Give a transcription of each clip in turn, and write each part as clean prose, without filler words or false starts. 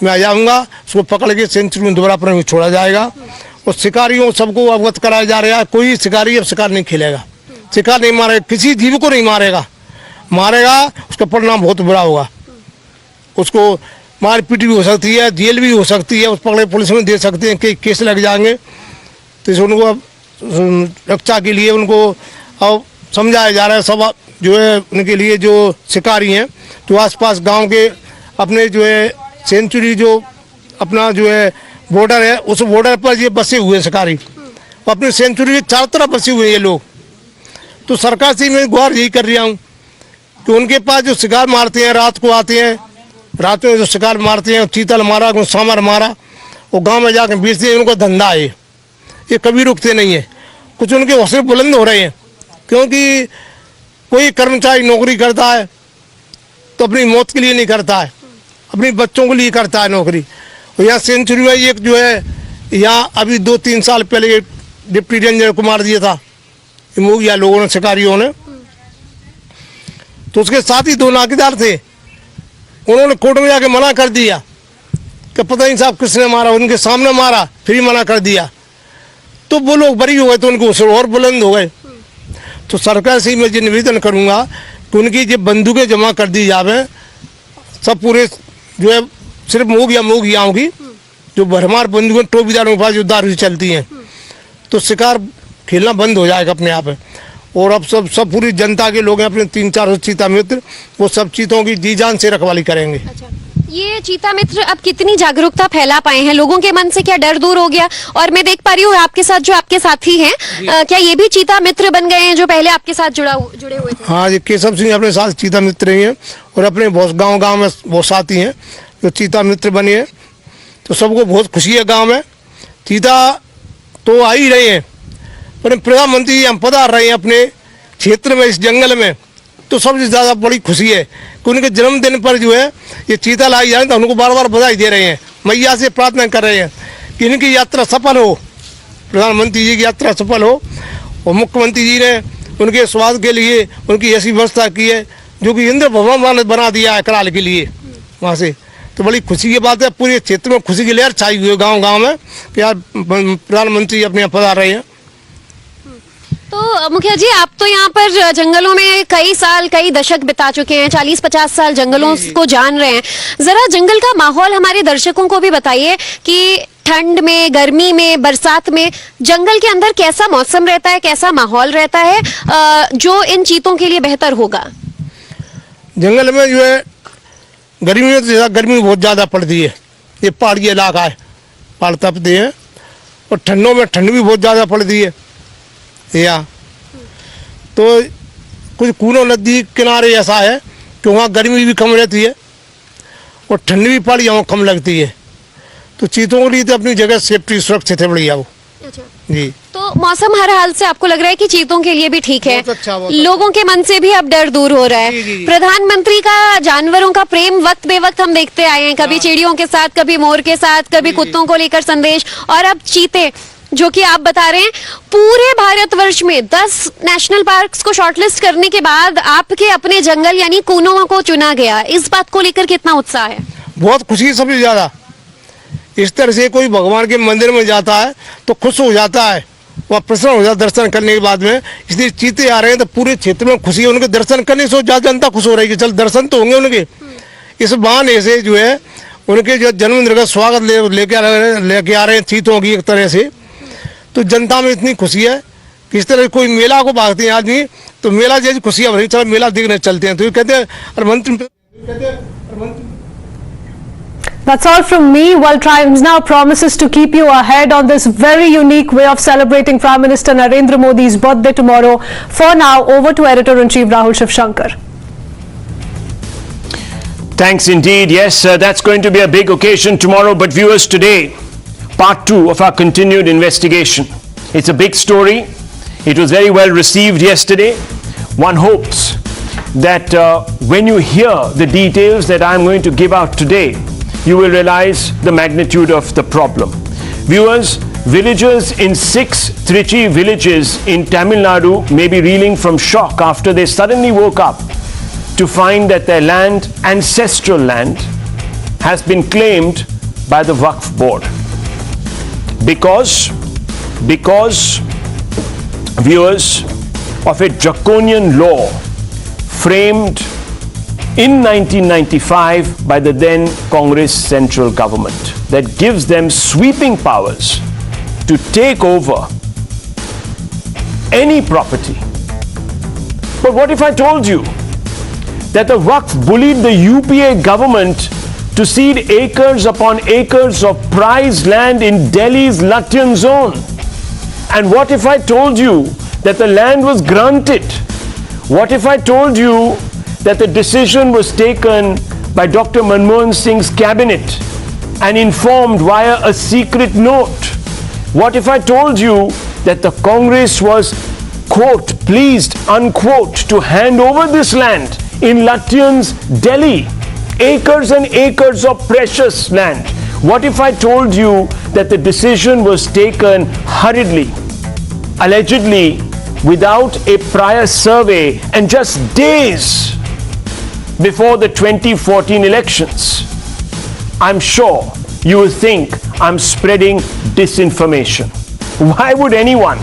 मैं आ जाऊँगा, उसको पकड़ के सेंचुरी में दोबारा अपने छोड़ा जाएगा। और शिकारियों सबको अवगत कराया जा रहा है, कोई शिकारी अब शिकार नहीं खेलेगा, शिकार नहीं मारेगा, किसी जीव को नहीं मारेगा, उसका परिणाम बहुत बुरा होगा। उसको मारपीट भी हो सकती है, जेल भी हो सकती है, उस पकड़े पुलिस में दे सकते हैं, कई केस लग जाएंगे। तो इसे उनको रक्षा के लिए उनको अब समझाया जा रहा है, सब जो है उनके लिए जो शिकारी हैं, तो आसपास गांव के अपने जो है सेंचुरी जो अपना जो है बॉर्डर है, उस बॉर्डर पर ये बसे हुए शिकारी, अपनी सेंचुरी के चारों तरफ बसे हुए ये लोग। तो सरकार से मैं गुहार यही कर रहा हूँ कि उनके पास जो शिकार मारते हैं, रात को आते हैं, रात में जो शिकार मारते हैं, चीतल मारा, सांवर मारा, वो गांव में जाकर बेचते हैं, उनको धंधा है, ये कभी रुकते नहीं है। कुछ उनके हौसले बुलंद हो रहे हैं, क्योंकि कोई कर्मचारी नौकरी करता है तो अपनी मौत के लिए नहीं करता है, अपने बच्चों के लिए करता है नौकरी। और यहाँ सेंचुरी में एक जो है, यहाँ अभी 2-3 साल पहले डिप्टी रेंजर को मार दिया था या लोगों ने, शिकारियों ने। तो उसके साथ ही 2 नाकेदार थे, उन्होंने कोर्ट में जाके मना कर दिया कि पता नहीं साहब किसने मारा, उनके सामने मारा, फिर मना कर दिया। तो वो लोग बरी हो गए, तो उनके हौसले और बुलंद हो गए। तो सरकार से मैं ये निवेदन करूँगा कि उनकी ये बंदूकें जमा कर दी जावे, सब पूरे जो है, सिर्फ मोगियाओं की जो भरमार बंदूकें टोपीदारों के पास जो दारू चलती हैं, तो शिकार खेलना बंद हो जाएगा अपने आप। और अब सब पूरी जनता के लोग हैं, अपने 300-400 चीता मित्र, वो सब चीतों की जी जान से रखवाली करेंगे। अच्छा, ये चीता मित्र अब कितनी जागरूकता फैला पाए हैं, लोगों के मन से क्या डर दूर हो गया? और मैं देख पा रही हूँ आपके साथ जो आपके साथी हैं, क्या ये भी चीता मित्र बन गए हैं जो पहले आपके साथ जुड़े हुए थे? हाँ, ये केशव सिंह अपने साथ चीता मित्र ही हैं, और अपने बहुत गाँव में बहुत साथी हैं जो चीता मित्र बने हैं। तो सबको बहुत खुशी है गाँव में। चीता तो आ ही रहे हैं, पर प्रधानमंत्री हम पधार रहे हैं अपने क्षेत्र में, इस जंगल में, तो सबसे ज़्यादा बड़ी खुशी है कि उनके जन्मदिन पर जो है ये चीता लाई जाए, तो उनको बार बार बधाई दे रहे हैं, मैया से प्रार्थना कर रहे हैं कि इनकी यात्रा सफल हो, प्रधानमंत्री जी की यात्रा सफल हो। और मुख्यमंत्री जी ने उनके स्वागत के लिए उनकी ऐसी व्यवस्था की है जो कि इंद्र भवन बना दिया है कराल के लिए वहाँ से। तो बड़ी खुशी की बात है, पूरे क्षेत्र में खुशी की लहर छाई हुई है गाँव में कि यार प्रधानमंत्री अपने यहाँ पधार रहे हैं। तो मुखिया जी, आप तो यहाँ पर जंगलों में कई साल, कई दशक बिता चुके हैं, 40-50 साल जंगलों को जान रहे हैं। जरा जंगल का माहौल हमारे दर्शकों को भी बताइए कि ठंड में, गर्मी में, बरसात में जंगल के अंदर कैसा मौसम रहता है, कैसा माहौल रहता है जो इन चीतों के लिए बेहतर होगा? जंगल में जो है गर्मी में तो गर्मी बहुत ज़्यादा पड़ती है, ये पहाड़ी इलाका है, पहाड़ तपते हैं, और ठंडों में ठंड भी बहुत ज़्यादा पड़ती है यहाँ। तो कुछ कूनो नदी किनारे ऐसा है कि वहाँ गर्मी भी कम रहती है और ठंडी भी पहाड़ी वहाँ कम लगती है। तो चीतों के लिए तो अपनी जगह सेफ्टी सुरक्षित है बढ़िया वो। अच्छा जी, तो मौसम हर हाल से आपको लग रहा है कि चीतों के लिए भी ठीक है? अच्छा, लोगों के मन से भी अब डर दूर हो रहा है। जी। प्रधानमंत्री का जानवरों का प्रेम वक्त बेवक्त हम देखते आए हैं, कभी चिड़ियों के साथ, कभी मोर के साथ, कभी कुत्तों को लेकर संदेश, और अब चीते, जो कि आप बता रहे हैं पूरे भारतवर्ष में 10 नेशनल पार्क्स को शॉर्टलिस्ट करने के बाद आपके अपने जंगल यानी कूनो को चुना गया। इस बात को लेकर कितना उत्साह है? बहुत खुशी है सबसे ज़्यादा। इस तरह से कोई भगवान के मंदिर में जाता है तो खुश हो जाता है, वह प्रसन्न हो जाता है दर्शन करने के बाद में। इसलिए चीते आ रहे हैं तो पूरे क्षेत्र में खुशी है, उनके दर्शन करने से ज़्यादा जनता खुश हो रही है, चल दर्शन तो होंगे उनके। इस बहाने से जो है उनके जो जन्मदिन का स्वागत लेके आ रहे हैं चीतों की एक तरह से। तो जनता में इतनी खुशी है कि इस तरह कोई मेला को भागते हैं आदमी, तो मेला जैसी खुशियाँ भरी, चलो मेला देखने चलते हैं, तो ये कहते हैं अरे मंत्री। That's all from me. Well, Times Now promises to keep you ahead on this very unique way of celebrating Prime Minister Narendra Modi's birthday tomorrow. For now, over to Editor-in-Chief Rahul Shivshankar. Thanks indeed. Yes, that's going to be a big occasion tomorrow. But viewers, today, part 2 of our continued investigation. It's a big story. It was very well received yesterday. One hopes that when you hear the details that I'm going to give out today, you will realize the magnitude of the problem. Viewers, villagers in 6 Trichy villages in Tamil Nadu may be reeling from shock after they suddenly woke up to find that their land, ancestral land, has been claimed by the Waqf board. Because viewers, of a draconian law framed in 1995 by the then Congress central government that gives them sweeping powers to take over any property. But what if I told you that the Waqf bullied the UPA government to cede acres upon acres of prized land in Delhi's Latyan zone? And what if I told you that the land was granted? What if I told you that the decision was taken by Dr. Manmohan Singh's cabinet and informed via a secret note? What if I told you that the Congress was, quote, pleased, unquote, to hand over this land in Latyan's Delhi, acres and acres of precious land? What if I told you that the decision was taken hurriedly, allegedly without a prior survey and just days before the 2014 elections? I'm sure you will think I'm spreading disinformation. Why would anyone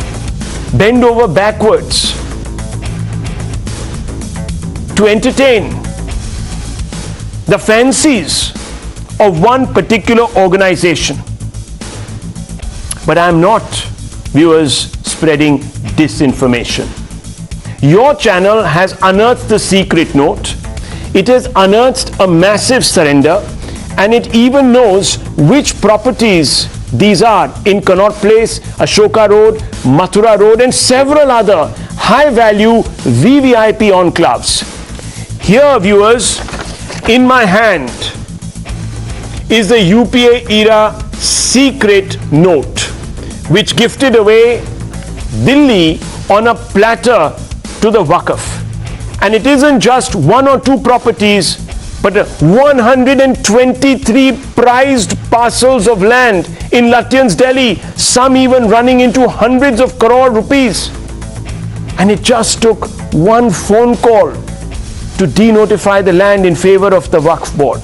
bend over backwards to entertain the fancies of one particular organization? But I'm not, viewers, spreading disinformation. Your channel has unearthed the secret note. It has unearthed a massive surrender, and it even knows which properties these are in Connaught Place, Ashoka Road, Mathura Road, and several other high-value VVIP enclaves. Here, viewers, in my hand is the UPA era secret note, which gifted away Delhi on a platter to the Waqf. And it isn't just one or two properties, but 123 prized parcels of land in Latyan's Delhi, some even running into hundreds of crore rupees. And it just took one phone call to denotify the land in favor of the Waqf board.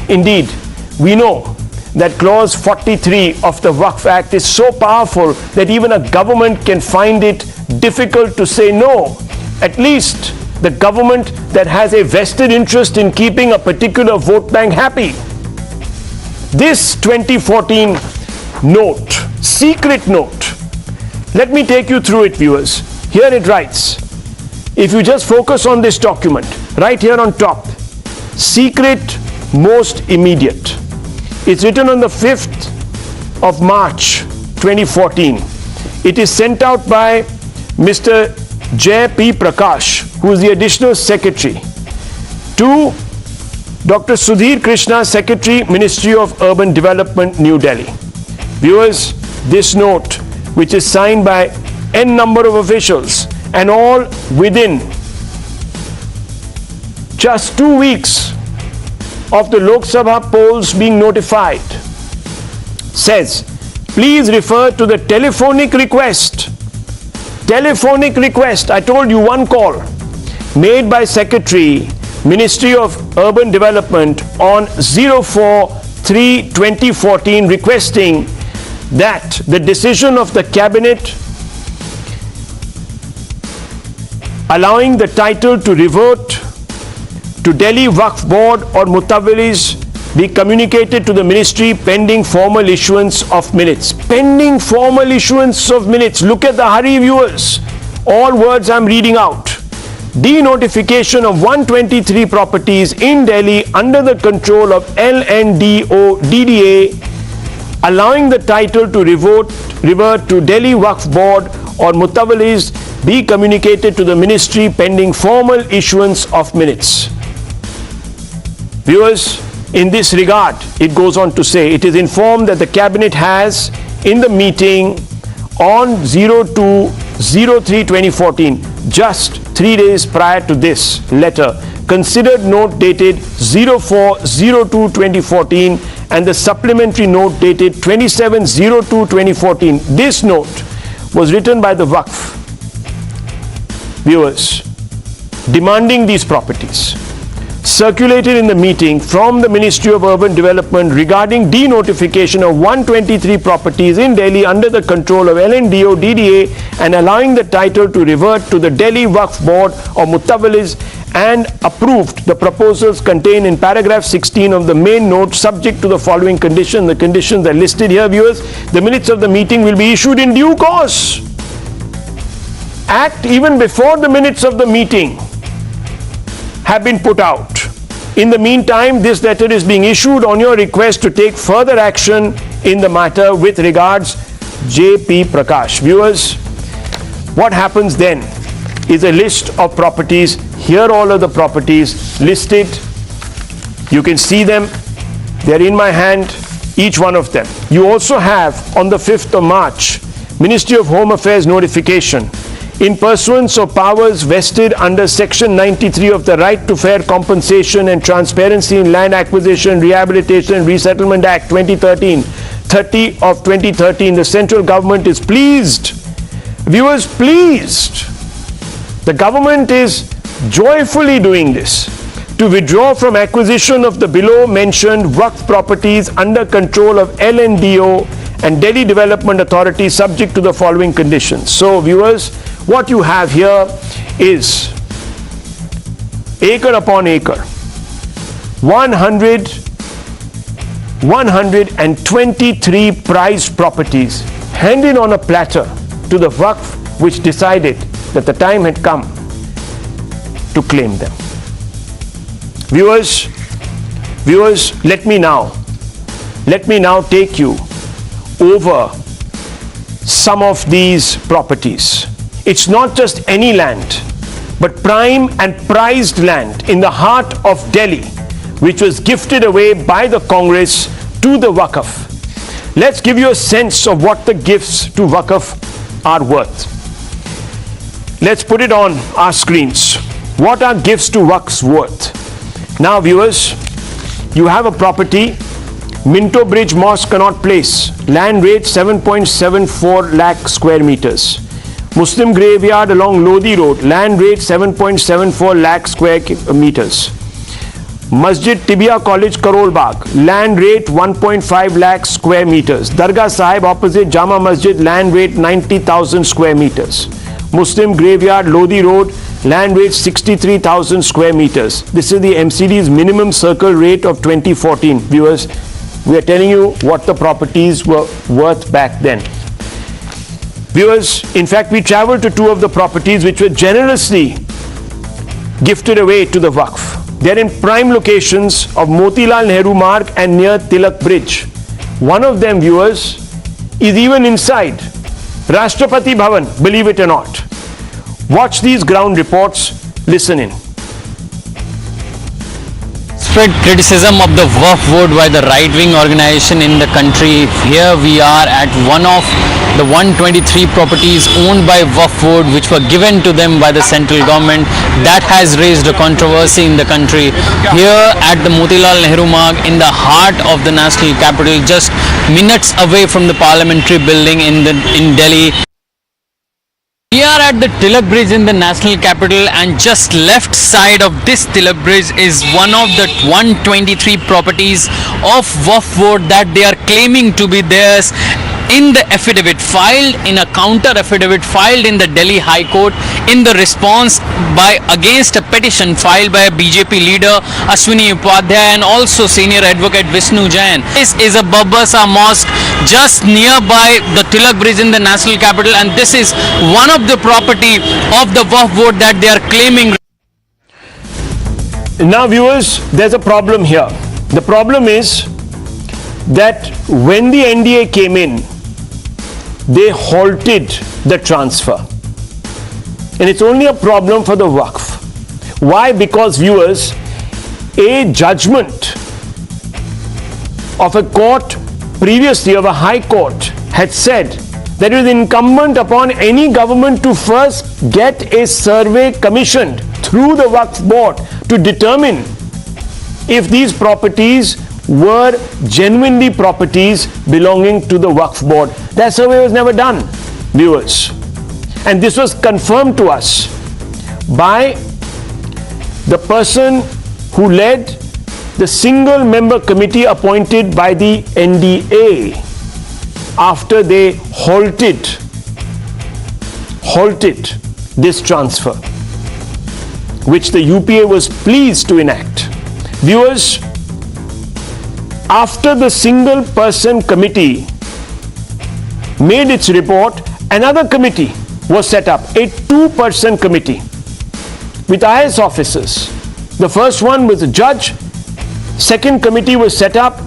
Indeed, we know that clause 43 of the Waqf Act is so powerful that even a government can find it difficult to say no. At least the government that has a vested interest in keeping a particular vote bank happy. This 2014 note, secret note, let me take you through it, viewers. Here it writes, if you just focus on this document, right here on top, secret most immediate. It's written on the 5th of March 2014. It is sent out by Mr. Jay P. Prakash, who is the additional secretary, to Dr. Sudhir Krishna, Secretary, Ministry of Urban Development, New Delhi. Viewers, this note, which is signed by n number of officials and all within just 2 weeks of the Lok Sabha polls being notified, says, please refer to the telephonic request, I told you, one call, made by Secretary, Ministry of Urban Development on 04/3/2014, requesting that the decision of the Cabinet allowing the title to revert to Delhi Waqf Board or Mutawallis be communicated to the ministry pending formal issuance of minutes. Pending formal issuance of minutes. Look at the hurry, viewers. All words I'm reading out. Denotification of 123 properties in Delhi under the control of LNDO DDA, allowing the title to revert to Delhi Waqf Board or Mutawallis be communicated to the ministry pending formal issuance of minutes. Viewers, in this regard, it goes on to say, it is informed that the Cabinet has, in the meeting on 02/03/2014, just 3 days prior to this letter, considered note dated 04/02/2014 and the supplementary note dated 27/02/2014. This note was written by the Waqf, viewers, demanding these properties. circulated in the meeting from the Ministry of Urban Development regarding denotification of 123 properties in Delhi under the control of LNDO DDA and allowing the title to revert to the Delhi Waqf Board or Mutawallis, and approved the proposals contained in paragraph 16 of the main note subject to the following condition. The conditions are listed here, viewers. The minutes of the meeting will be issued in due course. Act even before the minutes of the meeting have been put out. In the meantime, this letter is being issued on your request to take further action in the matter with regards J.P. Prakash. Viewers, what happens then is a list of properties. Here all of the properties listed. You can see them. They're in my hand, each one of them. You also have on the 5th of March, Ministry of Home Affairs notification. In pursuance of powers vested under Section 93 of the Right to Fair Compensation and Transparency in Land Acquisition, Rehabilitation and Resettlement Act 2013, 30 of 2013, the central government is pleased. Viewers, pleased. The government is joyfully doing this to withdraw from acquisition of the below mentioned Waqf properties under control of LNDO and Delhi Development Authority subject to the following conditions. So viewers, what you have here is acre upon acre, 123 prized properties handed on a platter to the Waqf, which decided that the time had come to claim them. Viewers, let me now take you over some of these properties. It's not just any land, but prime and prized land in the heart of Delhi, which was gifted away by the Congress to the Waqf. Let's give you a sense of what the gifts to Waqf are worth. Let's put it on our screens. What are gifts to Waqf's worth? Now viewers, you have a property, Minto Bridge Mosque, Connaught Place, land rate 7.74 lakh square meters. Muslim Graveyard along Lodi Road, land rate 7.74 lakh square meters. Masjid Tibia College, Karol Bagh, land rate 1.5 lakh square meters. Dargah Sahib opposite Jama Masjid, land rate 90,000 square meters. Muslim Graveyard, Lodi Road, land rate 63,000 square meters. This is the MCD's minimum circle rate of 2014. Viewers, we are telling you what the properties were worth back then. Viewers, in fact, we traveled to two of the properties which were generously gifted away to the Waqf. They're in prime locations of Motilal Nehru Marg and near Tilak Bridge. One of them, viewers, is even inside Rashtrapati Bhavan, believe it or not. Watch these ground reports, listen in. Spread criticism of the Waqf board by the right-wing organization in the country. Here we are at one of the 123 properties owned by Waqf board which were given to them by the central government. That has raised a controversy in the country. Here at the Motilal Nehru Marg in the heart of the national capital, just minutes away from the parliamentary building in Delhi. We are at the Tilak Bridge in the national capital, and just left side of this Tilak Bridge is one of the 123 properties of Waqf board that they are claiming to be theirs. In the affidavit filed, in a counter affidavit filed in the Delhi High Court in the response against a petition filed by a BJP leader Ashwini Upadhyay and also senior advocate Vishnu Jain. This is a Babasa mosque just nearby the Tilak Bridge in the national capital, and this is one of the property of the Waqf board that they are claiming. Now viewers, there's a problem here. The problem is that when the NDA came in, they halted the transfer. And it's only a problem for the Waqf. Why? Because viewers, a judgment of a court previously, of a high court, had said that it was incumbent upon any government to first get a survey commissioned through the Waqf board to determine if these properties were genuinely properties belonging to the Waqf board. That survey was never done, viewers. And this was confirmed to us by the person who led the single member committee appointed by the NDA after they halted this transfer, which the UPA was pleased to enact. Viewers, after the single person committee made its report, another committee was set up, a two-person committee with IAS officers. The first one was a judge. Second committee was set up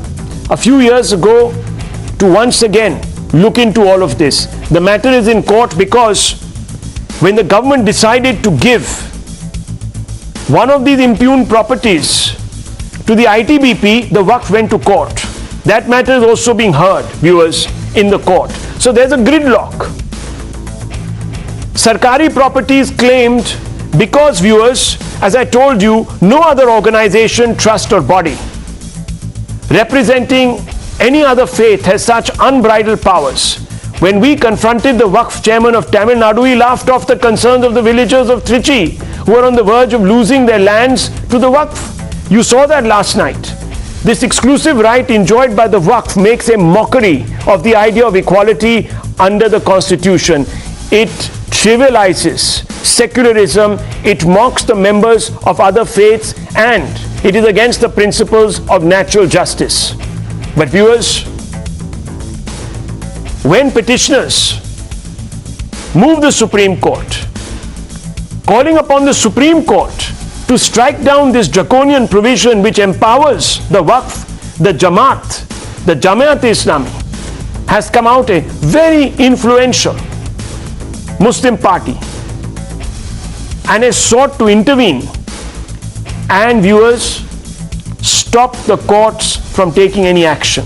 a few years ago to once again look into all of this. The matter is in court because when the government decided to give one of these impugned properties to the ITBP, the Waqf went to court. That matter is also being heard, viewers, in the court. So there's a gridlock. Sarkari properties claimed because, viewers, as I told you, no other organization, trust or body representing any other faith has such unbridled powers. When we confronted the Waqf chairman of Tamil Nadu, he laughed off the concerns of the villagers of Trichy who are on the verge of losing their lands to the Waqf. You saw that last night. This exclusive right enjoyed by the Waqf makes a mockery of the idea of equality under the Constitution. It trivializes secularism, it mocks the members of other faiths, and it is against the principles of natural justice. But viewers, when petitioners move the Supreme Court, calling upon the Supreme Court to strike down this draconian provision which empowers the Waqf, the Jamaat-e-Islami has come out a very influential Muslim party and has sought to intervene and, viewers, stop the courts from taking any action.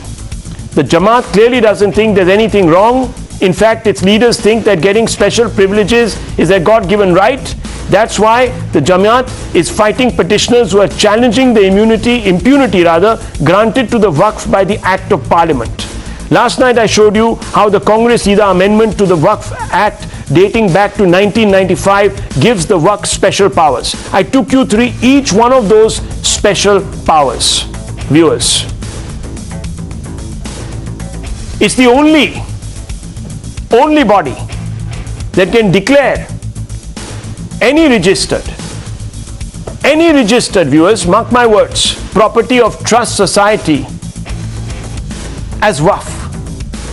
The Jamaat clearly doesn't think there's anything wrong. In fact, its leaders think that getting special privileges is a God-given right. That's why the Jamaat is fighting petitioners who are challenging the impunity granted to the Waqf by the Act of Parliament. Last night I showed you how the Congress amendment to the Waqf Act dating back to 1995 gives the Waqf special powers. I took you through each one of those special powers. Viewers, it's the only body that can declare any registered, viewers, mark my words, property of trust society as Waqf,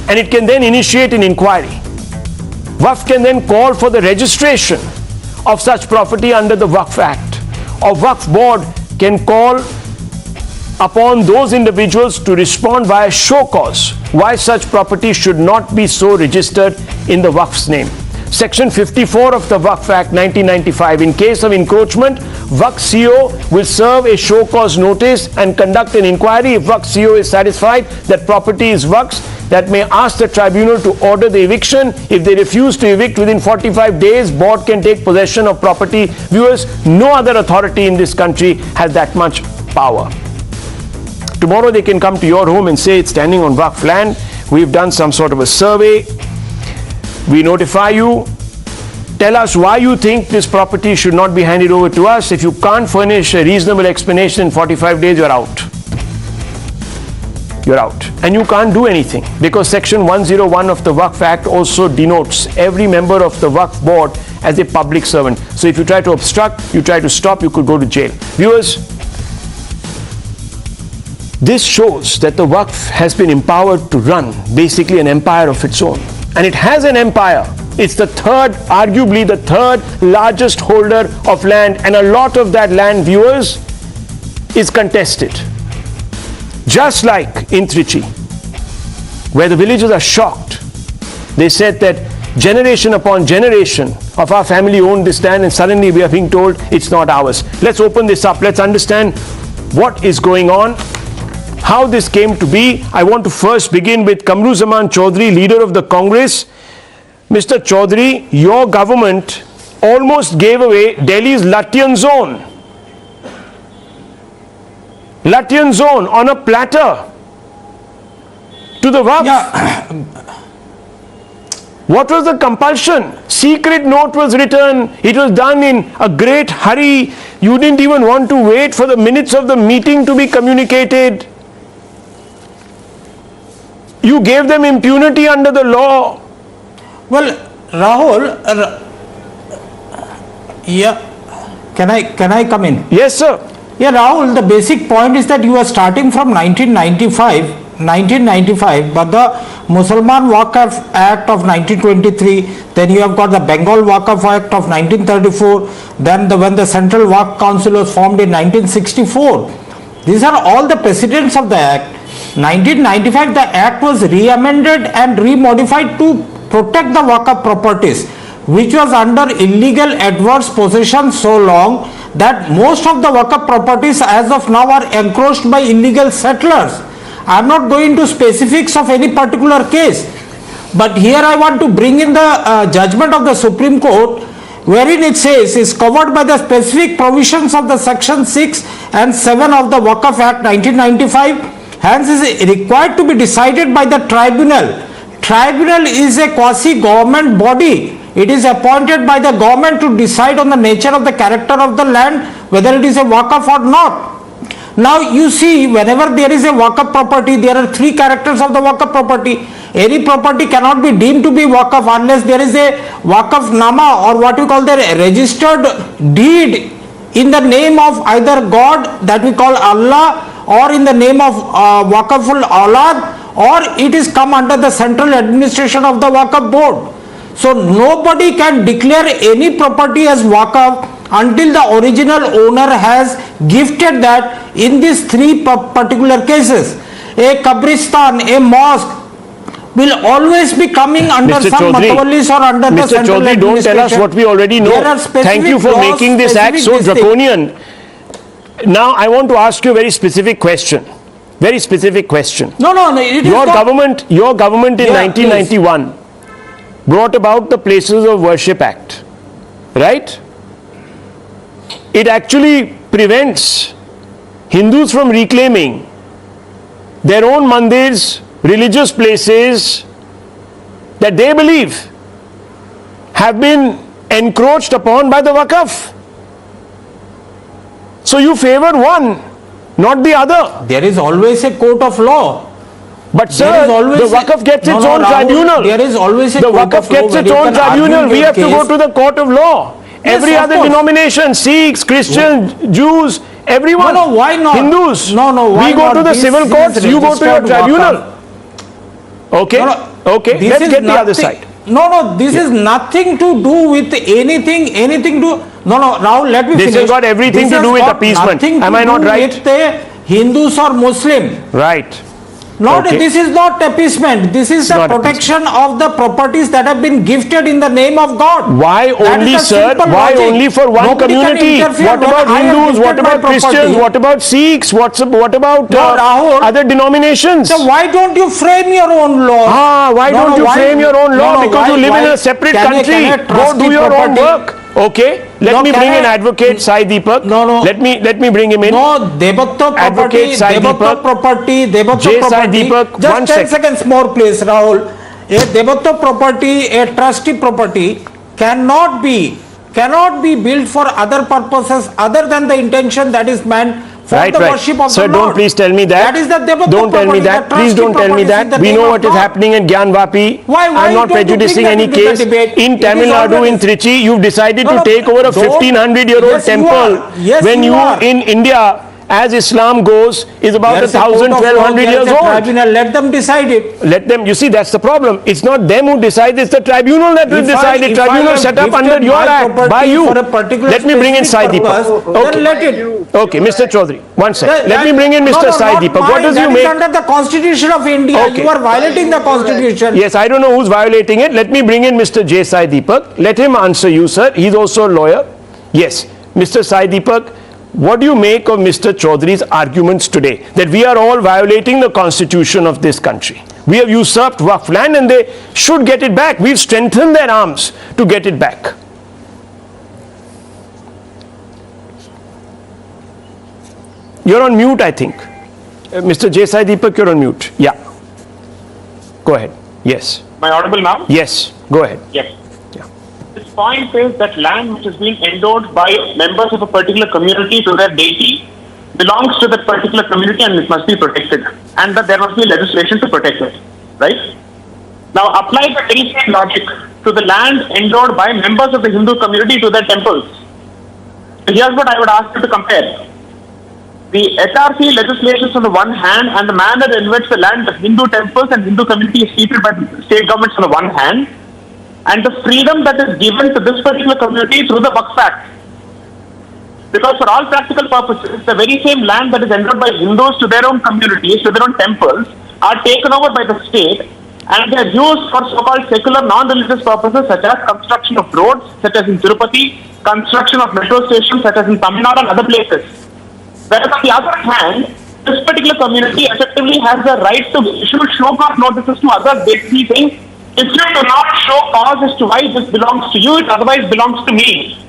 and it can then initiate an inquiry. Waqf can then call for the registration of such property under the Waqf Act. A Waqf board can call upon those individuals to respond via show cause why such property should not be so registered in the Waqf's name. Section 54 of the Waqf Act 1995, in case of encroachment, Waqf CO will serve a show cause notice and conduct an inquiry. If Waqf CO is satisfied that property is Waqf's, that may ask the tribunal to order the eviction. If they refuse to evict within 45 days, board can take possession of property. Viewers, no other authority in this country has that much power. Tomorrow they can come to your home and say it's standing on Waqf land. We've done some sort of a survey. We notify you. Tell us why you think this property should not be handed over to us. If you can't furnish a reasonable explanation in 45 days, you're out. You're out. And you can't do anything because Section 101 of the Waqf Act also denotes every member of the Waqf board as a public servant. So if you try to obstruct, you try to stop, you could go to jail. Viewers, this shows that the Waqf has been empowered to run basically an empire of its own. And it has an empire. It's the third, arguably the third largest holder of land, and a lot of that land, viewers, is contested. Just like in Trichy, where the villagers are shocked. They said that generation upon generation of our family owned this land, and suddenly we are being told it's not ours. Let's open this up. Let's understand what is going on, how this came to be. I want to first begin with Kamruzaman Chaudhary, leader of the Congress. Mr. Chaudhary, your government almost gave away Delhi's Latian zone. Latian zone on a platter to the Waqf. Yeah. What was the compulsion? Secret note was written. It was done in a great hurry. You didn't even want to wait for the minutes of the meeting to be communicated. You gave them impunity under the law. Well, Rahul, yeah, can I come in? Yes, sir. Yeah, Rahul, the basic point is that you are starting from 1995, but the Mussalman Waqf Act of 1923, then you have got the Bengal Waqf Act of 1934, then when the Central Waqf Council was formed in 1964. These are all the precedents of the Act. 1995, the Act was re-amended and re-modified to protect the Waqf properties, which was under illegal adverse possession so long that most of the Waqf properties as of now are encroached by illegal settlers. I am not going to specifics of any particular case, but here I want to bring in the judgment of the Supreme Court, wherein it says is covered by the specific provisions of the section 6 and 7 of the Waqf Act 1995, hence is required to be decided by the tribunal. Tribunal is a quasi-government body. It is appointed by the government to decide on the nature of the character of the land, whether it is a Waqf or not. Now you see, whenever there is a Waqf property, there are three characters of the Waqf property. Any property cannot be deemed to be Waqf unless there is a Waqf Nama, or what we call the registered deed in the name of either God, that we call Allah, or in the name of Waqful Aulad, or it is come under the central administration of the Waqf board. So nobody can declare any property as Waqf until the original owner has gifted that in these three particular cases. A Kabristan, a mosque will always be coming under Mr. some Chaudhary, Matawallis or under the Mr. central Chaudhary, don't tell us what we already know. Thank you for making this act so draconian. Now I want to ask you a very specific question. Very specific question. No, it is Your not. government in Yeah, 1991 brought about the Places of Worship Act, right? It actually prevents Hindus from reclaiming their own mandirs, religious places that they believe have been encroached upon by the Waqf. So you favor one, not the other. There is always a court of law. But There sir, is always the a- Waqf gets No, its no, own Rahul, tribunal. there is always a the court Waqf of law gets where its you own can argue tribunal. We your have to go case. to the court of law. Yes, Every of other course. denomination, Sikhs, Christians, Jews, everyone. No, why not? Hindus. No, why we go not? to the This civil is courts. You go to your registered tribunal. Waqf. Okay. No, Okay. this Let's is get the other nothing- side. No, this is nothing to do with anything to. No, Rahul, let me This finish. has got everything This to do has with got appeasement. nothing Am to I not do right? With the Hindus or Muslim. Right. Not, Okay. this is not appeasement. This is the not protection of the properties that have been gifted in the name of God. Why That only, is the sir? simple Why logic. only for one Nobody can community? interfere What when about I have Hindus? What gifted my about Christians? property. What about Sikhs? What about No, Rahul. other denominations? So why don't you frame your own law? Why don't you frame your own law? Because you live in a separate country. Go trustee do your own property- work. Okay. Let No, me can bring in I- advocate Sai Deepak. No. Let me bring him in. No, Debatta property, Advocate Sai Deepak. Debatta J. Sai property. Deepak, Just 1 10 sec. seconds more, please, Rahul. A Debatta property, a trustee property cannot be built for other purposes other than the intention that is meant for Right. the worship of Sir, the Lord. don't please tell me that. That is the Debatta Don't tell me property, that. the Please trustee don't tell me property is in that. the We name know of what is God. happening in Gyanvapi. Why I'm not don't you bring prejudicing that any into the case. debate? In It Tamil is Nadu, already- in Trichy, you've decided No, to no, take over a don't- 1500-year-old Yes, you temple. are. Yes, when you you are. in India, as Islam goes, is about There is a 1,000, court of law, 1,200 there years is a old. tribunal, let them decide it. Let them, you see, that's the problem. It's not them who decide, it's the tribunal that will If I- decide. The if I tribunal have set up gifted under your my act, by property you. for a particular Let me bring in Sai specific Deepak. purpose, Okay. then let it. Okay, Mr. Chaudhary, one second. Let me That- bring in Mr. No, Sai not Deepak. What mine. does you That is make? under the Constitution of India. Okay. You are violating the Constitution. Yes, I don't know who's violating it. Let me bring in Mr. J. Sai Deepak. Let him answer you, sir. He's also a lawyer. Yes, Mr. Sai Deepak, what do you make of Mr. Chaudhary's arguments today that we are all violating the constitution of this country? We have usurped Waqf land and they should get it back. We've strengthened their arms to get it back. You're on mute, I think. Mr. J. Sai Deepak, you're on mute. Yeah. Go ahead. Yes. Am I audible now? Yes. Go ahead. Yes. Yeah. His point is that land which has been endowed by members of a particular community to their deity belongs to that particular community and it must be protected, and that there must be legislation to protect it, right? Now apply the very same logic to the land endowed by members of the Hindu community to their temples. Here's what I would ask you to compare. The HRC legislations on the one hand and the manner in which the land of Hindu temples and Hindu community is treated by the state governments on the one hand, and the freedom that is given to this particular community through the Waqf Act. Because for all practical purposes, the very same land that is endowed by Hindus to their own communities, to their own temples, are taken over by the state and they are used for so-called secular non-religious purposes such as construction of roads, such as in Tirupati, construction of metro stations such as in Tamil Nadu and other places. Whereas on the other hand, this particular community effectively has the right to issue show cause notices to others, basically saying, if you do not show cause as to why this belongs to you, it otherwise belongs to me.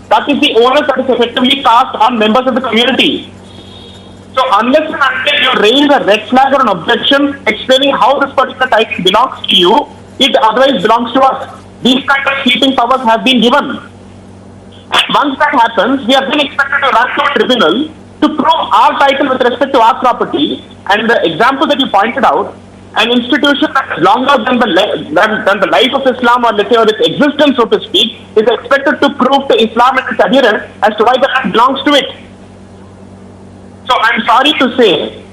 That is the onus that is effectively cast on members of the community. So unless and until you raise a red flag or an objection explaining how this particular title belongs to you, it otherwise belongs to us. These kind of sweeping powers have been given. And once that happens, we are then expected to run to a tribunal to prove our title with respect to our property. And the example that you pointed out, an institution that is longer than the life of Islam, or let's say, or its existence, so to speak, is expected to prove to Islam and its adherents as to why the land belongs to it. So I'm sorry to say,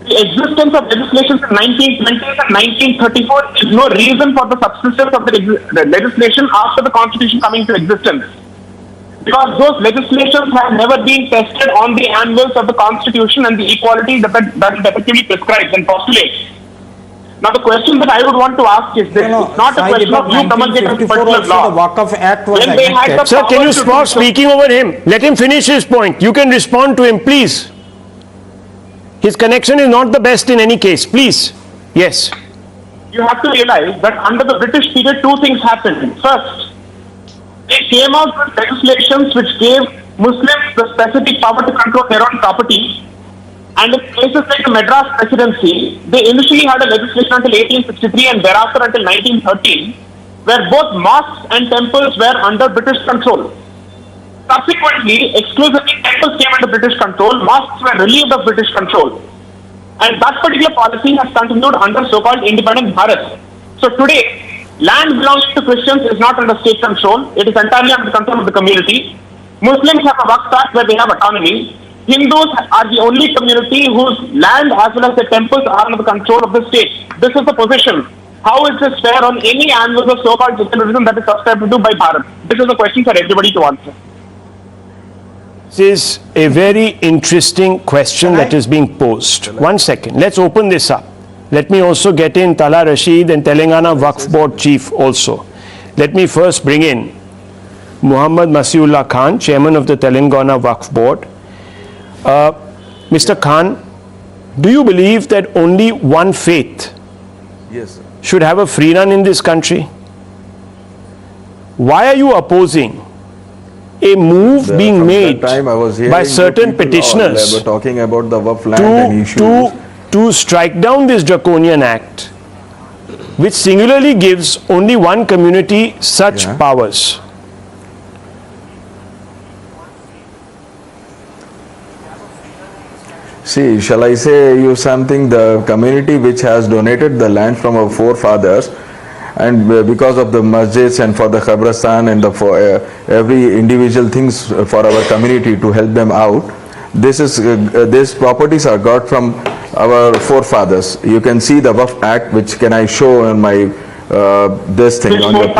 the existence of legislation in 1920s and 1934 is no reason for the subsistence of the legislation after the Constitution coming into existence. Because those legislations have never been tested on the anvils of the Constitution and the equality that it effectively prescribes and postulates. Now the question that I would want to ask is this: it's not a question of you promulgating a particular law. The Waqf Act was enacted. Sir, can you stop speaking over him? Let him finish his point. You can respond to him, please. His connection is not the best in any case. Please. Yes. You have to realize that under the British period, two things happened. First, they came out with legislations which gave Muslims the specific power to control their own property. And in places like the Madras Presidency, they initially had a legislation until 1863 and thereafter until 1913, where both mosques and temples were under British control. Subsequently, exclusively temples came under British control, mosques were relieved of British control. And that particular policy has continued under so-called independent Bharat. So today, land belonging to Christians is not under state control, it is entirely under the control of the community. Muslims have a Waqf Act where they have autonomy. Hindus are the only community whose land as well as their temples are under the control of the state. This is the position. How is this fair on any anvil of so-called secularism that is subscribed to by Bharat? This is a question for everybody to answer. This is a very interesting question that is being posed. 1 second. Let's open this up. Let me also get in Tala Rashid and Telangana Waqf Board Chief also. Let me first bring in Muhammad Masiullah Khan, Chairman of the Telangana Waqf Board. Mr. Khan, do you believe that only one faith should have a free run in this country? Why are you opposing a move being made by certain petitioners talking about the Waqf land and issues to strike down this draconian act, which singularly gives only one community such powers? See, shall I say you something? The community which has donated the land from our forefathers, and because of the masjids and for the Khabristan and for every individual things for our community to help them out, these properties are got from our forefathers. You can see the Waqf Act, which can I show on my this thing on your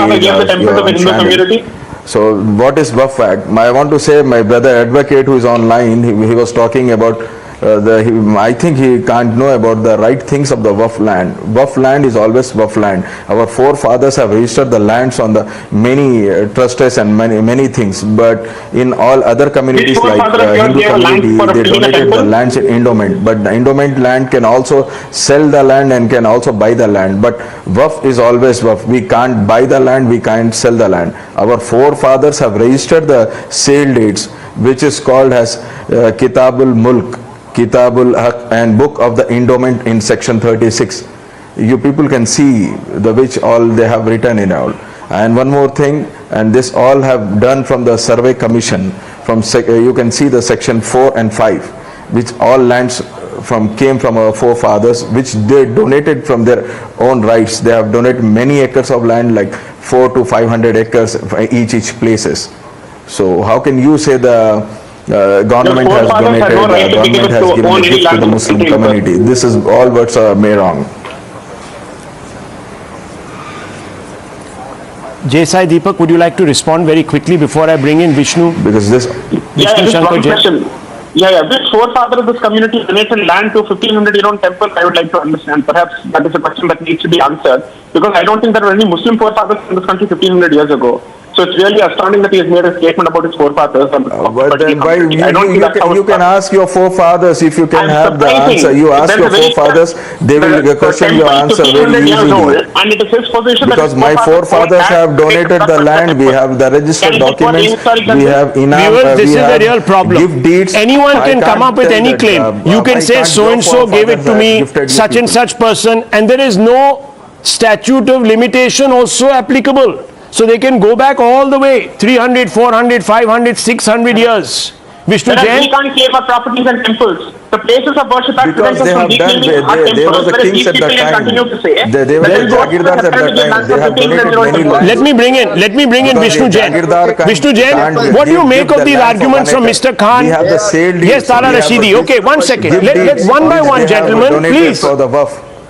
page. So what is Waqf Act? I want to say my brother advocate who is online, he was talking about I think he can't know about the right things of the Waqf land. Waqf land is always Waqf land. Our forefathers have registered the lands on the many trusts and many things, but in all other communities like Hindu community, they donated the lands in endowment, but the endowment land can also sell the land and can also buy the land, but Waqf is always Waqf. We can't buy the land, we can't sell the land. Our forefathers have registered the sale dates, which is called as Kitabul Mulk, Kitabul Haq, and Book of the Endowment in section 36. You people can see the which all they have written in all. And one more thing, and this all have done from the survey commission, from you can see the section 4 and 5, which all lands came from our forefathers, which they donated from their own rights. They have donated many acres of land, like 400 to 500 acres each places. So how can you say the government has donated, the government has given a gift to the Muslim community? This is all words are made wrong. Jesai Deepak, would you like to respond very quickly before I bring in Vishnu? Because this, Just one question. Which forefather of this community donated land to 1500-year-old temple? I would like to understand. Perhaps that is a question that needs to be answered, because I don't think there were any Muslim forefathers in this country 1500 years ago. So it's really astounding that he has made a statement about his forefathers. But then why you can ask your forefathers if you can have the answer. You ask your forefathers, they will question your answer very easily. And it is his position because my forefathers have donated the land. We have the registered documents. We have enough. This is the real problem. Gift deeds. Anyone can come up with any claim. You can say so and so gave it to me, such and such person, and there is no statute of limitation also applicable. So they can go back all the way, 300, 400, 500, 600 years. Vishnu Jain? We can't claim our properties and temples. The places of worship are because they have done, they were the kings at that time. They were the Jagirdars at that time. They have donated many lands. Let me bring in Vishnu Jain. Vishnu Jain, what do you make of these arguments from Mr. Khan? We have the sale deeds. Yes, Tala Rashidi. Okay, 1 second. Let's one by one, gentlemen, please.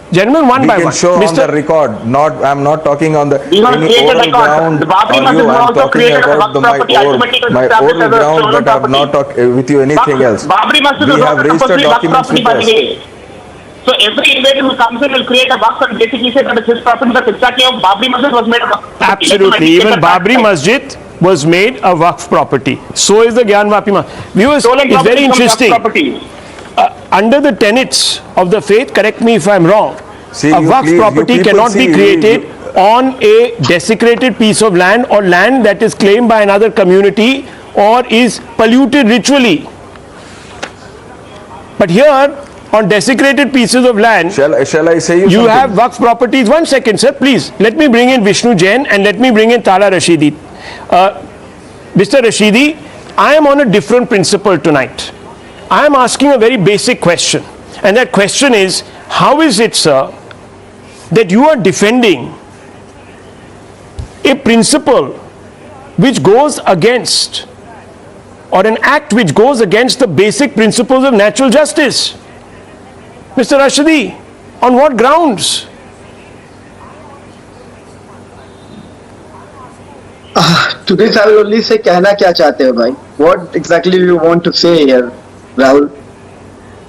Gentlemen, one by one. We can show on the record. I'm not talking on the any oral ground on you. I'm talking about my oral ground, but I'm not talking with you anything else. We have registered documents with us. So every invader who comes in will create a box and basically say that it's his property. That's exactly how Babri Masjid was made a waqf. Absolutely. Even Babri Masjid was made a waqf property. So is the Gyanvapi Masjid. Viewers, it's very interesting. Under the tenets of the faith, correct me if I'm wrong, a waqf property cannot be created on a desecrated piece of land or land that is claimed by another community or is polluted ritually. But here, on desecrated pieces of land, shall I say you something? Have waqf properties. 1 second, sir, please. Let me bring in Vishnu Jain and let me bring in Tala Rashidi. Mr. Rashidi, I am on a different principle tonight. I am asking a very basic question, and that question is, how is it, sir, that you are defending a principle which goes against, or an act which goes against the basic principles of natural justice? Mr. Rashidi, on what grounds? To this I will only say, कहना क्या चाहते हो भाई? What exactly you want to say here, Rahul?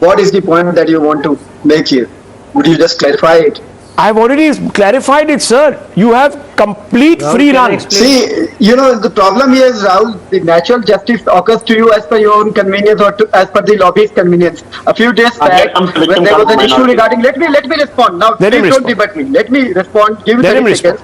What is the point that you want to make here? Would you just clarify it? I've already clarified it, sir. You have complete free run. See, you know, the problem here is, Rahul, the natural justice occurs to you as per your own convenience or as per the lobbyist convenience. A few days back, when there was an issue regarding, let me respond. Now, please don't debate me. Let me respond. Give me 30 seconds.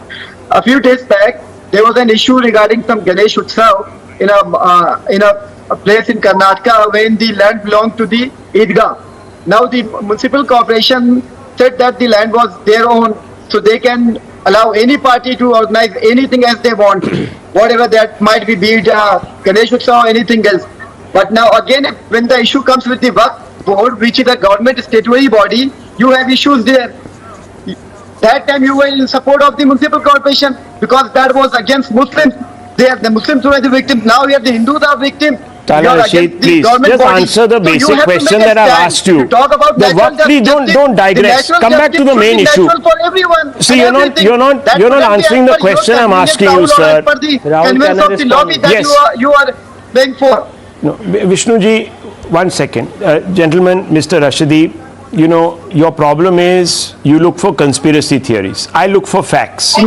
A few days back, there was an issue regarding some Ganesh Utsav in a place in Karnataka when the land belonged to the Idgah. Now the municipal corporation said that the land was their own, so they can allow any party to organize anything as they want, whatever that might be it Ganesh Utsav or anything else. But now again, when the issue comes with the Waqf board, which is a government statutory body, you have issues there. That time you were in support of the municipal corporation because that was against Muslims. The Muslims were the victims. Now here the Hindus are victims. Tala Rashid, please just answer the basic question that I've asked you. Please don't digress. Come back to the main issue. See, you're not answering the question I'm asking you, sir. Yes. You are paying for. No, Vishnu ji, 1 second. Gentlemen, Mr. Rashidi, you know, your problem is you look for conspiracy theories. I look for facts. No.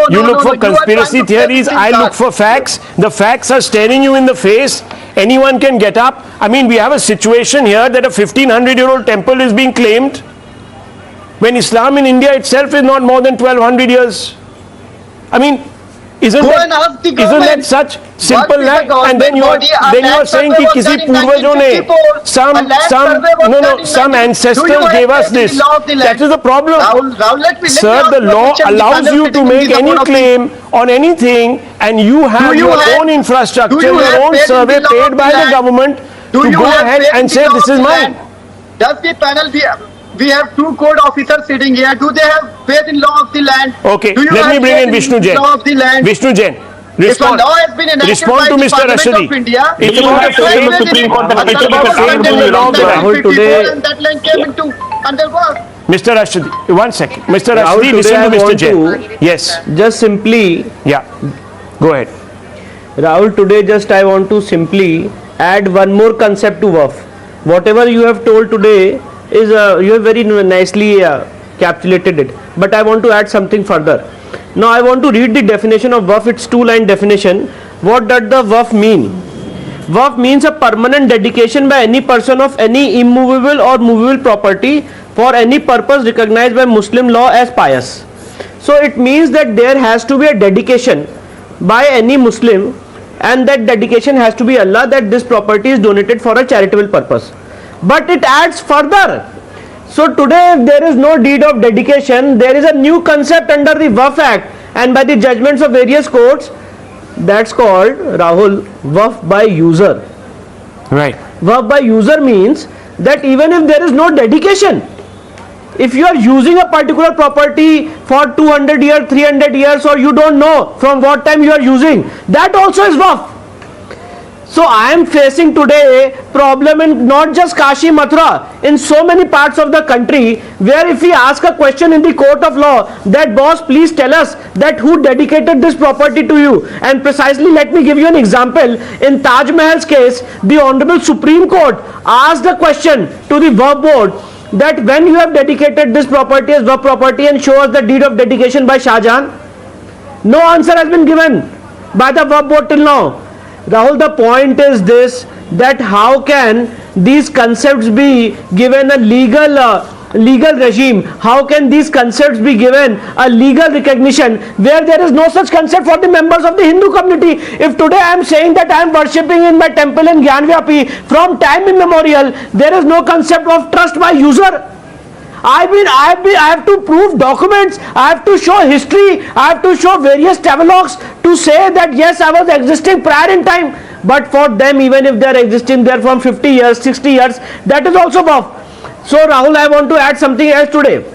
You look for conspiracy theories. I look for facts. The facts are staring you in the face. Anyone can get up. I mean, we have a situation here that a 1500-year-old temple is being claimed when Islam in India itself is not more than 1200 years. I mean, Isn't Go that, and ask the isn't that government. such simple What is the land? And then government body? A you are land saying survey कि was किसी done in पूर्वजों ने 1954. some A land survey was no done in some 1954. ancestors Do you have gave us faith in this. the law of the land? That is the problem. Rahul, let me Sir, ask the you a law question. allows Under you to sitting in make the any board of the- claim on anything, and you have you your have- own do infrastructure, you your have own faith in survey the law paid of by the the land? government Do to you go have ahead faith in and the say law this of is the mine. land? Does the panel, we have two court officers sitting here. Do they have faith in law of the land? Okay, Do you let have me bring faith in Vishnu Jain. law of the land? Vishnu Jain, If a respond. law has been enacted Respond by to the Mr. Parliament Rashidi. of India, It's you about have a faith faith in the in Supreme it. Court. A It's survey about a was faith done in the law of the land. 1954 and that land came into under work. Mr. Rashidi, one second. Mr. Rahul, Rashidi, today listen I to Mr. want Jain. to- Yes, Just simply, yeah. Go ahead. Rahul, today just I want to simply add one more concept to WAF. Whatever you have told today is, you have very nicely capsulated it. But I want to add something further. Now I want to read the definition of WAF, its two-line definition. What does the WAF mean? WAF means a permanent dedication by any person of any immovable or movable property for any purpose recognized by Muslim law as pious. So it means that there has to be a dedication by any Muslim, and that dedication has to be Allah, that this property is donated for a charitable purpose. But it adds further. So today, if there is no deed of dedication, there is a new concept under the WAF Act and by the judgments of various courts, that's called, Rahul, WAF by user. Right. WAF by user means that even if there is no dedication, if you are using a particular property for 200 years, 300 years, or you don't know from what time you are using, that also is WAF. So I am facing today a problem in not just Kashi, Mathura, in so many parts of the country, where if we ask a question in the court of law that boss, please tell us that who dedicated this property to you, and precisely let me give you an example. In Taj Mahal's case, the Honorable Supreme Court asked the question to the WAF board that when you have dedicated this property as WAF property, and show us the deed of dedication by Shah Jahan. No answer has been given by the WAF board till now. Rahul, the point is this, that how can these concepts be given a legal regime? How can these concepts be given a legal recognition where there is no such concept for the members of the Hindu community? If today I am saying that I am worshipping in my temple in Gyanvapi from time immemorial, there is no concept of trust by user. I have to prove documents, I have to show history, I have to show various travelogues to say that yes, I was existing prior in time. But for them, even if they are existing there from 50 years, 60 years, that is also WAF. So Rahul, I want to add something else today.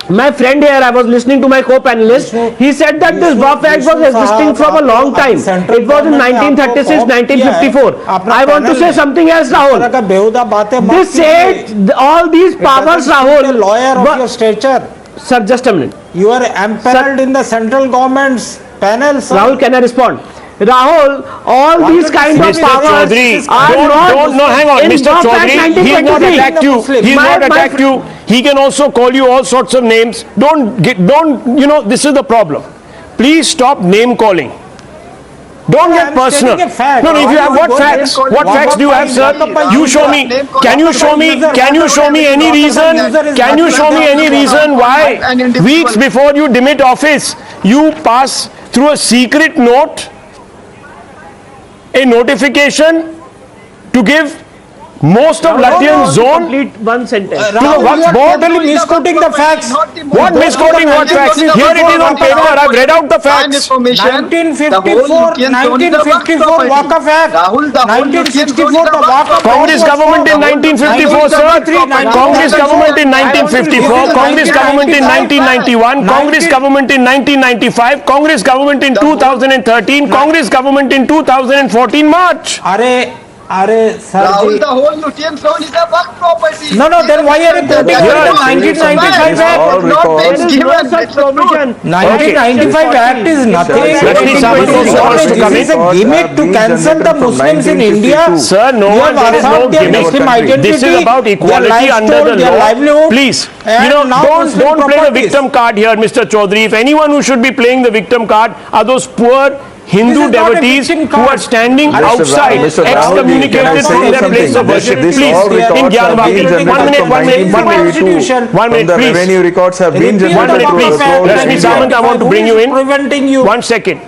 My friend here, I was listening to my co-panelist, he said that this WAF Act was existing from a long time. It was in 1936, 1954. I want to say something else, Rahul. This said, all these powers, Rahul. Lawyer of your stature. Sir, just a minute. You are empaneled in the central government's panel, sir. Rahul, can I respond? Rahul, all these kind of Mr. powers Chaudhary, are no, hang on, in Mr. WAF Act Chaudhary, he has not 1923. attacked you. He has not attacked you. He can also call you all sorts of names. Don't, this is the problem. Please stop name calling. Don't get personal. No, if you have what facts? What facts do you have, sir? You show me. Can you show me any reason? Can you show me any reason why weeks before you demit office, you pass through a secret note a notification to give most of Latvian zone Complete one sentence. to the Waqf board? Totally misquoting the facts. What misquoting what facts? Here it is on paper. I've read out the facts. 1954 Waqf Act. 1964 the Waqf Congress government in 1954, sir. Congress government in 1954. Congress government in 1991. Congress government in 1995. Congress government in 2013. Congress government in 2014 March. Arey, sir. Rahul, the whole Lutyens zone is a work property. No, then why are you quoting the 1995 Act? All There is no records. such provision. 1995 Act is nothing. Lakshmi Samant also wants to come in. This is a gimmick to cancel the Muslims in India. Sir, no You one, have there is no affirmed their gimmick. Muslim identity, This is about their equality under lifestyle, the their law. livelihood, Please, and now don't Muslim play the properties. victim card here, Mr. Chaudhary. If anyone who should be playing the victim card are those poor Hindu This is not a devotees victim who are card. standing Mr. outside, Mr. Rahul, excommunicated can I say from you their place something? of worship. This Please, all in records have Gyanvapi. been generated One minute, from one minute, 1952. one minute, The please. revenue records have been Repeal generated minute, through please. the floor. Rashmi Samant, I want to bring you in. Preventing you. 1 second.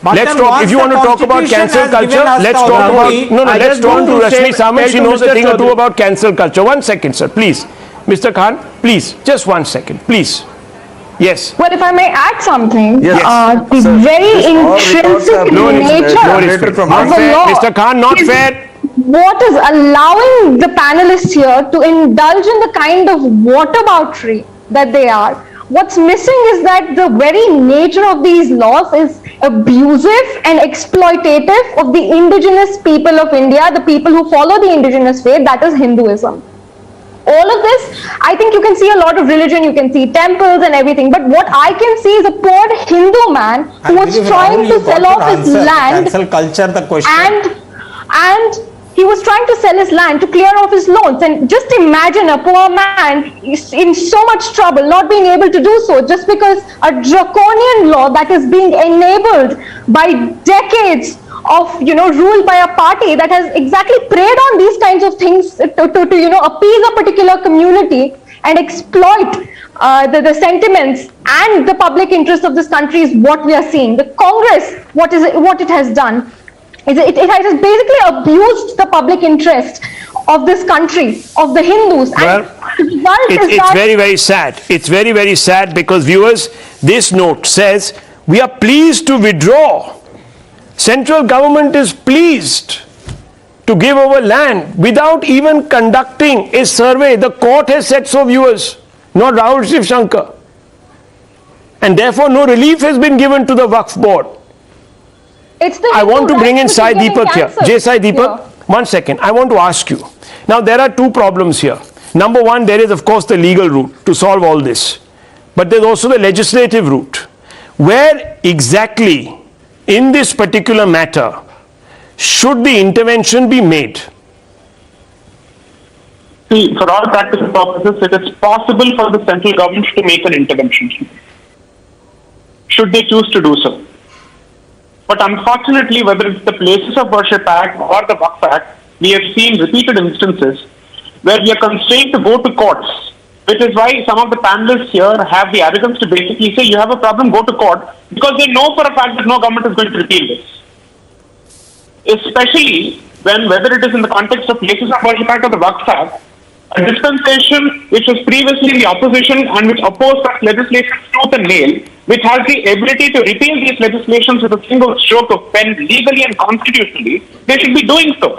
But let's then talk. once If you the want to talk about Constitution cancel has culture, given us let's the talk about authority- let's talk to Rashmi Samant. She knows a thing or two Chaudhary. about cancel culture. 1 second, sir, please. Mr. Khan, please, just 1 second, please. Yes. Well, if I may add something, Yes. the Sir, very this all records intrinsic have been nature generated from of Not the fair, law Mr. Khan, not is fair. what is allowing the panelists here to indulge in the kind of whataboutery that they are. What's missing is that the very nature of these laws is abusive and exploitative of the indigenous people of India, the people who follow the indigenous faith, that is Hinduism. All of this, I think you can see a lot of religion, you can see temples and everything, but what I can see is a poor Hindu man who was trying to sell off his land Cancel culture, the question. and he was trying to sell his land to clear off his loans. And just imagine a poor man is in so much trouble, not being able to do so just because a draconian law that is being enabled by decades of rule by a party that has exactly preyed on these kinds of things to appease a particular community and exploit the sentiments and the public interest of this country is what we are seeing. The Congress, what it has done is it has basically abused the public interest of this country, of the Hindus. Well, it's very, very sad. It's very, very sad because, viewers, this note says we are pleased to withdraw. Central government is pleased to give over land without even conducting a survey. The court has said so, viewers, not Rahul Shiv Shankar. And therefore, no relief has been given to the Waqf board. I want to bring in Sai Deepak here. Jay Sai Deepak, 1 second. I want to ask you. Now, there are two problems here. Number one, there is, of course, the legal route to solve all this. But there's also the legislative route. Where exactly in this particular matter should the intervention be made? See, for all practical purposes, it is possible for the central government to make an intervention, should they choose to do so. But unfortunately, whether it's the Places of Worship Act or the Waqf Act, we have seen repeated instances where we are constrained to go to courts, which is why some of the panelists here have the arrogance to basically say, you have a problem, go to court, because they know for a fact that no government is going to repeal this. Especially when, whether it is in the context of Places of Worship Act or the Waqf Act, a dispensation which was previously in the opposition and which opposed such legislation tooth and nail, which has the ability to repeal these legislations with a single stroke of pen legally and constitutionally, they should be doing so.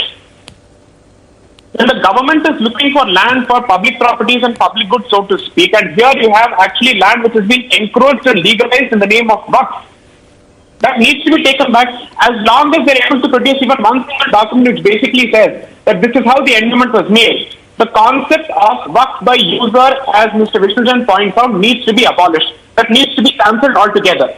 When the government is looking for land for public properties and public goods, so to speak, and here you have actually land which has been encroached and legalized in the name of Waqf, that needs to be taken back as long as they're able to produce even one single document which basically says that this is how the endowment was made. The concept of Waqf by user, as Mr. Vishnujan points out, needs to be abolished. That needs to be cancelled altogether.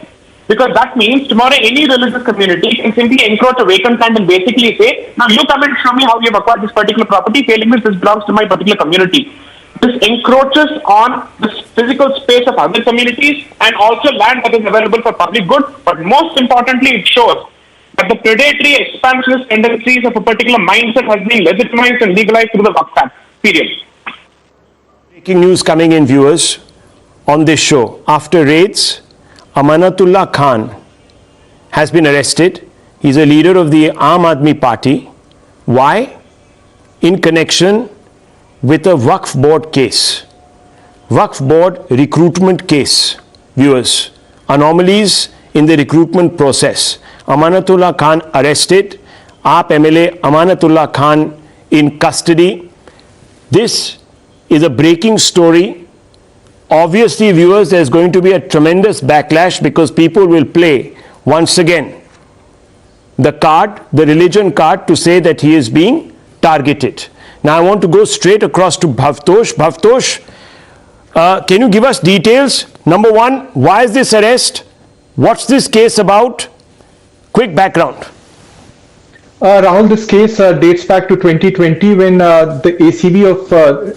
Because that means tomorrow any religious community can simply encroach a vacant land and basically say, now you come and show me how you have acquired this particular property, failing this belongs to my particular community. This encroaches on the physical space of other communities and also land that is available for public good. But most importantly, it shows that the predatory expansionist tendencies of a particular mindset has been legitimized and legalized through the Waqf Act. Period. Breaking news coming in, viewers, on this show. After raids, Amanatullah Khan has been arrested. He's a leader of the Aam Aadmi Party. Why? In connection with a Waqf board case. Waqf board recruitment case, viewers. Anomalies in the recruitment process. Amanatullah Khan arrested. AAP MLA Amanatullah Khan in custody. This is a breaking story. Obviously, viewers, there's going to be a tremendous backlash because people will play once again the card, the religion card, to say that he is being targeted. Now, I want to go straight across to Bhavtosh. Bhavtosh, can you give us details? Number one, why is this arrest? What's this case about? Quick background. Rahul, this case dates back to 2020 when the ACB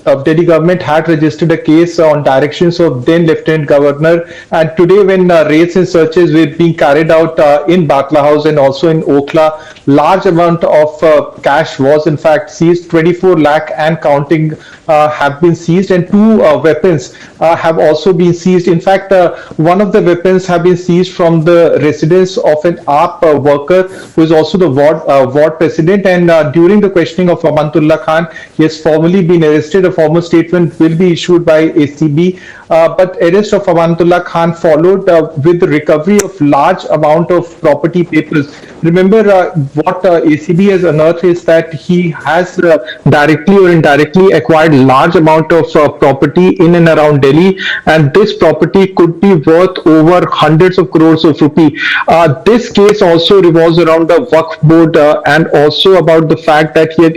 of Delhi government had registered a case on directions of then Lieutenant Governor, and today when raids and searches were being carried out in Bakla House and also in Okhla, large amount of cash was in fact seized. 24 lakh and counting have been seized, and 2 weapons have also been seized. In fact, one of the weapons have been seized from the residence of an AAP worker who is also the ward president, and during the questioning of Amantullah Khan, he has formally been arrested. A formal statement will be issued by ACB, but arrest of Amantullah Khan followed with the recovery of large amount of property papers. Remember, what ACB has unearthed is that he has directly or indirectly acquired large amount of property in and around Delhi, and this property could be worth over hundreds of crores of rupee. This case also revolves around the Waqf board and also about the fact that he had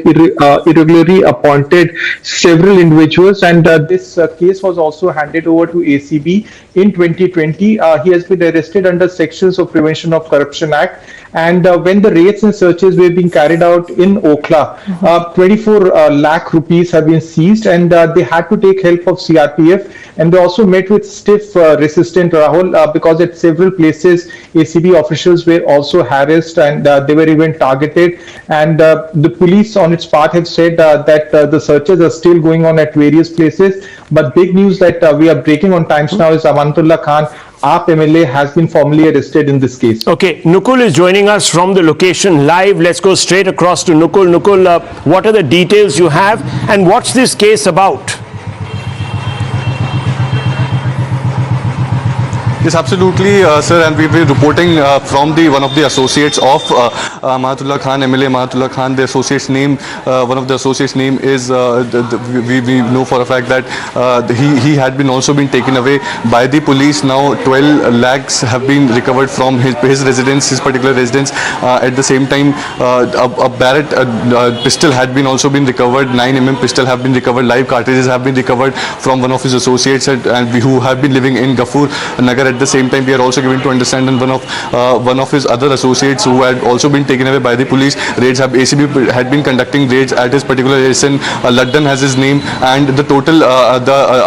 irregularly appointed several individuals, and this case was also handed over to ACB in 2020. He has been arrested under sections of Prevention of Corruption Act, and when the raids and searches were being carried out in Okhla, 24 lakh rupees have been seized, and they had to take help of CRPF, and they also met with stiff resistance, Rahul, because at several places ACB officials were also harassed and they were even targeted, and the police on its part have said that the searches are still going on at various places. But big news that we are breaking on Times Now is Amantullah Khan, AAP MLA, has been formally arrested in this case. Okay, Nukul is joining us from the location live. Let's go straight across to Nukul. Nukul, what are the details you have, and what's this case about? Yes, absolutely, sir, and we've been reporting from one of the associates of Mahatullah Khan, MLA Mahatullah Khan. The associate's name, one of the associates' name is, we know for a fact that he had also been taken away by the police. Now 12 lakhs have been recovered from his residence, his particular residence. At the same time, a Barrett pistol had also been recovered, 9mm pistol have been recovered, live cartridges have been recovered from one of his associates, and who have been living in Gafur Nagar. At the same time, we are also given to understand that one of his other associates who had also been taken away by the police. ACB had been conducting raids at his particular residence. Ludden has his name, and the total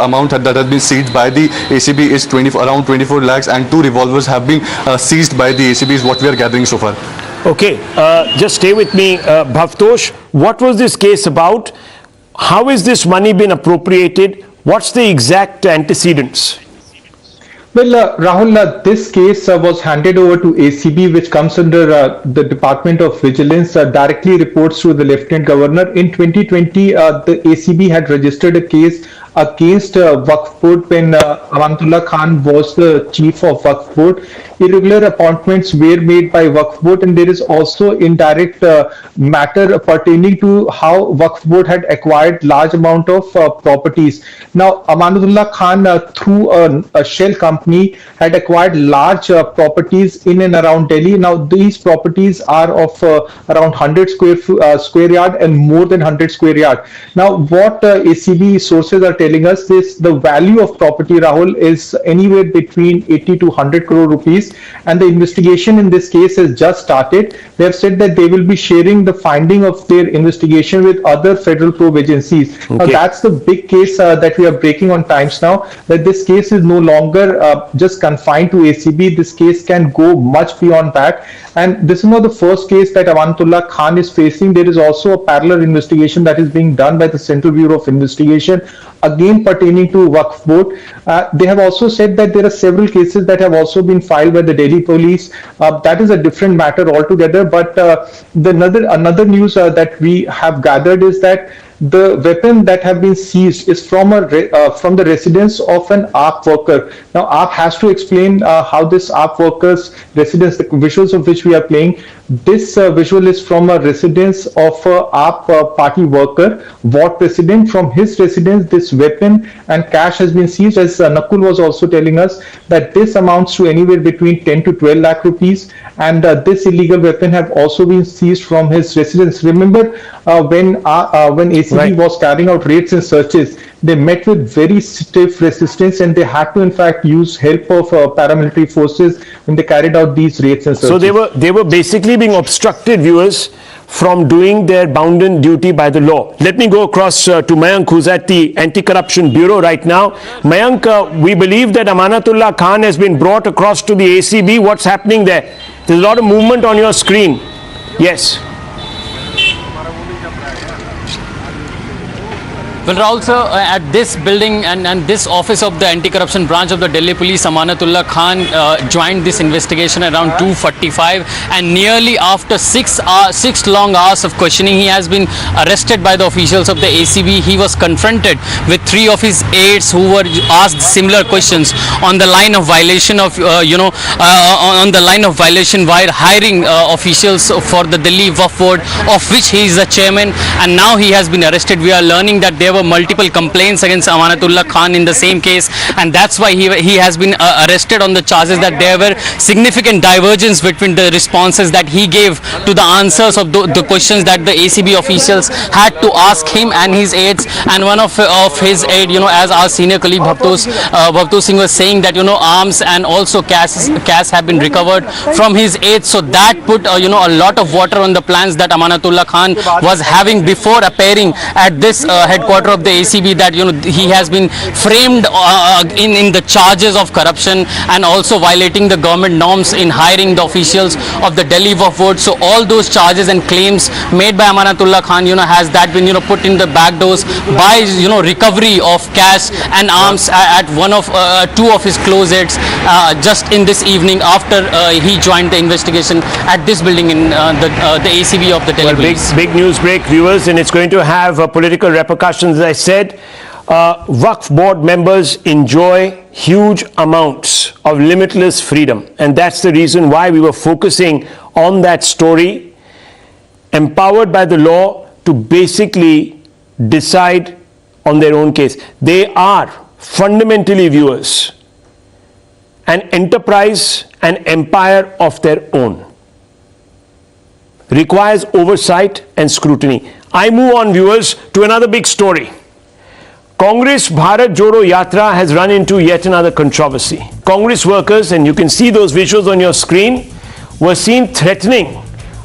amount that has been seized by the ACB is around 24 lakhs, and 2 revolvers have been seized by the ACB, is what we are gathering so far. Okay, just stay with me, Bhavtosh. What was this case about? How is this money been appropriated? What's the exact antecedents? Well, Rahul, this case was handed over to ACB, which comes under the Department of Vigilance, directly reports to the Lieutenant Governor. In 2020, the ACB had registered a case against Waqf Board when Amantullah Khan was the chief of Waqf Board. Irregular appointments were made by Waqf Board, and there is also indirect matter pertaining to how Waqf Board had acquired large amount of properties. Now, Amantullah Khan, through a shell company, had acquired large properties in and around Delhi. Now, these properties are of around 100 square yard and more than 100 square yard. Now, what ACB sources are telling us is the value of property, Rahul, is anywhere between 80 to 100 crore rupees, and the investigation in this case has just started. They have said that they will be sharing the finding of their investigation with other federal probe agencies. Okay. Now, that's the big case that we are breaking on Times Now, that this case is no longer just confined to ACB. This case can go much beyond that, and this is not the first case that Amantullah Khan is facing. There is also a parallel investigation that is being done by the Central Bureau of Investigation, again pertaining to Waqf Board. They have also said that there are several cases that have also been filed by the Delhi police. That is a different matter altogether, but another news that we have gathered is that the weapon that have been seized is from the residence of an AAP worker. Now, AAP has to explain how this AAP worker's residence, the visuals of which we are playing, this visual is from a residence of a AAP party worker, ward president. From his residence, this weapon and cash has been seized. As Nakul was also telling us, that this amounts to anywhere between 10 to 12 lakh rupees, and this illegal weapon have also been seized from his residence. Remember, when ACB was carrying out raids and searches, they met with very stiff resistance, and they had to in fact use help of paramilitary forces when they carried out these raids and searches. So they were basically being obstructed, viewers, from doing their bounden duty by the law. Let me go across to Mayank, who's at the Anti-Corruption Bureau right now. Mayank, we believe that Amanatullah Khan has been brought across to the ACB. What's happening there? There's a lot of movement on your screen. Yes. Well, Rahul sir, at this building and this office of the anti-corruption branch of the Delhi Police, Amanatullah Khan joined this investigation around 2:45, and nearly after 6 long hours of questioning, he has been arrested by the officials of the ACB. He was confronted with 3 of his aides who were asked similar questions on the line of violation of, on the line of violation while hiring officials for the Delhi Waqf Board, of which he is the chairman, and now he has been arrested. We are learning that there were multiple complaints against Amanatullah Khan in the same case, and that's why he has been arrested on the charges that there were significant divergence between the responses that he gave to the answers of the questions that the ACB officials had to ask him and his aides. And one of his aides, as our senior colleague Bhavtosh Singh was saying, that arms and also cash have been recovered from his aides. So that put a lot of water on the plans that Amanatullah Khan was having before appearing at this headquarters of the ACB, that he has been framed in the charges of corruption and also violating the government norms in hiring the officials of the Delhi Waqf Board. So all those charges and claims made by Amanatullah Khan, has that been put in the back doors by recovery of cash and arms at one of 2 of his close aides just in this evening after he joined the investigation at this building in the ACB of the Delhi Police. Big news break, viewers, and it's going to have political repercussions. As I said, Waqf Board members enjoy huge amounts of limitless freedom, and that's the reason why we were focusing on that story, empowered by the law to basically decide on their own case. They are fundamentally, viewers, an enterprise, an empire of their own. Requires oversight and scrutiny. I move on, viewers, to another big story. Congress Bharat Jodo Yatra has run into yet another controversy. Congress workers, and you can see those visuals on your screen, were seen threatening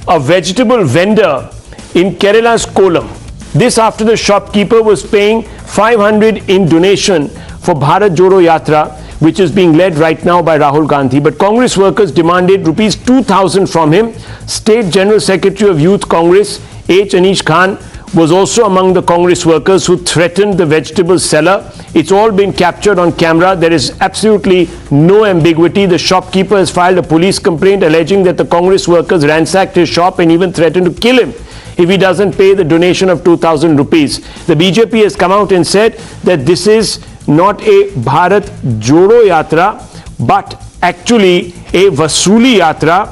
a vegetable vendor in Kerala's Kollam. This after the shopkeeper was paying 500 in donation for Bharat Jodo Yatra, which is being led right now by Rahul Gandhi. But Congress workers demanded rupees 2,000 from him. State General Secretary of Youth Congress, H. Anish Khan, was also among the Congress workers who threatened the vegetable seller. It's all been captured on camera. There is absolutely no ambiguity. The shopkeeper has filed a police complaint alleging that the Congress workers ransacked his shop and even threatened to kill him if he doesn't pay the donation of 2,000 rupees. The BJP has come out and said that this is not a Bharat Jodo Yatra, but actually a Vasuli Yatra.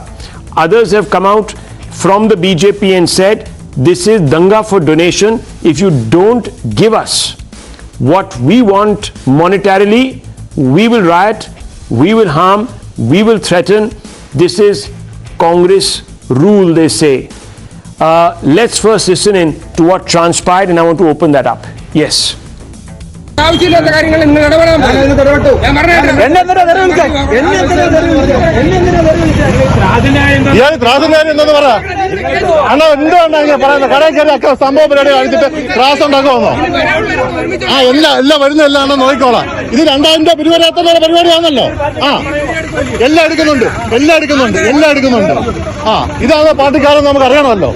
Others have come out from the BJP and said, this is danga for donation. If you don't give us what we want monetarily, we will riot, we will harm, we will threaten. This is Congress rule, they say. Let's first listen in to what transpired, and I want to open that up. Yes. സംഭവം പരിപാടി കളിച്ചിട്ട് class ഉണ്ടാക്കുമെന്നോ? എല്ലാം വരുന്നതെല്ലാം നോക്കിക്കോളാം. ഇത് 2000 രൂപ പിരിവരാത്തുള്ള പരിപാടിയാണല്ലോ. എല്ലാം എടുക്കുന്നുണ്ട്. ഇതാണ് പാർട്ടിക്കാരെന്ന് നമുക്ക് അറിയണമല്ലോ.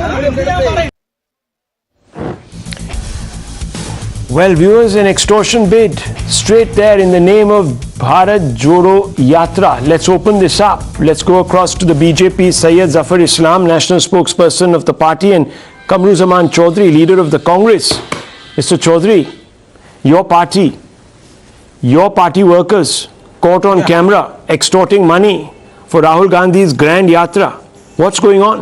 Well, viewers, an extortion bid straight there in the name of Bharat Jodo Yatra. Let's open this up. Let's go across to the BJP, Syed Zafar Islam, national spokesperson of the party, and Kamruzaman Chaudhary, leader of the Congress. Mr. Chaudhary, your party workers caught on camera extorting money for Rahul Gandhi's grand yatra. What's going on?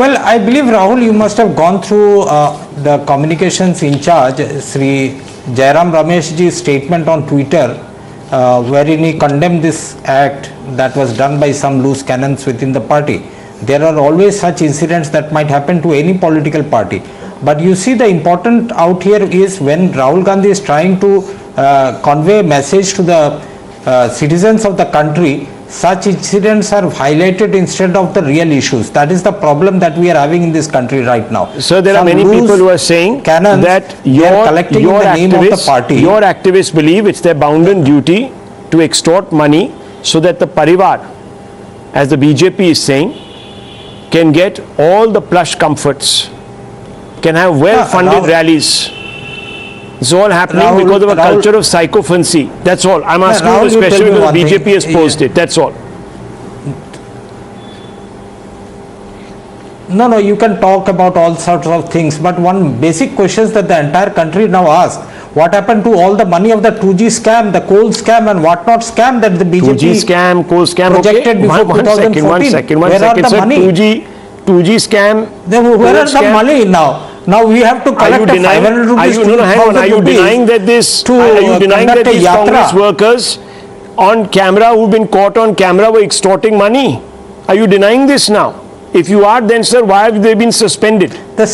Well, I believe, Rahul, you must have gone through the communications in charge, Sri Jairam Rameshji's statement on Twitter, wherein he condemned this act that was done by some loose cannons within the party. There are always such incidents that might happen to any political party. But you see, the important out here is when Rahul Gandhi is trying to convey a message to the citizens of the country, such incidents are highlighted instead of the real issues. That is the problem that we are having in this country right now. So there are many people who are saying that your activists believe it's their bounden duty to extort money so that the Parivar, as the BJP is saying, can get all the plush comforts, can have well-funded rallies. It's all happening because of a culture of psychophancy. That's all. I'm asking you this question because the BJP has posed it. That's all. No, you can talk about all sorts of things, but one basic question that the entire country now asks: what happened to all the money of the 2G scam, the coal scam and whatnot scam that the BJP 2G scam, coal scam, projected before 2014? One second, Where are the sir. money? 2G scam. Where are the money now? Now we have to collect 500 rupees. Are you denying that these Congress workers on camera who've been caught on camera were extorting money? Are you denying this now? If you are, then sir, why have they been suspended? The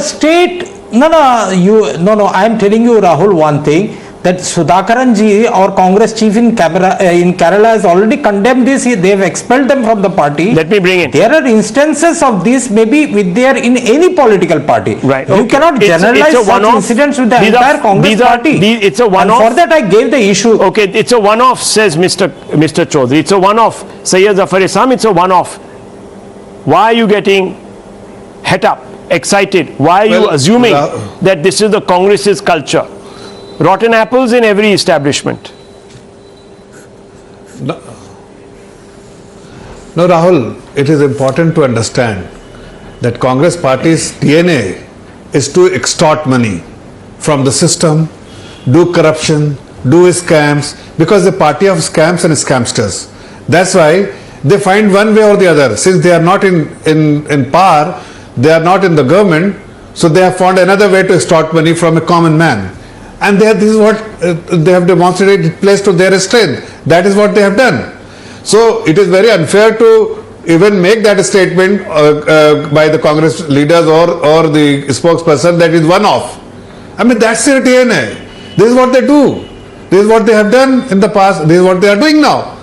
state. I am telling you, Rahul, one thing, that Sudhakaran ji, our Congress chief in Kerala has already condemned this. They have expelled them from the party. Let me bring in. There are instances of this maybe in any political party. Right. You cannot generalize such incidents with the entire Congress party. It's a one-off. And for that I gave the issue. Okay, it's a one-off, says Mr. Chaudhary. It's a one-off. Sayyid Zafar Isam, it's a one-off. Why are you getting het up, excited? Why are you assuming that this is the Congress's culture? Rotten apples in every establishment. No, Rahul, it is important to understand that Congress party's DNA is to extort money from the system, do corruption, do scams, because the party of scams and scamsters. That's why they find one way or the other. Since they are not in power, they are not in the government, so they have found another way to extort money from a common man. And this is what they have demonstrated, placed to their strength. That is what they have done. So it is very unfair to even make that statement by the Congress leaders or the spokesperson that is one-off. I mean, that's their DNA. This is what they do. This is what they have done in the past. This is what they are doing now.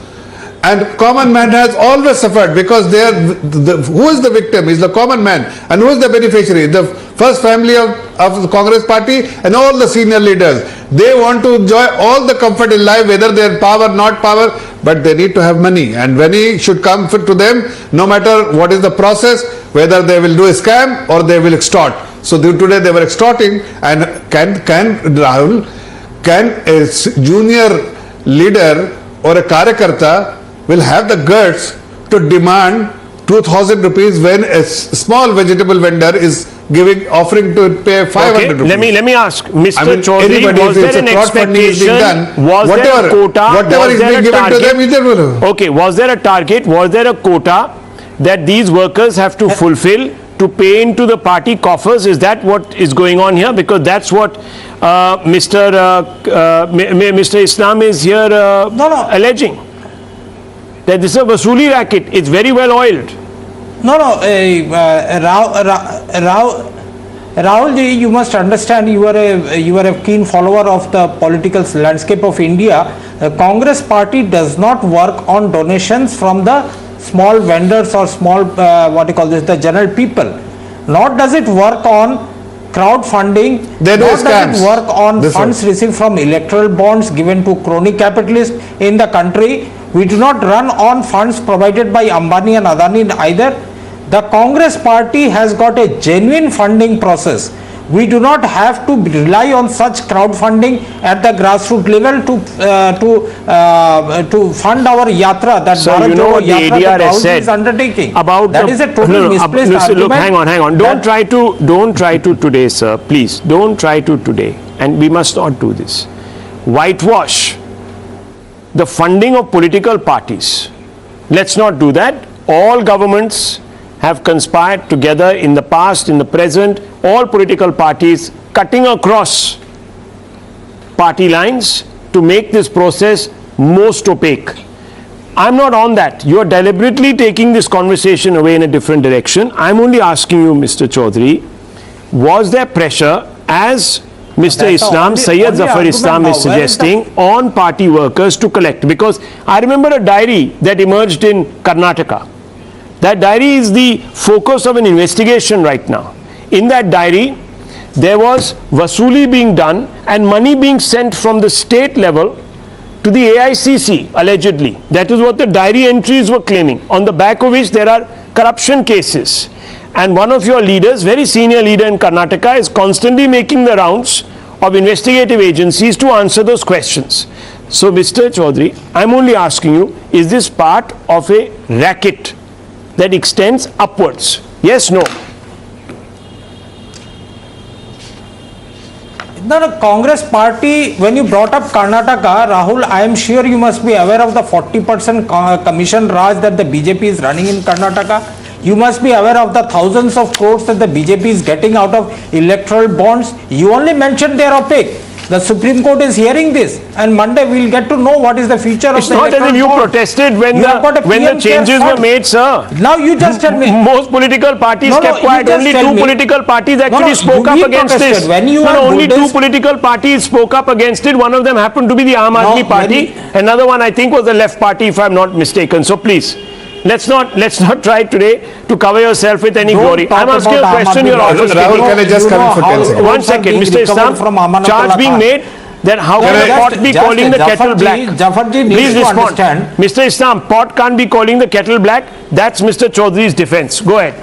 And common man has always suffered because they are who is the victim is the common man, and who is the beneficiary? The first family of the Congress party and all the senior leaders. They want to enjoy all the comfort in life, whether they are power, not power, but they need to have money, and money should come to them no matter what is the process, whether they will do a scam or they will extort. So today they were extorting, and can Rahul, can a junior leader or a karyakarta will have the guts to demand 2,000 rupees when a small vegetable vendor is offering to pay 500 rupees. Let me ask, Mr. Chaudhary, was there an expectation? Was there a quota? Whatever is being given to them, okay, was there a target? Was there a quota that these workers have to fulfill to pay into the party coffers? Is that what is going on here? Because that's what Mr. Islam is here alleging. That this is a Vasuli racket. It's very well oiled. Rahul ji, you must understand, you are a keen follower of the political landscape of India. The Congress party does not work on donations from the small vendors or small the general people. Nor does it work on crowdfunding. Nor does it work on funds received from electoral bonds given to crony capitalists in the country. We do not run on funds provided by Ambani and Adani either. The Congress party has got a genuine funding process. We do not have to rely on such crowdfunding at the grassroots level to fund our yatra that Bharat Jodo yatra that Rahul is undertaking. About that is a totally misplaced argument. Look, hang on. Don't try to today, sir. Please, don't try to today. And we must not do this. Whitewash the funding of political parties. Let's not do that. All governments have conspired together in the past, in the present, all political parties cutting across party lines to make this process most opaque. I'm not on that. You are deliberately taking this conversation away in a different direction. I'm only asking you, Mr. Chaudhary, was there pressure, as Mr. Islam, Sayyid Zafar Islam is suggesting, on party workers to collect? Because I remember a diary that emerged in Karnataka. That diary is the focus of an investigation right now. In that diary, there was vasuli being done and money being sent from the state level to the AICC, allegedly. That is what the diary entries were claiming, on the back of which there are corruption cases. And one of your leaders, very senior leader in Karnataka, is constantly making the rounds of investigative agencies to answer those questions. So, Mr. Chaudhary, I'm only asking you, is this part of a racket that extends upwards? Yes, no? The Congress party, when you brought up Karnataka, Rahul, I am sure you must be aware of the 40% commission Raj that the BJP is running in Karnataka. You must be aware of the thousands of crores that the BJP is getting out of electoral bonds. You only mentioned they are opaque. The Supreme Court is hearing this, and Monday we will get to know what is the future of the electoral bond. It's not as if you protested when the changes were made, sir. Now you just tell me. Most political parties kept quiet. Only two political parties actually spoke up against this. Only two political parties spoke up against it. One of them happened to be the Aam Aadmi Party. Another one, I think, was the Left Party, if I'm not mistaken. So please, let's not try today to cover yourself with any glory. I'm asking you a question. You're also Rahul, can I just come in for 10 seconds? 1 second, Mr. Islam. Charge being made that how can a pot be calling the kettle black? Please respond. Mr. Islam, pot can't be calling the kettle black. That's Mr. Chaudhary's defense. Go ahead.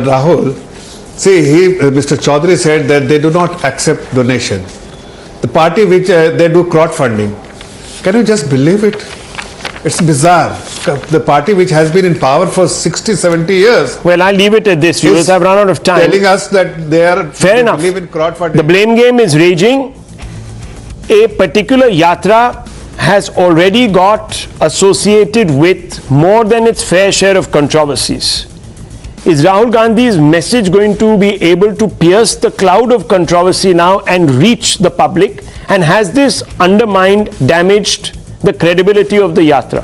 Rahul, see, Mr. Chaudhary said that they do not accept donation. The party which they do crowdfunding. Can you just believe it? It's bizarre. The party which has been in power for 60, 70 years. Well, I'll leave it at this. Viewers, I've run out of time. Telling us that they are fair enough. Believe in crowdfunding. The blame game is raging. A particular yatra has already got associated with more than its fair share of controversies. Is Rahul Gandhi's message going to be able to pierce the cloud of controversy now and reach the public? And has this undermined, damaged the credibility of the yatra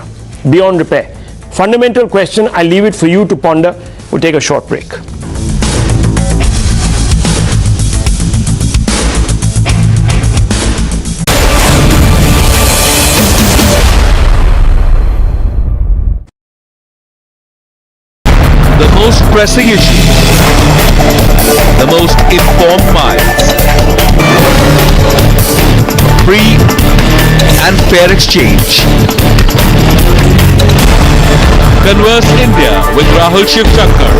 beyond repair? Fundamental question. I'll leave it for you to ponder. We'll take a short break. The most pressing issues, the most informed minds, free and fair exchange. Converse India with Rahul Shivshankar.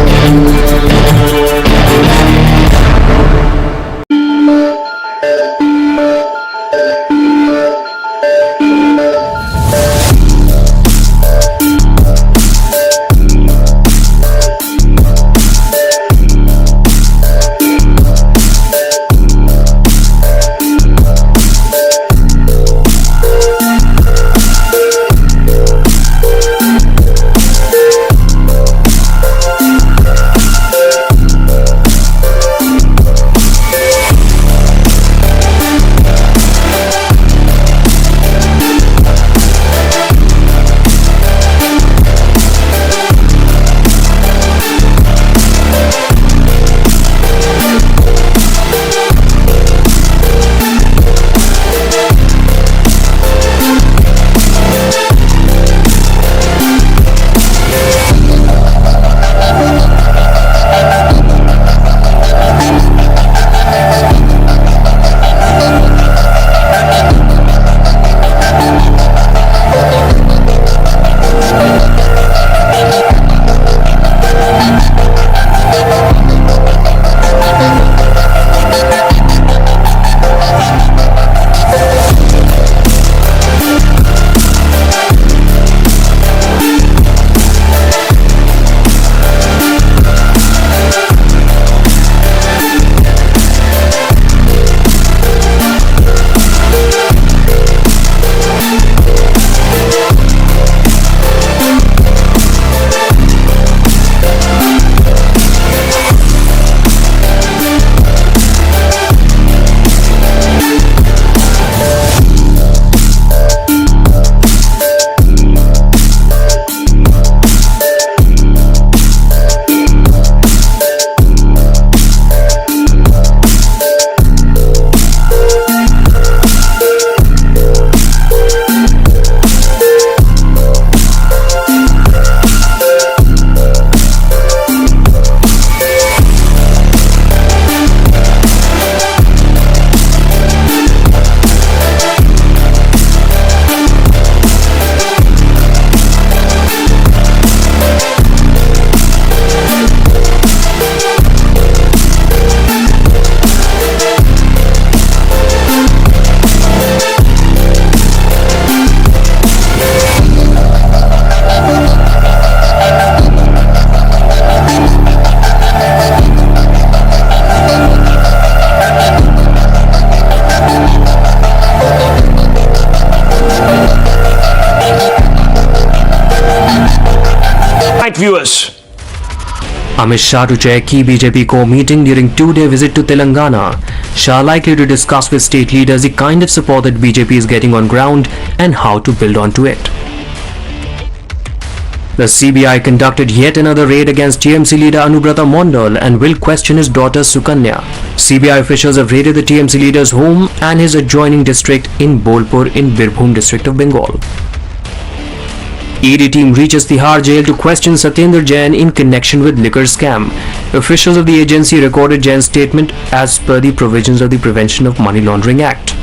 viewers. Amit Shah to chair key BJP core meeting during two-day visit to Telangana. Shah likely to discuss with state leaders the kind of support that BJP is getting on ground and how to build onto it. The CBI conducted yet another raid against TMC leader Anubrata Mondal and will question his daughter Sukanya. CBI officials have raided the TMC leader's home and his adjoining district in Bolpur in Birbhum district of Bengal. ED team reaches Tihar jail to question Satyendra Jain in connection with liquor scam. Officials of the agency recorded Jain's statement as per the provisions of the Prevention of Money Laundering Act.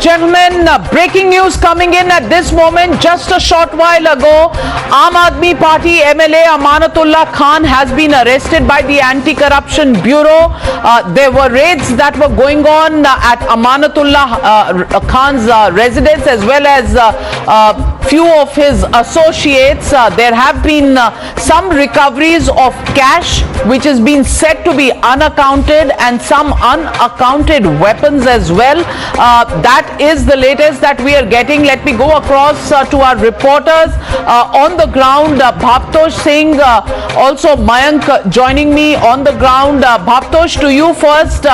gentlemen, breaking news coming in at this moment. Just a short while ago, Aam Aadmi Party MLA Amanatullah Khan has been arrested by the Anti-Corruption Bureau. There were raids that were going on at Amanatullah Khan's residence as well as few of his associates. There have been some recoveries of cash which has been said to be unaccounted and some unaccounted weapons as well. That is the latest that we are getting. Let me go across to our reporters on the ground. Bhavtosh Singh, also Mayank joining me on the ground. Bhavtosh, to you first.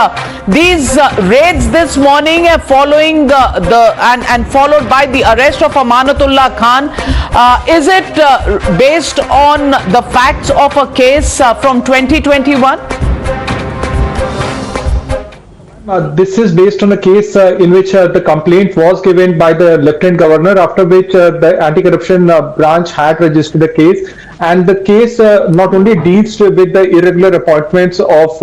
These raids this morning following and followed by the arrest of Amanatullah Khan. Is it based on the facts of a case from 2021? This is based on a case in which the complaint was given by the Lieutenant Governor, after which the anti-corruption branch had registered the case. And the case not only deals with the irregular appointments of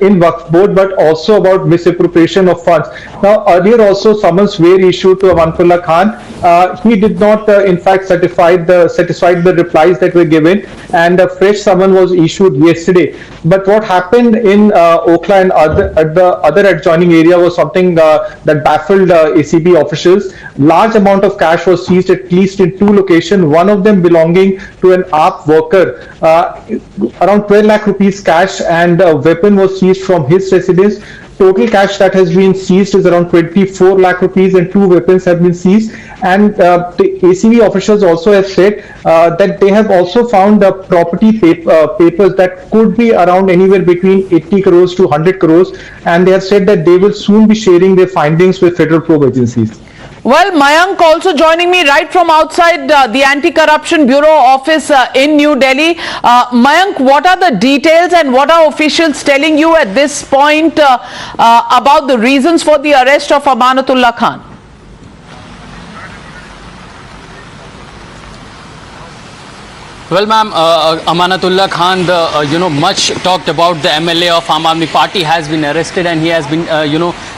in Waqf board, but also about misappropriation of funds. Now, earlier also summons were issued to Amanatullah Khan. He did not, in fact, satisfy the replies that were given, and a fresh summon was issued yesterday. But what happened in Okhla and at the other adjoining area was something that baffled ACB officials. Large amount of cash was seized at least in two locations, one of them belonging to an AAP worker. Around 12 lakh rupees cash and a weapon was seized from his residence. Total cash that has been seized is around 24 lakh rupees and two weapons have been seized. And the ACB officials also have said that they have also found property papers that could be around anywhere between 80 crores to 100 crores. And they have said that they will soon be sharing their findings with federal probe agencies. Well, Mayank also joining me right from outside the Anti-Corruption Bureau office in New Delhi. Mayank, what are the details and what are officials telling you at this point about the reasons for the arrest of Amanatullah Khan? Well, ma'am, Amanatullah Khan, the much talked about the MLA of Aam Aadmi Party, has been arrested, and he has been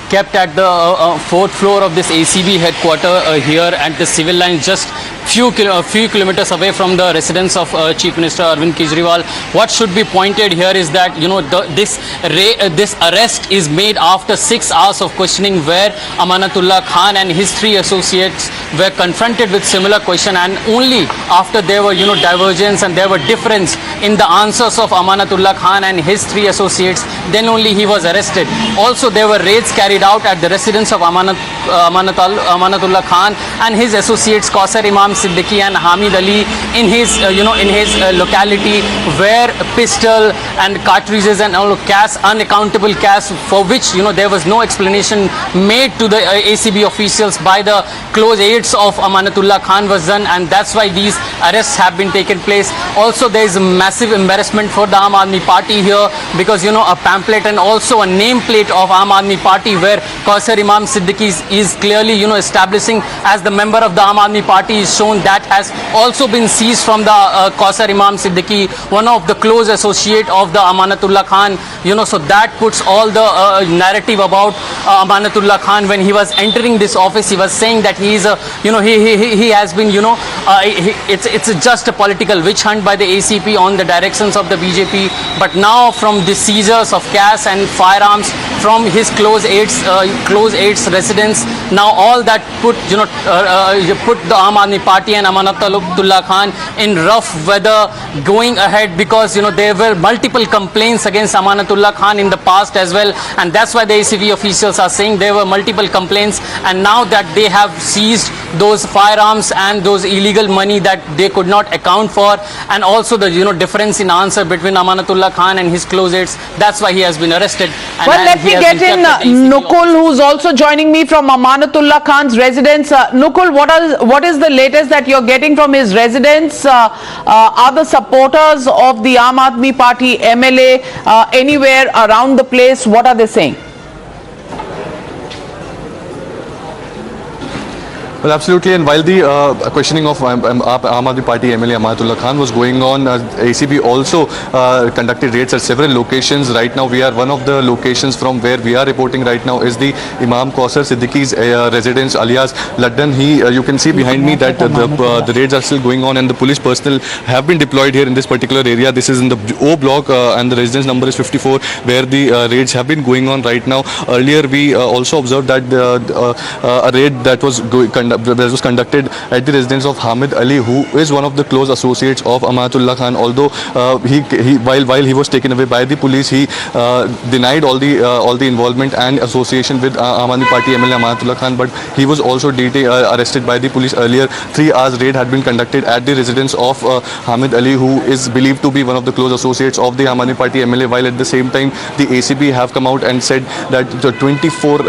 kept at the fourth floor of this ACB headquarter here at the civil lines, just few kilometers away from the residence of Chief Minister Arvind Kejriwal. What should be pointed here is that this arrest is made after 6 hours of questioning, where Amanatullah Khan and his three associates were confronted with similar question, and only after there were divergence and there were difference in the answers of Amanatullah Khan and his three associates, then only he was arrested. Also, there were raids carried out at the residence of Amanatullah Khan and his associates Kausar Imam Siddiqui and Hamid Ali in his locality, where pistol and cartridges and all cash, unaccountable cash, for which there was no explanation made to the ACB officials by the close aides of Amanatullah Khan was done, and that's why these arrests have been taken place. Also, there is a massive embarrassment for the Aam Aadmi Party here, because a pamphlet and also a nameplate of Aam Aadmi Party where Kausar Imam Siddiqui is clearly establishing as the member of the Aam Aadmi Party is shown, that has also been seized from the Kausar Imam Siddiqui, one of the close associate of the Amanatullah Khan. So that puts all the narrative about Amanatullah Khan. When he was entering this office, he was saying that he is he has been it's just a political witch hunt by the ACP on the directions of the BJP. But now, from the seizures of cash and firearms from his close aides residence, now all that put put the Aam Aadmi Party and Amanatullah Khan in rough weather going ahead, because there were multiple complaints against Amanatullah Khan in the past as well, and that's why the ACB officials are saying there were multiple complaints, and now that they have seized those firearms and those illegal money that they could not account for, and also the difference in answer between Amanatullah Khan and his close aides, that's why he has been arrested. Well, let me get in Nukul, who's also joining me from Amanatullah Khan's residence. Nukul, what is the latest that you're getting from his residence? Are the supporters of the Aam Aadmi Party MLA anywhere around the place? What are they saying? Well, absolutely. And while the questioning of Aam Aadmi Party MLA Amanatullah Khan was going on, ACB also conducted raids at several locations. Right now, we are one of the locations from where we are reporting right now is the Imam Kausar Siddiqui's residence, alias Laddan. You can see behind me that the raids are still going on, and the police personnel have been deployed here in this particular area. This is in the O block, and the residence number is 54, where the raids have been going on right now. Earlier, we also observed that a raid that was conducted at the residence of Hamid Ali, who is one of the close associates of Amanatullah Khan. Although while he was taken away by the police, he denied all the involvement and association with Aam Aadmi Party MLA Amanatullah Khan. But he was also arrested by the police earlier. 3 hours raid had been conducted at the residence of Hamid Ali, who is believed to be one of the close associates of the Aam Aadmi Party MLA. While at the same time, the ACB have come out and said that the 24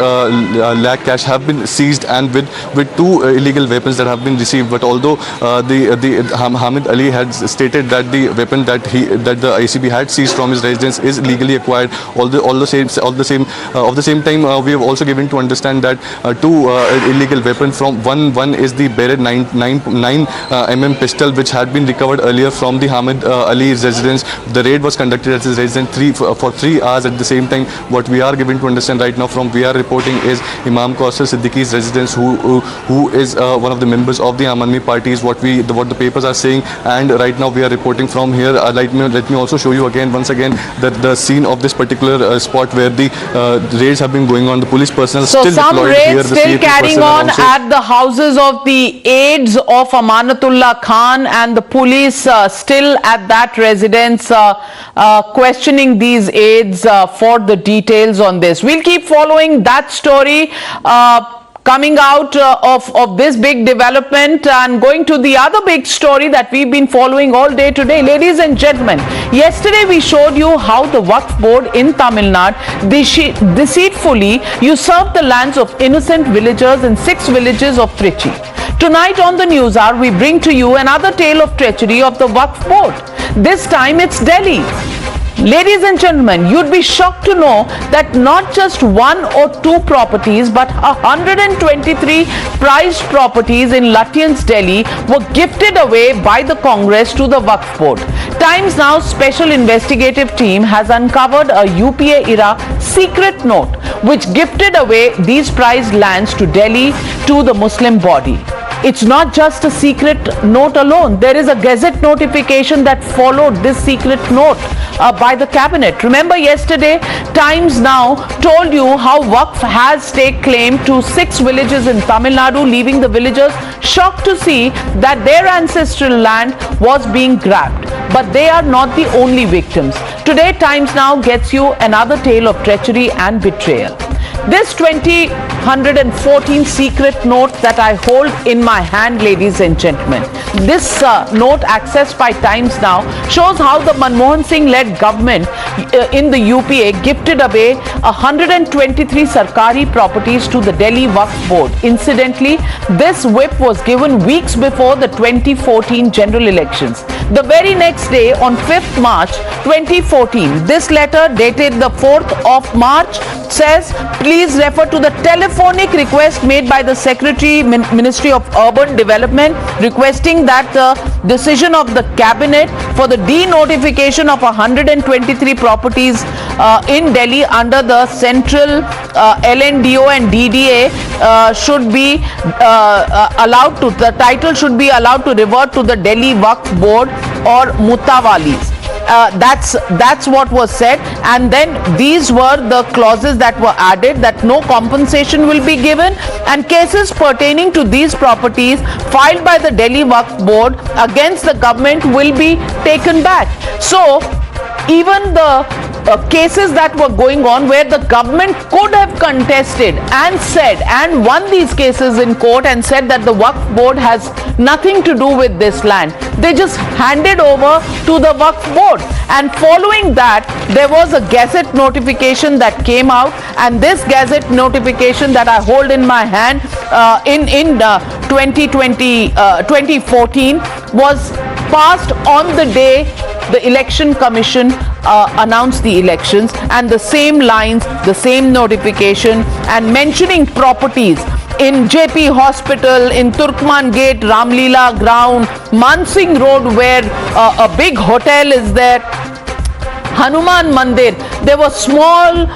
lakh cash have been seized, and with 2 illegal weapons that have been received. But although Hamid Ali had stated that the weapon that the ACB had seized from his residence is legally acquired, of the same time, we have also given to understand that 2 illegal weapons. From one is the Barrett 9 mm pistol, which had been recovered earlier from the Hamid Ali's residence. The raid was conducted at his residence for 3 hours. At the same time, what we are given to understand right now from we are reporting is Imam Kausar Siddiqui's residence, who is one of the members of the Aam Aadmi Party, is what the papers are saying. And right now we are reporting from here. Let me also show you once again that the scene of this particular spot where the raids have been going on. The police personnel still deployed here. So some raids still carrying on at the houses of the aides of Amanatullah Khan, and the police still at that residence questioning these aides for the details on this. We'll keep following that story coming out of this big development, and going to the other big story that we've been following all day today. Ladies and gentlemen, yesterday we showed you how the Waqf board in Tamil Nadu deceitfully usurped the lands of innocent villagers in 6 villages of Trichy. Tonight on the Newshour, we bring to you another tale of treachery of the Waqf board. This time it's Delhi. Ladies and gentlemen, you'd be shocked to know that not just 1 or 2 properties, but 123 prized properties in Lutyens, Delhi were gifted away by the Congress to the Waqf board. Times Now special investigative team has uncovered a UPA-era secret note which gifted away these prized lands to Delhi to the Muslim body. It's not just a secret note alone. There is a gazette notification that followed this secret note by the cabinet. Remember yesterday, Times Now told you how Waqf has staked claim to 6 villages in Tamil Nadu, leaving the villagers shocked to see that their ancestral land was being grabbed. But they are not the only victims. Today, Times Now gets you another tale of treachery and betrayal. This 2014 secret note that I hold in my hand, ladies and gentlemen, this note accessed by Times Now shows how the Manmohan Singh-led government in the UPA gifted away 123 Sarkari properties to the Delhi Waqf board. Incidentally, this whip was given weeks before the 2014 general elections. The very next day, on 5th March 2014, this letter dated the 4th of March says, please refer to the telephonic request made by the Secretary, Ministry of Urban Development, requesting that the decision of the cabinet for the denotification of 123 properties in Delhi under the central LNDO and DDA should be allowed to, the title should be allowed to revert to the Delhi Waqf board or Mutawalis. That's what was said, and then these were the clauses that were added, that no compensation will be given, and cases pertaining to these properties filed by the Delhi Waqf board against the government will be taken back. So even the cases that were going on where the government could have contested and said and won these cases in court and said that the Waqf board has nothing to do with this land, they just handed over to the Waqf board. And following that, there was a gazette notification that came out, and this gazette notification that I hold in my hand in 2014 was passed on the day the Election Commission announced the elections, and the same lines, the same notification, and mentioning properties in JP Hospital, in Turkman Gate, Ramleela ground, Mansingh Road where a big hotel is there, Hanuman Mandir, there were small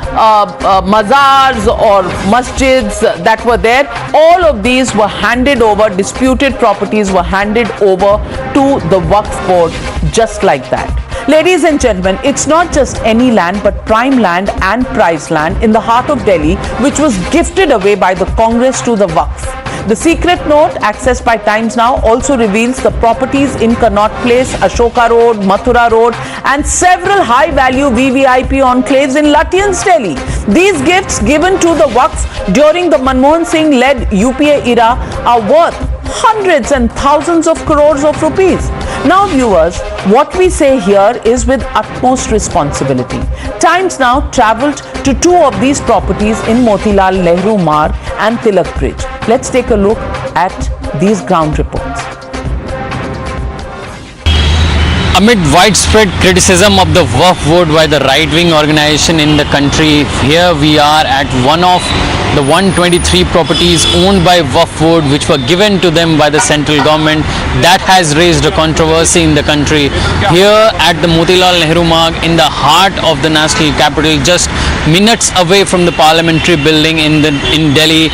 mazars or masjids that were there. All of these were handed over, disputed properties were handed over to the Waqf board just like that. Ladies and gentlemen, it's not just any land but prime land and prize land in the heart of Delhi which was gifted away by the Congress to the Waqf. The secret note accessed by Times Now also reveals the properties in Connaught Place, Ashoka Road, Mathura Road and several high-value VVIP enclaves in Lutyens, Delhi. These gifts given to the Waqf during the Manmohan Singh-led UPA era are worth hundreds and thousands of crores of rupees. Now viewers, what we say here is with utmost responsibility. Times Now travelled to two of these properties in Motilal Nehru Marg and Tilak Bridge. Let's take a look at these ground reports. Amid widespread criticism of the Waqf board by the right-wing organization in the country, here we are at one of the 123 properties owned by Waqf board which were given to them by the central government. That has raised a controversy in the country. Here at the Motilal Nehru Marg in the heart of the national capital, just minutes away from the parliamentary building in Delhi.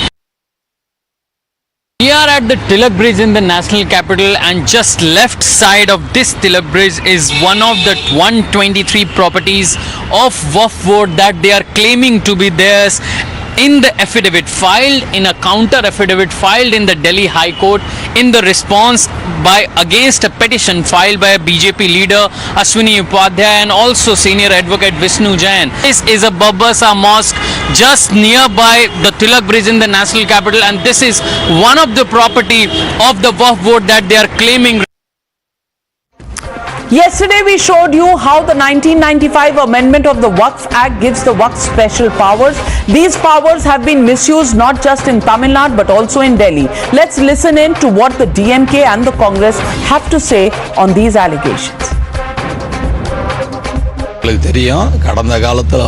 We are at the Tilak Bridge in the national capital, and just left side of this Tilak Bridge is one of the 123 properties of Waqf board that they are claiming to be theirs. In the affidavit filed, in a counter affidavit filed in the Delhi High Court in the response against a petition filed by a BJP leader Ashwini Upadhyay and also senior advocate Vishnu Jain. This is a Babasa mosque just nearby the Tilak Bridge in the national capital, and this is one of the property of the Waqf board that they are claiming. Yesterday we showed you how the 1995 amendment of the Waqf Act gives the Waqf special powers. These powers have been misused not just in Tamil Nadu but also in Delhi. Let's listen in to what the DMK and the Congress have to say on these allegations. தெரியும் கடந்த காலத்துல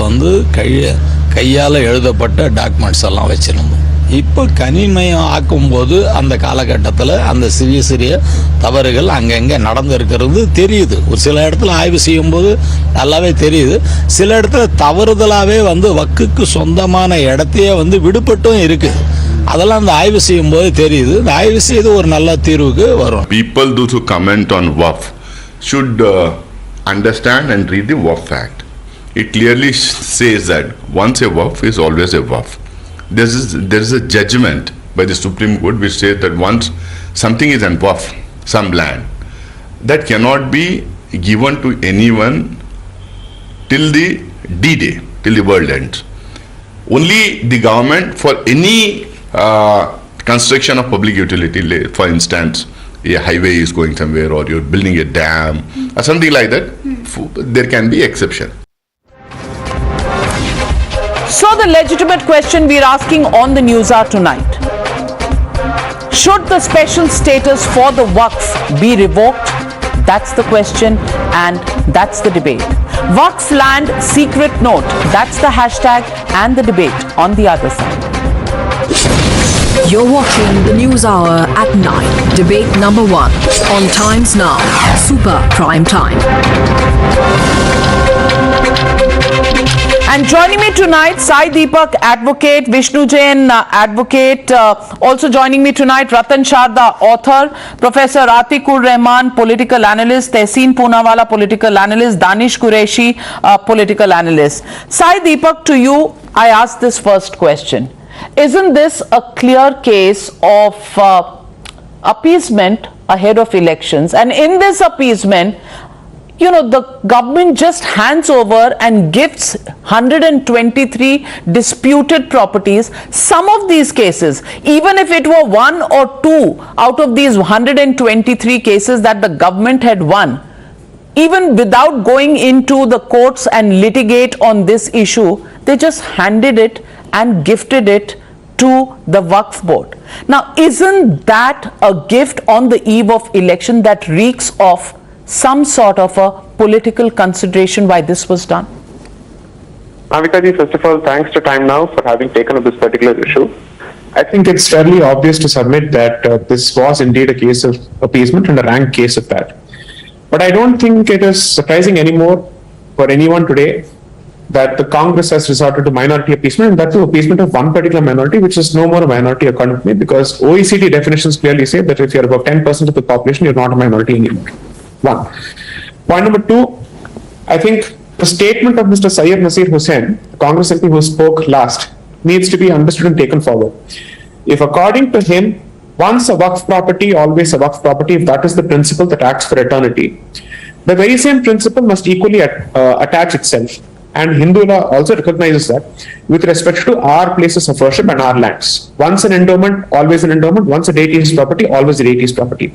கையால எழுதப்பட்ட documents எல்லாம் வச்சிருந்தோம். இப்போ கனிமயம் ஆக்கும்போது அந்த காலகட்டத்தில் அந்த சிறிய தவறுகள் அங்கங்கே நடந்திருக்கிறது தெரியுது. ஒரு சில இடத்துல ஆய்வு செய்யும்போது நல்லாவே தெரியுது. சில இடத்துல தவறுதலாகவே வக்குக்கு சொந்தமான இடத்தையே விடுபட்டும் இருக்குது. அதெல்லாம் அந்த ஆய்வு செய்யும்போது தெரியுது. இந்த ஆய்வு செய்து ஒரு நல்ல தீர்வுக்கு வரும். People those who comment on Waqf should understand and read the Waqf Act. It clearly says that once a Waqf is always a Waqf. There is a judgment by the Supreme Court which says that once something is an Waqf, some land, that cannot be given to anyone till the D-Day, till the world ends. Only the government, for any construction of public utility, for instance, a highway is going somewhere or you're building a dam or something like that, there can be exception. So the legitimate question we are asking on the Newshour tonight: should the special status for the Waqf be revoked? That's the question and that's the debate. Waqf land secret note, that's the hashtag and the debate on the other side. You're watching the Newshour at 9. Debate number 1 on Times Now. Super Prime Time. And joining me tonight, Sai Deepak, advocate, Vishnu Jain, advocate. Also joining me tonight, Ratan Sharda, author, Professor Atikur Rahman, political analyst, Tehseen Poonawala, political analyst, Danish Qureshi, political analyst. Sai Deepak, to you, I ask this first question. Isn't this a clear case of appeasement ahead of elections? And in this appeasement, you know, the government just hands over and gifts 123 disputed properties. Some of these cases, even if it were 1 or 2 out of these 123 cases that the government had won, even without going into the courts and litigate on this issue, they just handed it and gifted it to the Waqf board. Now, isn't that a gift on the eve of election that reeks of some sort of a political consideration why this was done? Avika ji, first of all, thanks to Time Now for having taken up this particular issue. I think it's fairly obvious to submit that this was indeed a case of appeasement and a rank case of that. But I don't think it is surprising anymore for anyone today that the Congress has resorted to minority appeasement, and that to appeasement of one particular minority, which is no more a minority according to me, because OECD definitions clearly say that if you're above 10% of the population, you're not a minority anymore. One. Point number two, I think the statement of Mr. Syed Nasir Hussain, the Congress MP who spoke last, needs to be understood and taken forward. If according to him, once a Waqf property, always a Waqf property, if that is the principle that acts for eternity, the very same principle must equally attach itself. And Hindu law also recognizes that with respect to our places of worship and our lands. Once an endowment, always an endowment. Once a deity's property, always a deity's property.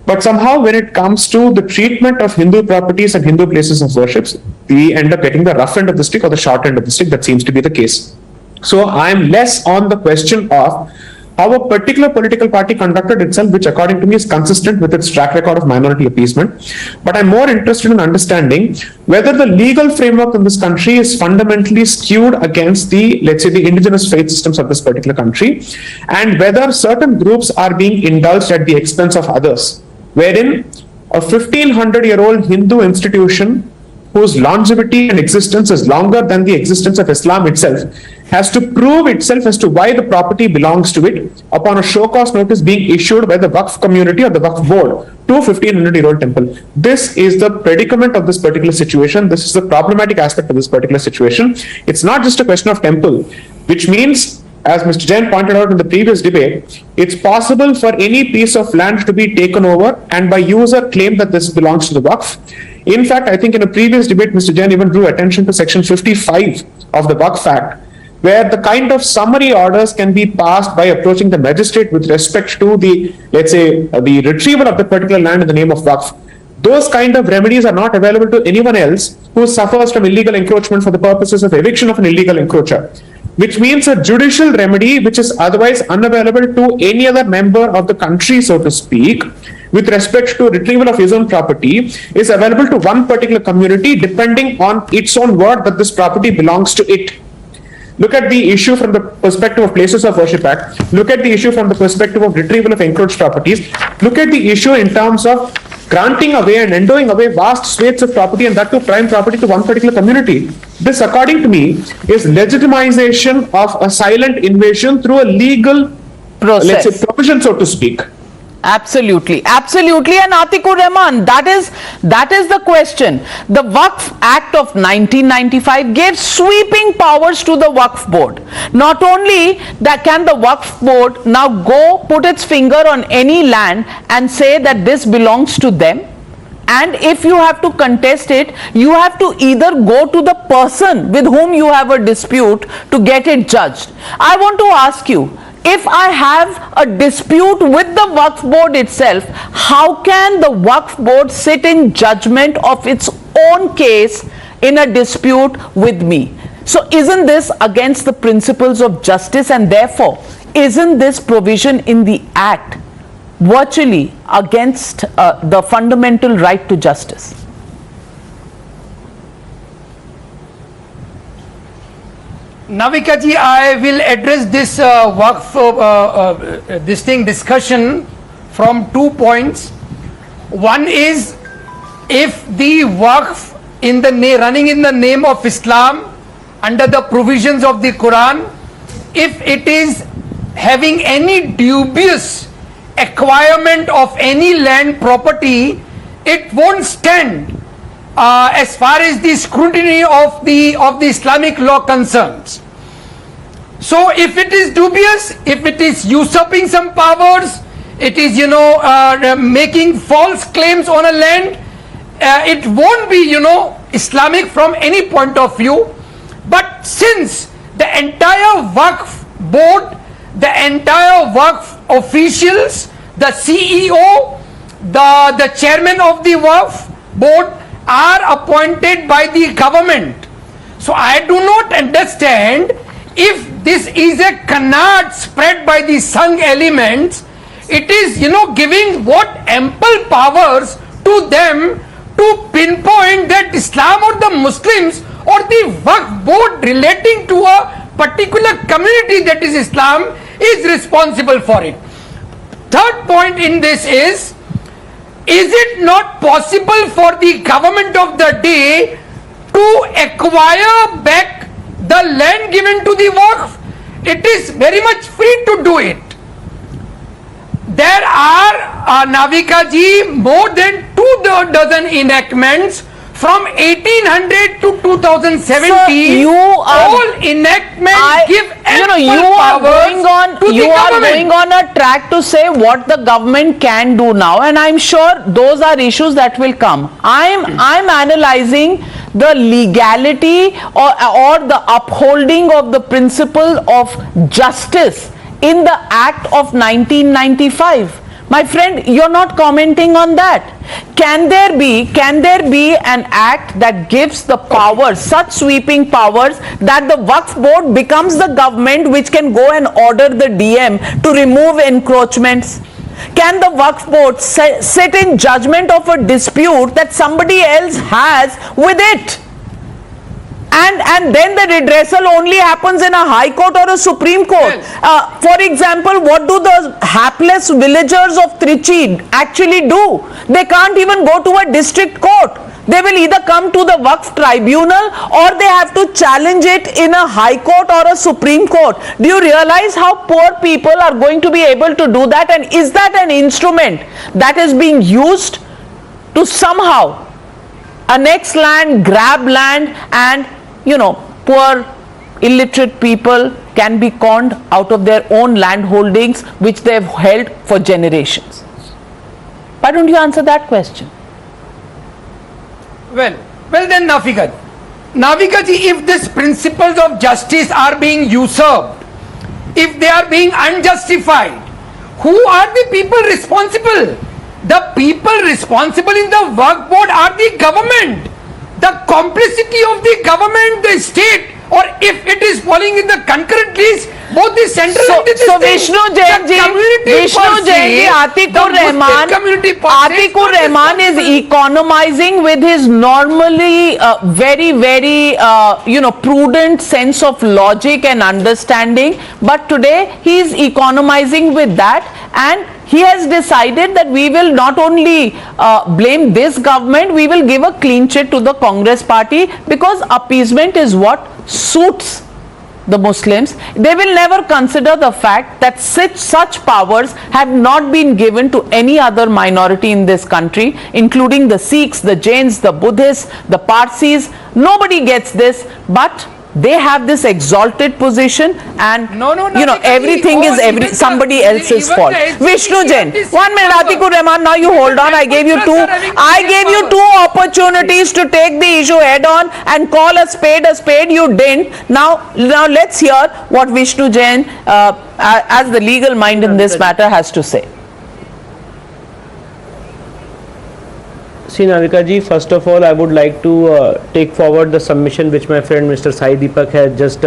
But somehow when it comes to the treatment of Hindu properties and Hindu places of worship, we end up getting the rough end of the stick or the short end of the stick. That seems to be the case. So I'm less on the question of how a particular political party conducted itself, which according to me is consistent with its track record of minority appeasement. But I'm more interested in understanding whether the legal framework in this country is fundamentally skewed against the, let's say, the indigenous faith systems of this particular country, and whether certain groups are being indulged at the expense of others, wherein a 1500-year-old Hindu institution whose longevity and existence is longer than the existence of Islam itself has to prove itself as to why the property belongs to it upon a show cause notice being issued by the Waqf community or the Waqf board to a 1500-year-old temple. This is the predicament of this particular situation. This is the problematic aspect of this particular situation. It's not just a question of temple, which means, as Mr. Jain pointed out in the previous debate, it's possible for any piece of land to be taken over and by user claim that this belongs to the Waqf. In fact, I think in a previous debate, Mr. Jain even drew attention to section 55 of the Waqf Act, where the kind of summary orders can be passed by approaching the magistrate with respect to the, let's say, the retrieval of the particular land in the name of Waqf. Those kind of remedies are not available to anyone else who suffers from illegal encroachment for the purposes of eviction of an illegal encroacher, which means a judicial remedy which is otherwise unavailable to any other member of the country, so to speak, with respect to retrieval of his own property, is available to one particular community depending on its own word that this property belongs to it. Look at the issue from the perspective of Places of Worship Act. Look at the issue from the perspective of retrieval of encroached properties. Look at the issue in terms of granting away and endowing away vast swathes of property, and that to prime property to one particular community. This, according to me, is legitimization of a silent invasion through a legal process, let's say, provision, so to speak. Absolutely, absolutely. And Atikur Rahman, that is the question. The Waqf Act of 1995 gave sweeping powers to the Waqf board. Not only that, can the Waqf board now go put its finger on any land and say that this belongs to them, and if you have to contest it, you have to either go to the person with whom you have a dispute to get it judged. I want to ask you, if I have a dispute with the Waqf board itself, how can the Waqf board sit in judgment of its own case in a dispute with me? So isn't this against the principles of justice, and therefore isn't this provision in the Act virtually against the fundamental right to justice? Navika ji, I will address this discussion from 2 points. One is, if the Waqf running in the name of Islam under the provisions of the Quran, if it is having any dubious acquirement of any land property, it won't stand as far as the scrutiny of the Islamic law concerns. So if it is dubious, if it is usurping some powers, it is making false claims on a land, it won't be Islamic from any point of view. But since the entire Waqf board, the entire Waqf officials, the CEO, the chairman of the Waqf board are appointed by the government, so I do not understand if this is a canard spread by the Sangh elements. It is giving what ample powers to them to pinpoint that Islam or the Muslims or the Waqf board relating to a particular community, that is Islam, is responsible for it. Third point in this is it not possible for the government of the day to acquire back the land given to the Waqf? It is very much free to do it. There are, Navika ji, more than 24 enactments from 1800 to 2017. All enactments give ample powers to the government. Going on a track to say what the government can do now, and I'm sure those are issues that will come. I'm analyzing the legality or the upholding of the principle of justice in the Act of 1995. My friend, you're not commenting on that. Can there be an act that gives the powers, such sweeping powers, that the Waqf board becomes the government which can go and order the DM to remove encroachments? Can the Waqf board sit in judgment of a dispute that somebody else has with it? And then the redressal only happens in a high court or a Supreme Court. For example, what do the hapless villagers of Trichy actually do? They can't even go to a district court. They will either come to the Waqf tribunal or they have to challenge it in a high court or a Supreme Court. Do you realize how poor people are going to be able to do that? And is that an instrument that is being used to somehow annex land, grab land, and poor illiterate people can be conned out of their own land holdings which they have held for generations? Why don't you answer that question? Well then, Navika ji, if these principles of justice are being usurped, if they are being unjustified, who are the people responsible? The people responsible in the Waqf board are the government. The complicity of the government, the state, or if it is falling in the concurrent list, both the central and the so Vishnu Jain ji, Atikur Rahman is economizing with his normally very prudent sense of logic and understanding, but today he is economizing with that, and he has decided that we will not only blame this government, we will give a clean chit to the Congress party, because appeasement is what suits the Muslims. They will never consider the fact that such powers have not been given to any other minority in this country, including the Sikhs, the Jains, the Buddhists, the Parsis. Nobody gets this, but they have this exalted position, and everything is somebody else's fault. Vishnu Jain, 1 minute. Atikur Rahman, now you hold on. I gave you two opportunities to take the issue head on and call a spade a spade. You didn't. Now let's hear what Vishnu Jain, as the legal mind in this matter, has to say. See, Navika ji, first of all, I would like to take forward the submission which my friend Mr. Sai Deepak has just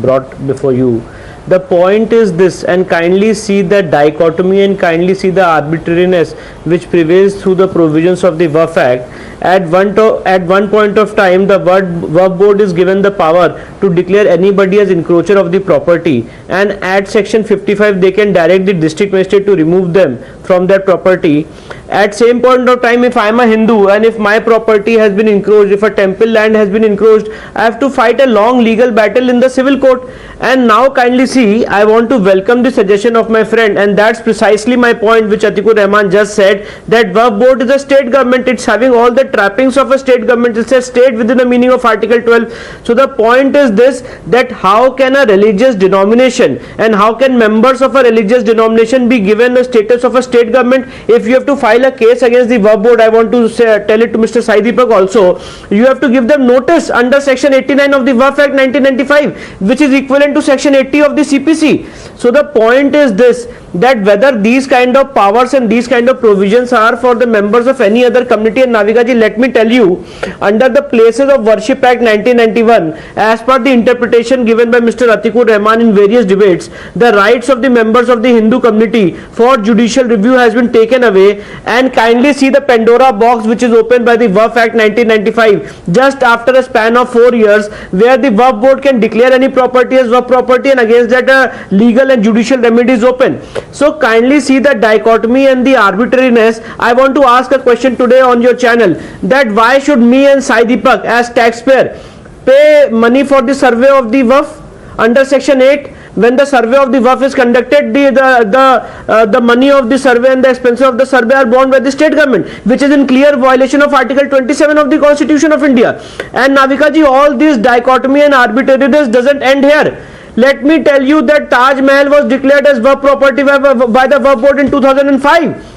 brought before you. The point is this, and kindly see the dichotomy and kindly see the arbitrariness which prevails through the provisions of the Waqf Act. At one point of time, the Waqf board is given the power to declare anybody as encroacher of the property, and at section 55 they can direct the district magistrate to remove them from their property. At same point of time, if I am a Hindu and if my property has been encroached, if a temple land has been encroached, I have to fight a long legal battle in the civil court. And now kindly see, I want to welcome the suggestion of my friend, and that's precisely my point which Atikur Rahman just said, that Waqf board is a state government. It's having all the trappings of a state government. It's a state within the meaning of Article 12. So the point is this, that how can a religious denomination and how can members of a religious denomination be given the status of a state government? If you have to file a case against the Waqf board, I want to tell it to Mr. Sai Deepak also, you have to give them notice under section 89 of the Waqf Act 1995, which is equivalent to section 80 of the CPC. So the point is this, that whether these kind of powers and these kind of provisions are for the members of any other community. And Navika ji, let me tell you, under the Places of Worship Act 1991, as per the interpretation given by Mr. Atikur Rahman in various debates, the rights of the members of the Hindu community for judicial review has been taken away. And kindly see the Pandora box which is opened by the Waqf Act 1995 just after a span of 4 years, where the Waqf board can declare any property as Waqf property, and against that legal and judicial remedies open. So kindly see the dichotomy and the arbitrariness. I want to ask a question today on your channel, that why should me and Sai Deepak as taxpayer pay money for the survey of the Waqf under section 8, when the survey of the Waqf is conducted, the money of the survey and the expenses of the survey are borne by the state government, which is in clear violation of Article 27 of the Constitution of India. And Navika ji, all this dichotomy and arbitrariness doesn't end here. Let me tell you that Taj Mahal was declared as Waqf property by the Waqf board in 2005.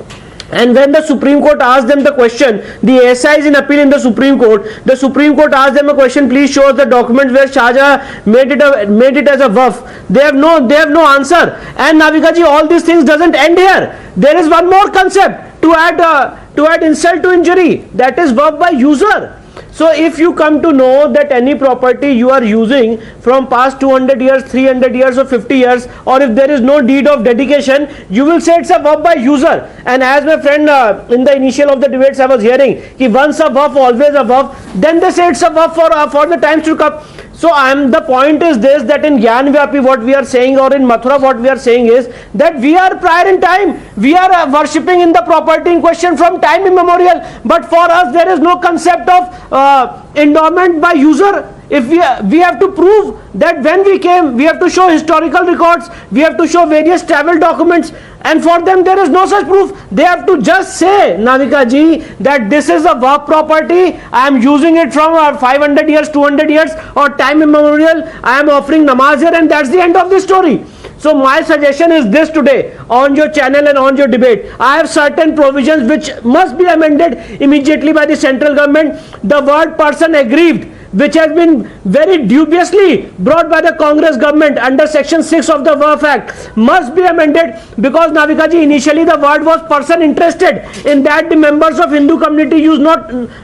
And when the Supreme Court asked them the question, the SI is in appeal in the Supreme Court asked them a question, please show us the documents where Shah Jahan made it as a Waqf. They have no answer. And Navika ji, all these things doesn't end here. There is one more concept to add insult to injury, that is Waqf by user. So if you come to know that any property you are using from past 200 years, 300 years or 50 years, or if there is no deed of dedication, you will say it's a Waqf by user. And as my friend in the initial of the debates I was hearing, ki once a Waqf, always a Waqf, then they say it's a Waqf for the times to come. So the point is this, that in Gyan Vyapi what we are saying, or in Mathura what we are saying is that we are prior in time. We are worshipping in the property in question from time immemorial. But for us there is no concept of endowment by user. If we have to prove that when we came, we have to show historical records, we have to show various travel documents, and for them there is no such proof. They have to just say, Navika ji, that this is a Waqf property, I am using it from 500 years, 200 years or time immemorial, I am offering namaz here, and that's the end of the story. So my suggestion is this today on your channel and on your debate. I have certain provisions which must be amended immediately by the central government. The word person aggrieved, which has been very dubiously brought by the Congress government under section 6 of the Waqf Act, must be amended, because Navika ji, initially the word was person interested, in that the members of Hindu community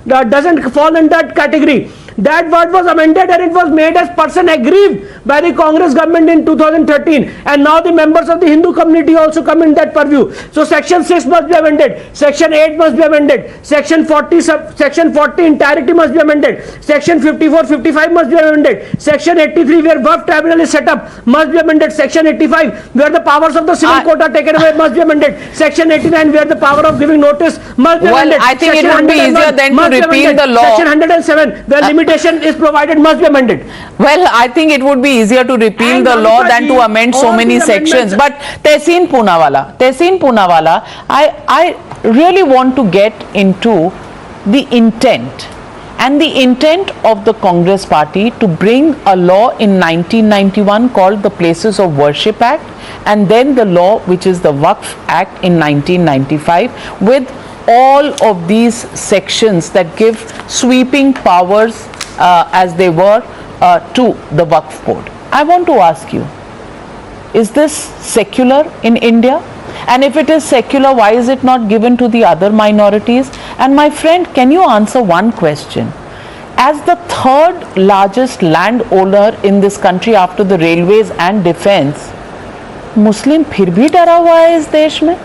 doesn't fall in that category. That word was amended and it was made as person aggrieved by the Congress government in 2013, and now the members of the Hindu community also come in that purview. So section 6 must be amended, section 8 must be amended, section 40 entirety must be amended, section 54, 55 must be amended, section 83 where Waqf tribunal is set up must be amended, section 85 where the powers of the civil court are taken away must be amended, section 89 where the power of giving notice must be amended. I think it would be easier then to repeal the law. Section 107 where limitation is provided must be amended. Well, I think it would be easier to repeal the law than to amend so many sections. But Tehseen Poonawala, I really want to get into the intent. And the intent of the Congress party to bring a law in 1991 called the Places of Worship Act, and then the law which is the Waqf Act in 1995, with all of these sections that give sweeping powers as they were to the Waqf board. I want to ask you, is this secular in India? And if it is secular, why is it not given to the other minorities? And my friend, can you answer one question? As the third largest landowner in this country after the railways and defense, Muslim फिर भी डरा हुआ है इस देश में?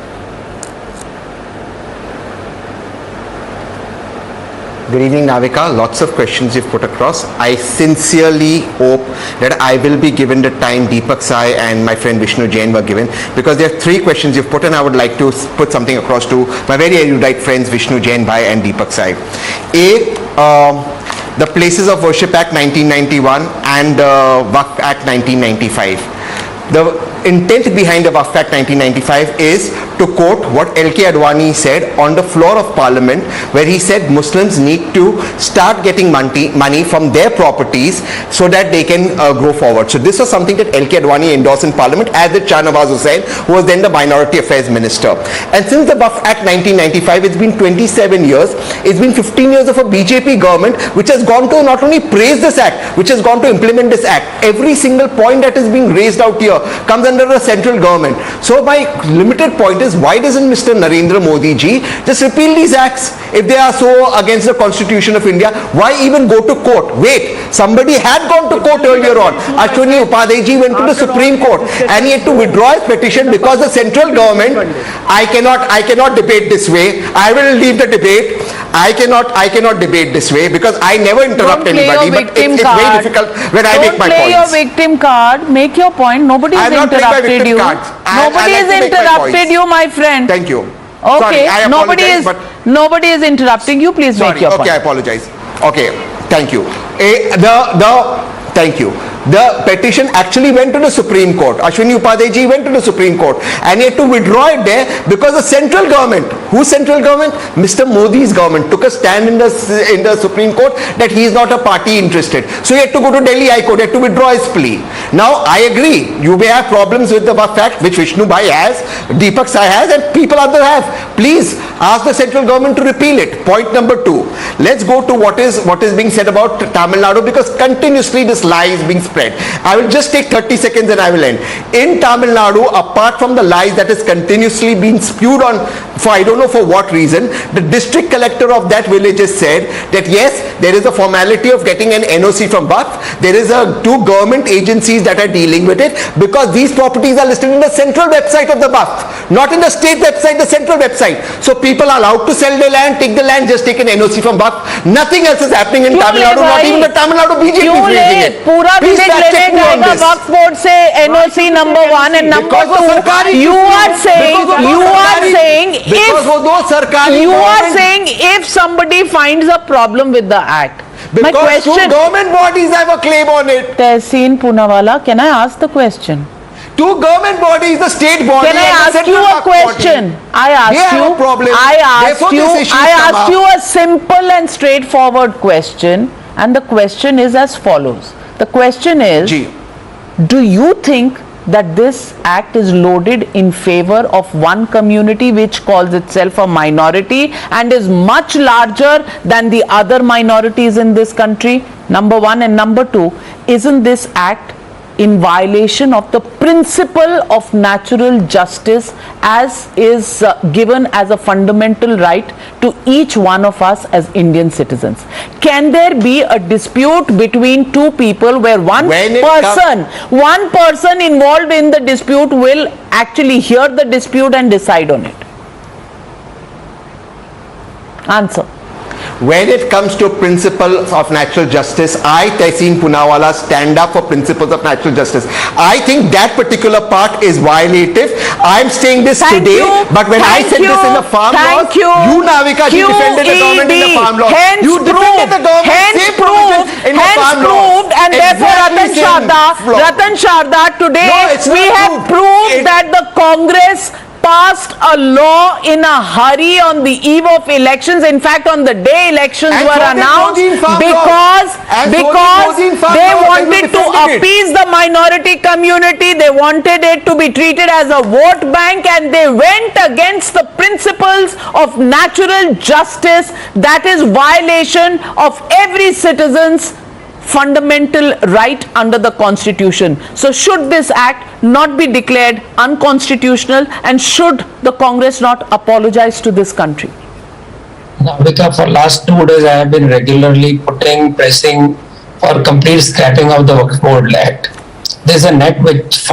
Good evening, Navika. Lots of questions you've put across. I sincerely hope that I will be given the time Deepak Sai and my friend Vishnu Jain were given, because there are 3 questions you've put, and I would like to put something across to my very erudite friends Vishnu Jain Bhai and Deepak Sai. The Places of Worship Act 1991 and the Waqf Act 1995. The intent behind the Waqf Act 1995 is to quote what LK Advani said on the floor of Parliament, where he said Muslims need to start getting money from their properties so that they can grow forward. So this was something that LK Advani endorsed in Parliament, as did Shahnawaz Hussain, who was then the Minority Affairs Minister. And since the Waqf Act 1995, it's been 27 years. It's been 15 years of a BJP government which has gone to not only praise this act, which has gone to implement this act. Every single point that is being raised out here comes under a central government. So my limited point is, why doesn't Mr. Narendra Modi ji just repeal these acts? If they are so against the Constitution of India, why even go to court? Wait, somebody had gone to court earlier on. Ashwini Upadhyay ji went to the Supreme Court and he had to withdraw his petition because the central government, I cannot debate this way. I will leave the debate. I cannot debate this way because I never interrupt anybody, but it's very difficult when I make my points. Don't play your victim card. Make your point. Nobody has interrupted you. Nobody has interrupted you, my friend. Thank you. Okay, Sorry, nobody is interrupting you. Please make your point. Okay, I apologize. Okay, thank you. Thank you. The petition actually went to the Supreme Court. Ashwini Upadhyay ji went to the Supreme Court and he had to withdraw it there because the central government, whose central government? Mr. Modi's government took a stand in the Supreme Court that he is not a party interested. So he had to go to Delhi High Court, he had to withdraw his plea. Now I agree, you may have problems with the Waqf Act, which Vishnu Bhai has, Deepak Sai has, and people other have. Please ask the central government to repeal it. Point number 2. Let's go to what is being said about Tamil Nadu, because continuously this lie is being spread. I will just take 30 seconds and I will end. In Tamil Nadu, apart from the lies that is continuously being spewed on, for I don't know for what reason, the district collector of that village has said that yes, there is a formality of getting an NOC from Waqf. There is two government agencies that are dealing with it, because these properties are listed in the central website of the Waqf, not in the state website, the central website. So people are allowed to sell their land, take the land, just take an NOC from Waqf. Nothing else is happening in Tamil Nadu, not even the Tamil Nadu BJP is raising it. Please fact check me on this. Waqf board say NOC number 1 and number 2. You are saying if somebody finds a problem with the act. Because my question, two government bodies have a claim on it. Tehseen Poonawalla, can I ask the question? Two government bodies, the state body. Can I ask you a question? I asked you a simple and straightforward question, and the question is as follows. The question is, do you think that this act is loaded in favor of one community which calls itself a minority and is much larger than the other minorities in this country? Number 1. And number 2, isn't this act in violation of the principle of natural justice as is given as a fundamental right to each one of us as Indian citizens? Can there be a dispute between two people where one person involved in the dispute will actually hear the dispute and decide on it? Answer. When it comes to principles of natural justice, I, Tehseen Poonawalla, stand up for principles of natural justice. I think that particular part is violative. I'm saying this today, but when I said this in the farm laws, you, Navika, you defended the government in the farm laws. You defended the government in the farm laws. And therefore, Ratan Sharda, today we have proved that the Congress passed a law in a hurry on the eve of elections. In fact, on the day elections were announced, because they wanted to appease the minority community. They wanted it to be treated as a vote bank, and they went against the principles of natural justice. That is violation of every citizen's fundamental right under the Constitution. So should this act not be declared unconstitutional, and should the Congress not apologize to this country? Navika, for last 2 days I have been regularly pressing for complete scrapping of the Waqf Board Act. There is a net which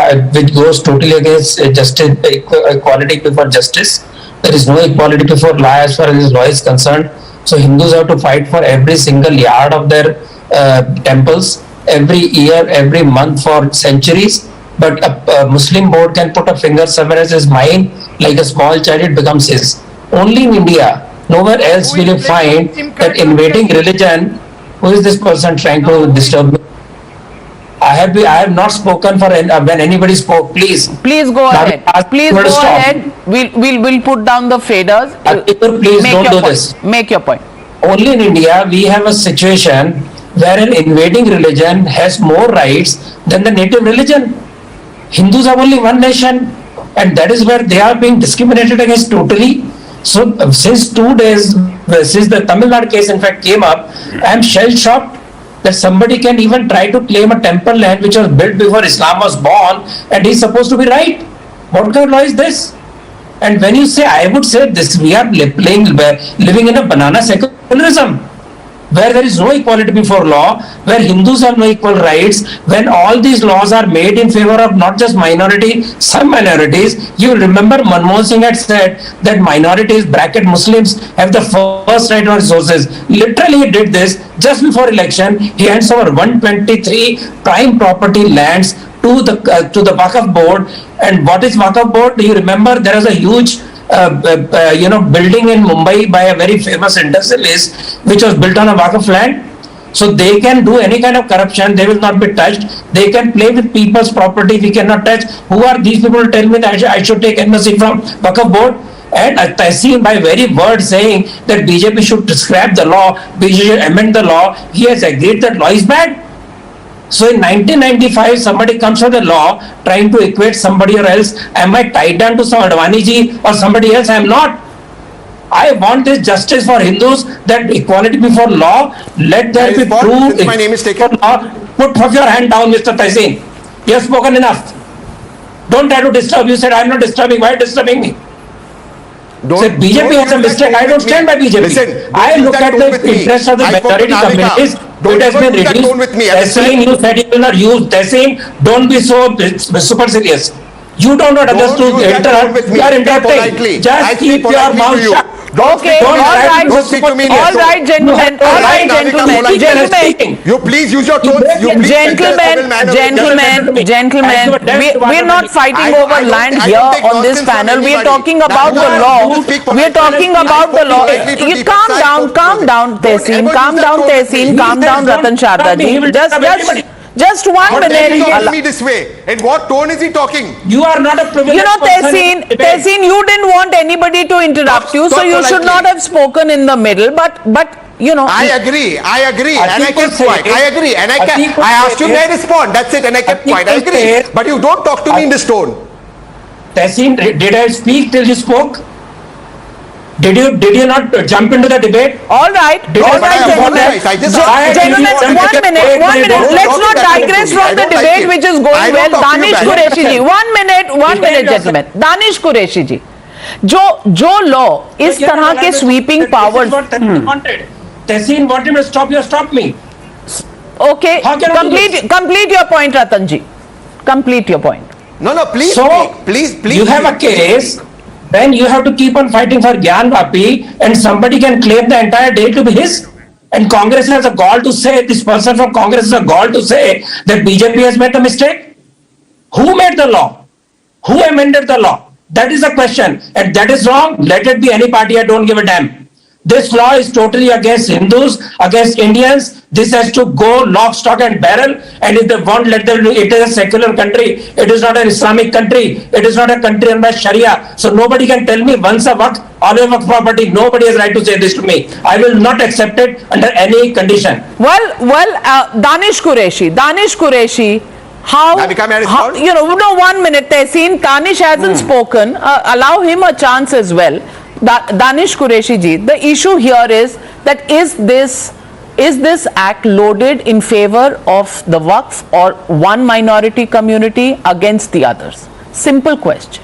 goes totally against justice, equality before justice. There is no equality before law as far as this law is concerned. So Hindus have to fight for every single yard of their temples every year, every month for centuries. But a Muslim board can put a finger somewhere as his mind, like a small child, it becomes his. Only in India, nowhere else will you find that invading religion. Who is this person trying to disturb me? I have not spoken for when anybody spoke. Please go ahead. Please go ahead. We'll put down the faders. Please don't do this. Make your point. Only in India we have a situation where an invading religion has more rights than the native religion. Hindus are only one nation, and that is where they are being discriminated against totally. So since 2 days, since the Tamil Nadu case in fact came up, I am shell-shocked that somebody can even try to claim a temple land which was built before Islam was born, and he's supposed to be right. What kind of law is this? And when you say, I would say this, we are living in a banana secularism, where there is no equality before law, where Hindus have no equal rights, when all these laws are made in favor of not just minority, some minorities. You will remember Manmohan Singh had said that minorities, bracket Muslims, have the first right on resources. Literally he did this just before election. He hands over 123 prime property lands to the Waqf board. And what is Waqf board? Do you remember there was a huge building in Mumbai by a very famous industrialist, which was built on a Waqf land? So they can do any kind of corruption, they will not be touched. They can play with people's property, we cannot touch. Who are these people to tell me that I should take NOC from Waqf board? And Tehseen, by very word saying that BJP should scrap the law, BJP should amend the law, he has agreed that law is bad. So in 1995, somebody comes with a law trying to equate somebody or else. Am I tied down to some Advani ji or somebody else? I am not. I want this justice for Hindus, that equality before law. Let there be true. My name is taken. Put your hand down, Mr. Tehseen. You have spoken enough. Don't try to disturb. You said I am not disturbing. Why are you disturbing me? Said BJP has a mistake. I don't stand by BJP. Listen, I look at the interest of the majority communities. It has been reduced. Tehseen, you said you will not use. Tehseen, don't be so supercilious. You don't want others to interrupt. You are interrupting. Just keep your mouth shut. Okay, all right, gentlemen. You please use your tones. Gentlemen, we're not fighting over land here on this panel. We're talking about the law. We're talking about the law. You calm down, Tehseen. Calm down, Ratan Sharda ji. Just 1 minute. Tell me this way. In what tone is he talking? You are not a privileged person. Tehseen, you didn't want anybody to interrupt you, so you should not have spoken in the middle. But you know. I agree, and I kept quiet. I agree, and I asked you, may I respond? That's it, and I kept quiet. I agree, but you don't talk to me in this tone. Tehseen, did I speak till you spoke? Did you not jump into the debate? All right, gentlemen. Gentlemen, 1 minute. Let's not digress from the debate which is going well. Danish Qureshi ji, 1 minute, gentlemen. Danish Qureshi ji, जो law इस तरह के sweeping powers. Tehseen wanted me to stop you. Stop me. Okay, complete your point, Ratan ji. Complete your point. No, please. So, please. You have a case. Then you have to keep on fighting for Gyan Vapi, and somebody can claim the entire day to be his. And Congress has a gall to say, this person from Congress has a gall to say that BJP has made a mistake. Who made the law? Who amended the law? That is the question. And that is wrong. Let it be any party, I don't give a damn. This law is totally against Hindus, against Indians. This has to go lock, stock and barrel. And if they won't let them do it, is a secular country. It is not an Islamic country. It is not a country run by Sharia. So nobody can tell me once a waqf, always waqf property. Nobody has right to say this to me. I will not accept it under any condition. Well, Danish Qureshi, how 1 minute, Tehseen, Danish hasn't spoken. Allow him a chance as well. Danish Qureshi ji, the issue here is that is this act loaded in favor of the Waqf or one minority community against the others? Simple question.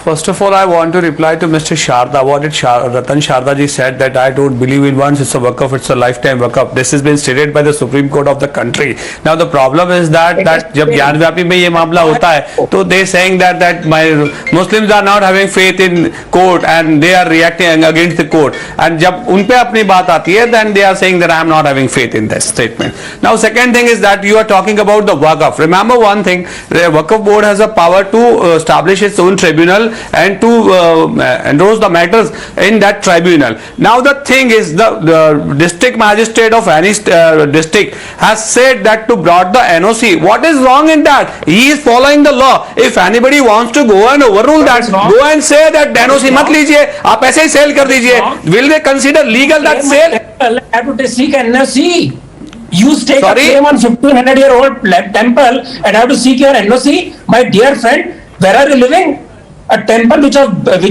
First of all, I want to reply to Mr. Sharda. What did Ratan Sharda ji said that I don't believe in once it's a waqf, it's a lifetime waqf. This has been stated by the Supreme Court of the country. Now the problem is that जब ज्ञान व्यापी में ये मामला होता है, तो they saying that my Muslims are not having faith in court and they are reacting against the court. And जब उन पे अपनी बात आती है, then they are saying that I am not having faith in this statement. Now second thing is that you are talking about the waqf. Remember one thing, the Waqf board has a power to establish its own tribunal and to endorse the matters in that tribunal. Now the thing is, the district magistrate of any district has said that to brought the NOC. What is wrong in that? He is following the law. If anybody wants to go and overrule that, go and say that NOC mat lijiye, aap aise hi sale kar dijiye. Will they consider legal that sale? Have to seek NOC. You stake a Sorry? claim on 1500-year-old temple and have to seek your NOC. My dear friend, where are you living? A temple which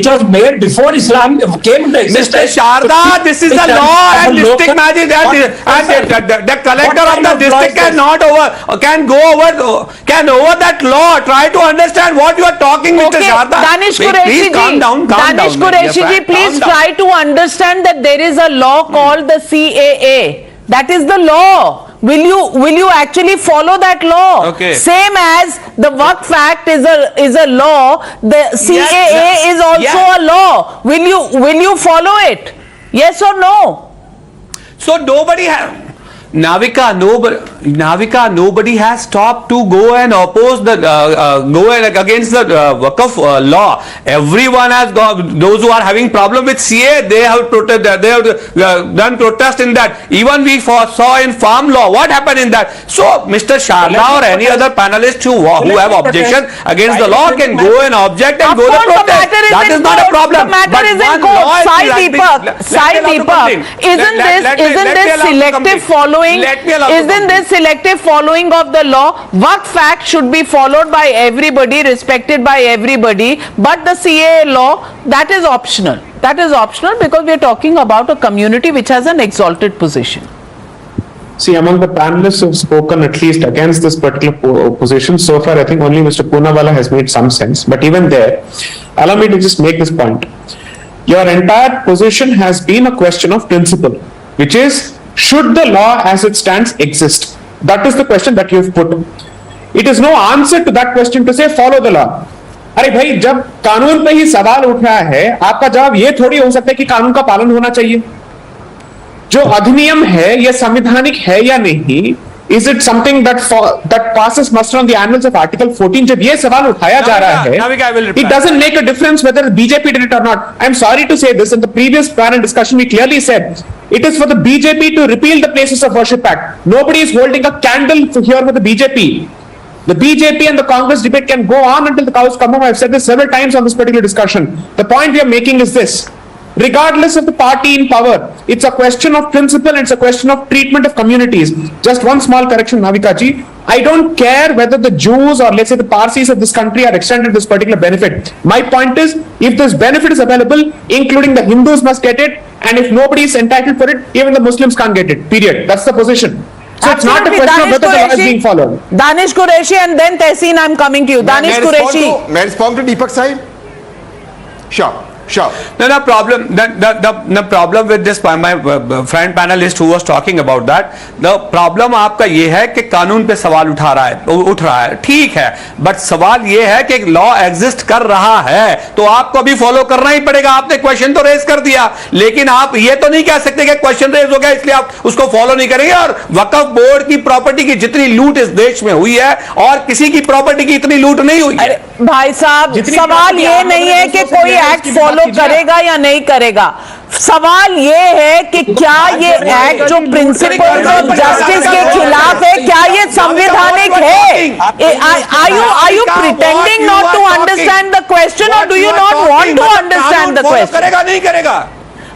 was made before Islam came into existence. Mr. Sharda, this is the law, and district magistrate and the collector of the district can over that law. Try to understand what you are talking, Mr. Sharda. Danish Please calm down. Danish Qureshi ji, please try to understand that there is a law called the CAA. That is the law. Will you actually follow that law? Okay. Same as the Waqf Act is a law, the CAA is also a law. Will you follow it? Yes or no? So nobody nobody has stopped to go and oppose the against the Waqf law. Everyone has gone. Those who are having problem with CA, they have done protest in that. Even we saw in farm law what happened in that. So Mr. Sharda or any other panelist who have objection against the law can go and object and go to protest. That is not a problem. The matter is in court. Sai Deepak, isn't this selective following? Isn't this selective following of the law? Waqf Act should be followed by everybody, respected by everybody, but the CAA law, that is optional. That is optional because we are talking about a community which has an exalted position. See, among the panelists who have spoken at least against this particular position, so far I think only Mr. Poonawalla has made some sense. But even there, allow me to just make this point. Your entire position has been a question of principle, which is, should the law as it stands exist? That is the question that you have put. It is no answer to that question to say follow the law. अरे भाई, जब कानून पे ही सवाल उठ रहा है, आपका जवाब ये थोड़ी हो सकता है कि कानून का पालन होना चाहिए. जो अधिनियम है, ये संवैधानिक है या नहीं? Is it something that passes muster on the annals of Article 14? जब ये सवाल उठाया जा रहा है, it doesn't make a difference whether BJP did it or not. I'm sorry to say this. In the previous panel discussion, we clearly said it is for the BJP to repeal the Places of Worship Act. Nobody is holding a candle here for the BJP. The BJP and the Congress debate can go on until the cows come home. I've said this several times on this particular discussion. The point we are making is this. Regardless of the party in power, it's a question of principle and it's a question of treatment of communities. Just one small correction, Navika ji. I don't care whether the Jews or let's say the Parsis of this country are extended this particular benefit. My point is, if this benefit is available, including the Hindus must get it, and if nobody is entitled for it, even the Muslims can't get it. Period. That's the position. So it's not a question of whether the law is being followed. Danish Qureshi and then Tehseen, I'm coming to you. Danish Qureshi. May I respond to Deepak's side? Sure. The problem with this, my friend panelist who was talking about that, the problem आपका ये है कि कानून पे सवाल उठ रहा है, ठीक है, बट सवाल ये है कि लॉ एग्जिस्ट कर रहा है, तो आपको अभी फॉलो करना ही पड़ेगा. आपने क्वेश्चन तो रेज कर दिया, लेकिन आप ये तो नहीं कह सकते कि क्वेश्चन रेज हो गया इसलिए आप उसको फॉलो नहीं करेंगे. और वक्फ बोर्ड की प्रॉपर्टी की जितनी लूट इस देश में हुई है और किसी की प्रॉपर्टी की इतनी लूट नहीं हुई है. भाई साहब, सवाल ये नहीं है कि कोई एक्ट फॉलो करेगा या नहीं करेगा. सवाल ये है कि क्या ये एक्ट जो प्रिंसिपल्स ऑफ जस्टिस के खिलाफ है, क्या ये संवैधानिक है? Are you pretending not to understand the question or do you not want to understand the question? करेगा नहीं करेगा?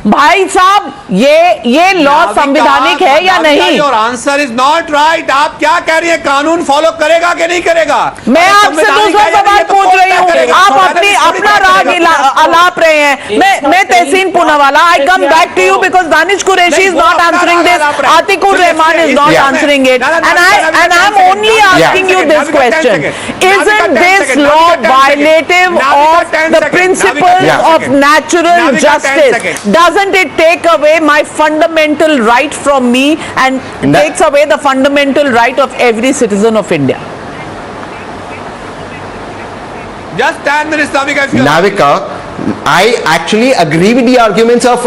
भाई साहब, ये लॉ संवैधानिक है या नहीं? Your answer is not right. आप क्या कह रही है, कानून फॉलो करेगा कि नहीं करेगा? मैं आपसे दूसरा सवाल पूछ रही हूँ, आप अपना राग अलाप रहे हैं. मैं Tehseen Poonawala, I come back to you because Danish Qureshi is not answering this, Atiqur Rahman is not answering it, and I'm only asking you this question. Isn't this law violative of the principles of natural justice? Doesn't it take away my fundamental right from me and takes away the fundamental right of every citizen of India? Just 10 minutes, Navika. Navika, I actually agree with the arguments of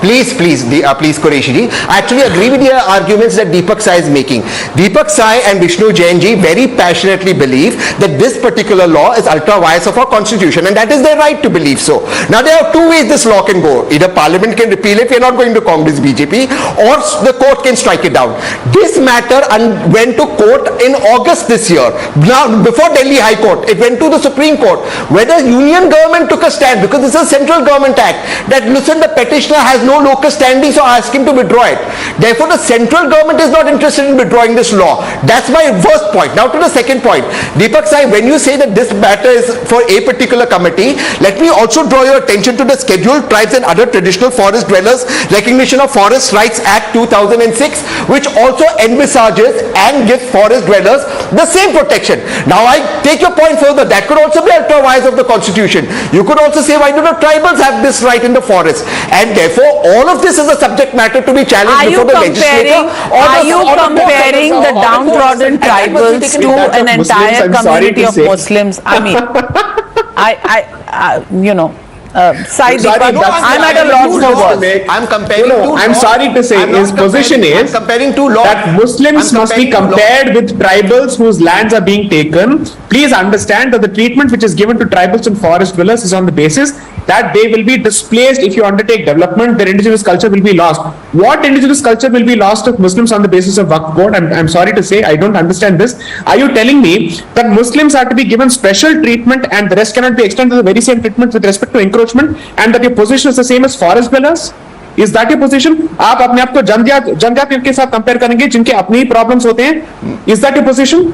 please Qureshi ji. I actually agree with the arguments that Deepak Sai is making. Deepak Sai and Vishnu Jain ji very passionately believe that this particular law is ultra vires of our constitution, and that is their right to believe so. Now there are two ways this law can go. Either Parliament can repeal it, we are not going to Congress BJP, or the court can strike it down. This matter went to court in August this year. Now before Delhi High Court, it went to the Supreme Court. Whether union government took a stand, because this is a central government act, that listen, the petitioner has no locus standing, so ask him to withdraw it. Therefore the central government is not interested in withdrawing this law. That's my first point. Now to the second point. Deepak Sai, when you say that this matter is for a particular committee, let me also draw your attention to the Scheduled Tribes and Other Traditional Forest Dwellers Recognition of Forest Rights Act 2006, which also envisages and gives forest dwellers the same protection. Now I take your point further. That could also be ultra vires of the constitution. You could also say, why do the tribals have this right in the forest? And therefore all of this is a subject matter to be challenged before the legislature. Are you comparing the downtrodden tribals to an entire community of Muslims? I mean, Sai Deepak, I'm at a loss for words. I'm comparing I'm sorry to say, his position is that Muslims must be compared with tribals whose lands are being taken. Please understand that the treatment which is given to tribals and forest dwellers is on the basis that they will be displaced if you undertake development. Their indigenous culture will be lost. What indigenous culture will be lost of Muslims on the basis of Waqf Board? I'm sorry to say, I don't understand this. Are you telling me that Muslims are to be given special treatment and the rest cannot be extended to the very same treatment with respect to encroachment, and that your position is the same as forest dwellers? Is that your position? आप अपने आप को जनजाति के साथ compare करेंगे जिनके अपने ही प्रॉब्लम्स होते हैं? Is that your position?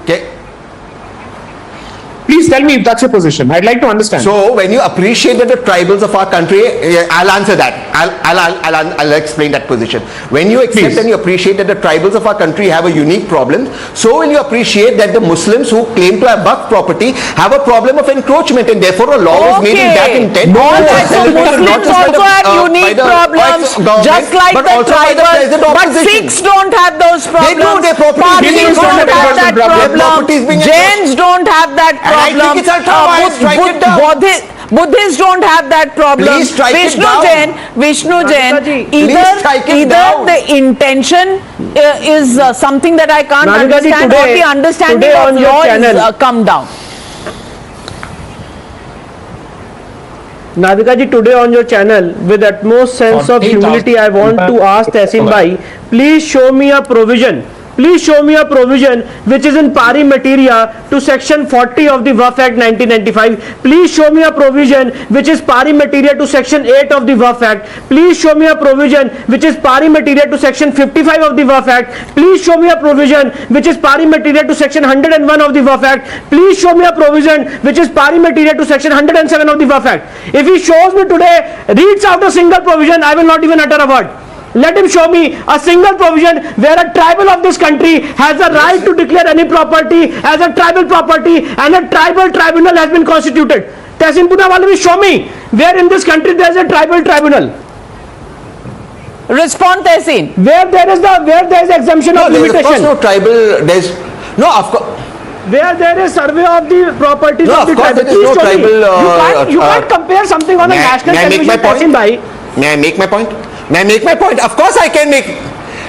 Please tell me if that's your position. I'd like to understand. So when you appreciate that the tribals of our country, I'll answer that. I'll explain that position. When you accept and you appreciate that the tribals of our country have a unique problem, so will you appreciate that the Muslims who claim to have Waqf property have a problem of encroachment, and therefore a law was made in that intent. Muslims also have unique problems, just like the tribals, but Sikhs don't have those problems. They do. Their property Parsis don't have that problem. Jains don't have that problem. I think it's Buddhists don't have that problem. Vishnu Jain, either the intention is something that I can't understand, or the understanding of law is come down. Nadika ji, today on your channel, with utmost sense of humility, I want to ask Tehsin Bhai, please show me a provision. Please show me a provision which is in pari materia to section 40 of the Waqf Act 1995. Please show me a provision which is pari materia to section 8 of the Waqf Act. Please show me a provision which is pari materia to section 55 of the Waqf Act. Please show me a provision which is pari materia to section 101 of the Waqf Act. Please show me a provision which is pari materia to section 107 of the Waqf Act. If he shows me today, reads out a single provision, I will not even utter a word. Let him show me a single provision where a tribal of this country has a right to declare any property as a tribal property and a tribal tribunal has been constituted. Tehsin Poonawalla will show me where in this country there is a tribal tribunal. Respond, Tehsin. Where there is exemption of limitation. Of course no tribal. Of course. Where there is survey of the properties of the tribal. No tribal. You can't compare something on a national television. May I make my point? May I make my point? Of course I can make.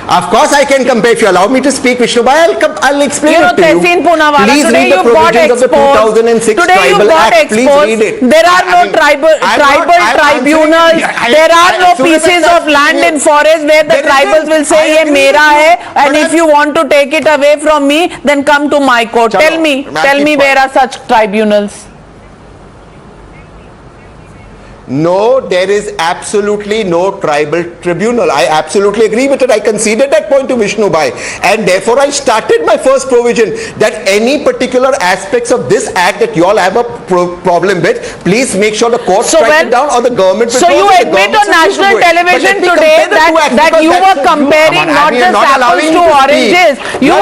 Of course I can compare. If you allow me to speak, Vishnu Bhai, I'll explain it to you. Tehsin Poonawalla, please today read the provisions of the 2006 Tribal Act. Please read it. There are no tribal tribunals. There are no pieces of land in forest where the tribals will say, "Ye mera hai," and if you want to take it away from me, then come to my court. Tell me where are such tribunals? No, there is absolutely no tribal tribunal. I absolutely agree with it. I conceded that point to Vishnu Bhai, and therefore I started my first provision that any particular aspects of this act that you all have a problem with, please make sure the court strike it down or the government. So you admit on national television today that you were comparing not just apples to oranges. You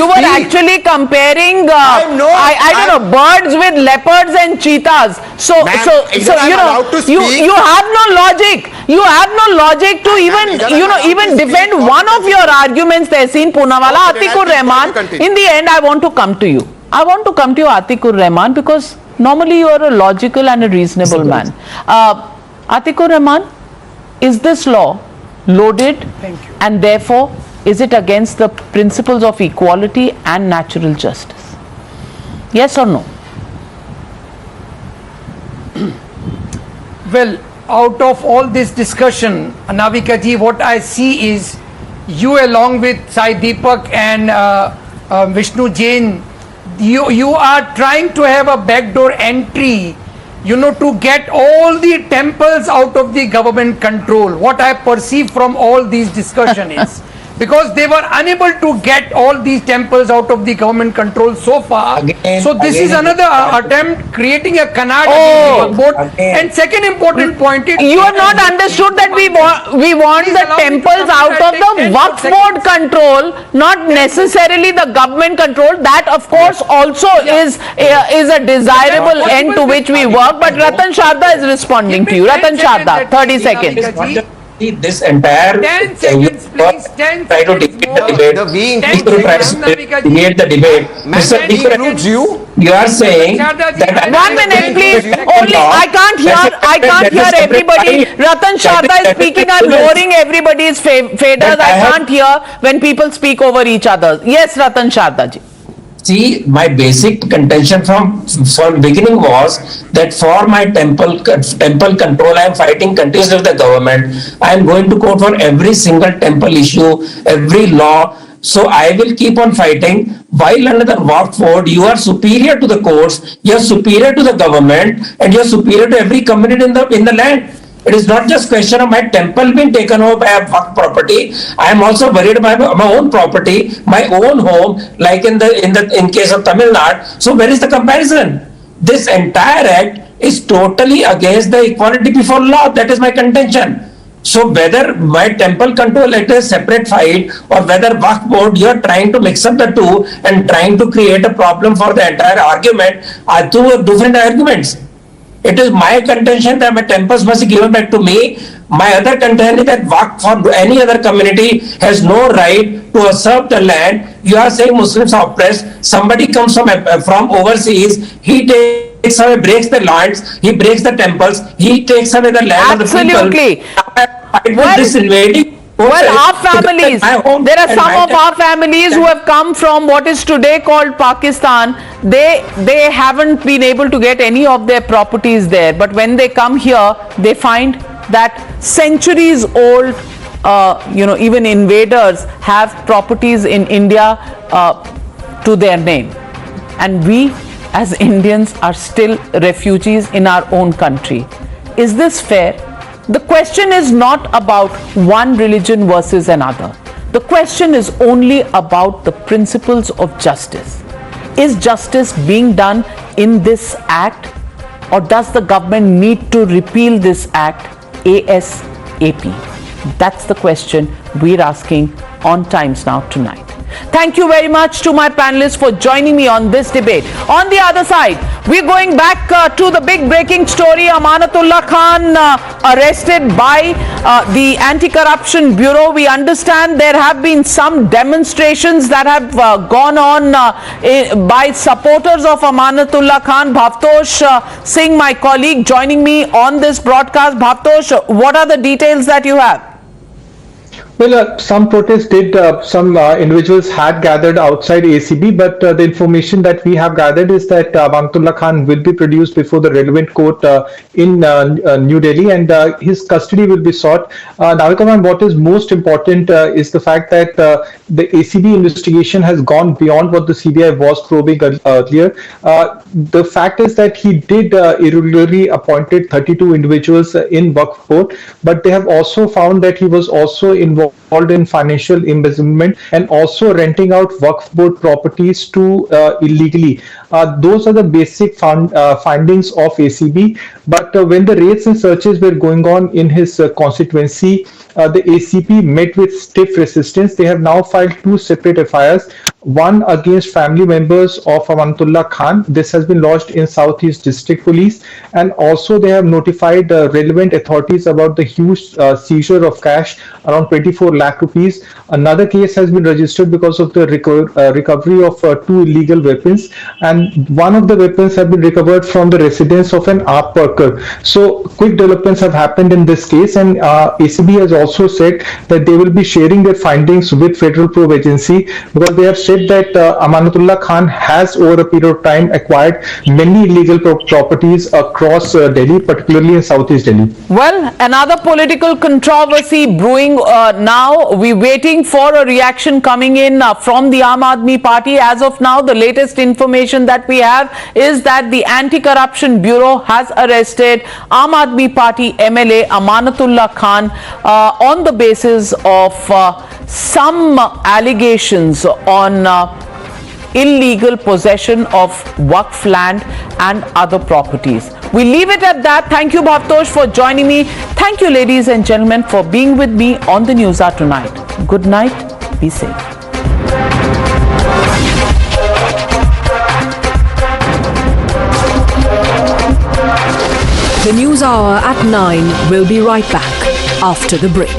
were actually comparing I don't know, birds with leopards and cheetahs. So you have no logic. You have no logic to even defend one of your arguments, Tehsin Poonawalla. Atikur Rahman. In the end, I want to come to you. I want to come to you, Atikur Rahman, because Normally you are a logical and a reasonable man. Atikur Rahman, is this law loaded? Thank you. And therefore, is it against the principles of equality and natural justice? Yes or no? Well, out of all this discussion, Navika ji, what I see is you along with Sai Deepak and Vishnu Jain, you are trying to have a backdoor entry, to get all the temples out of the government control. What I perceive from all these discussion is because they were unable to get all these temples out of the government control so far. So this is another attempt creating a canard against the board. And second important point is you have not understood that we want the temples out of the Waqf board control, not necessarily the government control. That of course also is a desirable end to which we work. But Ratan Sharda is responding to you. Ratan Sharda, 30 seconds. This entire 10 seconds, please. 10 try to seconds debate the more. debate. 10 People try seconds, to Navika ji. debate the debate. Mr. 10 seconds. You are saying that 1 minute, please. Only I can't hear everybody. Ratan Sharda is speaking. I'm lowering everybody's faders. I can't hear when people speak over each other. Yes, Ratan Sharda ji. See, my basic contention from beginning was that for my temple control, I am fighting continuously with the government. I am going to court for every single temple issue, every law. So I will keep on fighting. While under the Waqf board, you are superior to the courts, you are superior to the government, and you are superior to every community in the land. It is not just question of my temple being taken over by a Waqf property. I am also worried about my own property, my own home, like in case of Tamil Nadu. So where is the comparison? This entire act is totally against the equality before law. That is my contention. So whether my temple control act is a separate fight or whether Waqf board, you are trying to mix up the two and trying to create a problem for the entire argument are two different arguments. It is my contention that my temples must be given back to me. My other contention is that Waqf for any other community has no right to usurp the land. You are saying Muslims are oppressed. Somebody comes from overseas, he takes away, breaks the lands, he breaks the temples, he takes away the land of the people. Absolutely. Well, our families, there are some of our families who have come from what is today called Pakistan. They haven't been able to get any of their properties there. But when they come here, they find that centuries old, even invaders have properties in India to their name. And we as Indians are still refugees in our own country. Is this fair? The question is not about one religion versus another. The question is only about the principles of justice. Is justice being done in this act, or does the government need to repeal this act ASAP? That's the question we're asking on Times Now tonight. Thank you very much to my panelists for joining me on this debate. On the other side, we're going back to the big breaking story. Amanatullah Khan arrested by the Anti-Corruption Bureau. We understand there have been some demonstrations that have gone on by supporters of Amanatullah Khan. Bhavtosh Singh, my colleague, joining me on this broadcast. Bhavtosh, what are the details that you have? Well, some protests did, some individuals had gathered outside ACB, but the information that we have gathered is that Amanatullah Khan will be produced before the relevant court in New Delhi, and his custody will be sought. Navika ma'am, what is most important is the fact that the ACB investigation has gone beyond what the CBI was probing earlier. The fact is that he did irregularly appointed 32 individuals in Waqf board, but they have also found that he was also involved in financial embezzlement and also renting out Waqf board properties to illegally. Those are the basic findings of ACB. But when the raids and searches were going on in his constituency, the ACP met with stiff resistance. They have now filed 2 separate FIRs, one against family members of Amanatullah Khan. This has been lodged in Southeast District Police, and also they have notified relevant authorities about the huge seizure of cash, around 24 lakh rupees. Another case has been registered because of the recovery of 2 illegal weapons, and one of the weapons have been recovered from the residence of an AAP worker. So quick developments have happened in this case, and ACB has also said that they will be sharing their findings with Federal Probe Agency, because they have said that Amanatullah Khan has over a period of time acquired many illegal properties across Delhi, particularly in Southeast Delhi. Well, another political controversy brewing now. We're waiting for a reaction coming in from the Aam Aadmi Party. As of now, the latest information that we have is that the Anti-Corruption Bureau has arrested Aam Aadmi Party MLA Amanatullah Khan on the basis of some allegations on illegal possession of Waqf land and other properties. We leave it at that. Thank you, Bhavtosh, for joining me. Thank you, ladies and gentlemen, for being with me on the Newshour tonight. Good night. Be safe. The News Hour at 9 will be right back after the break.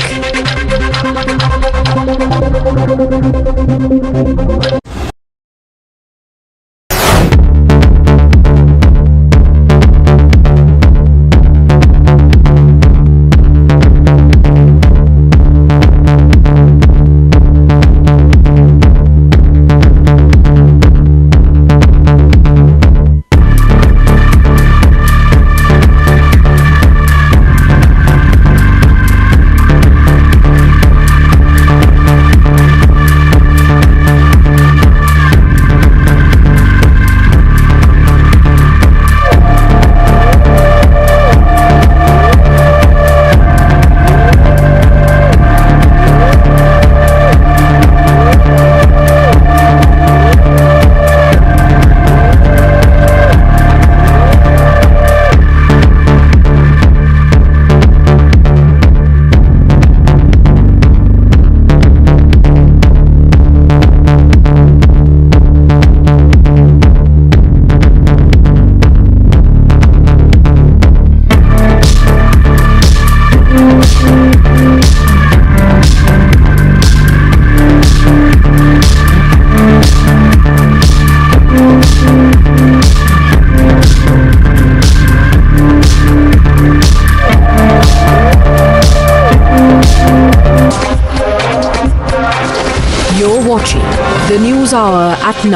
The News Hour at 9.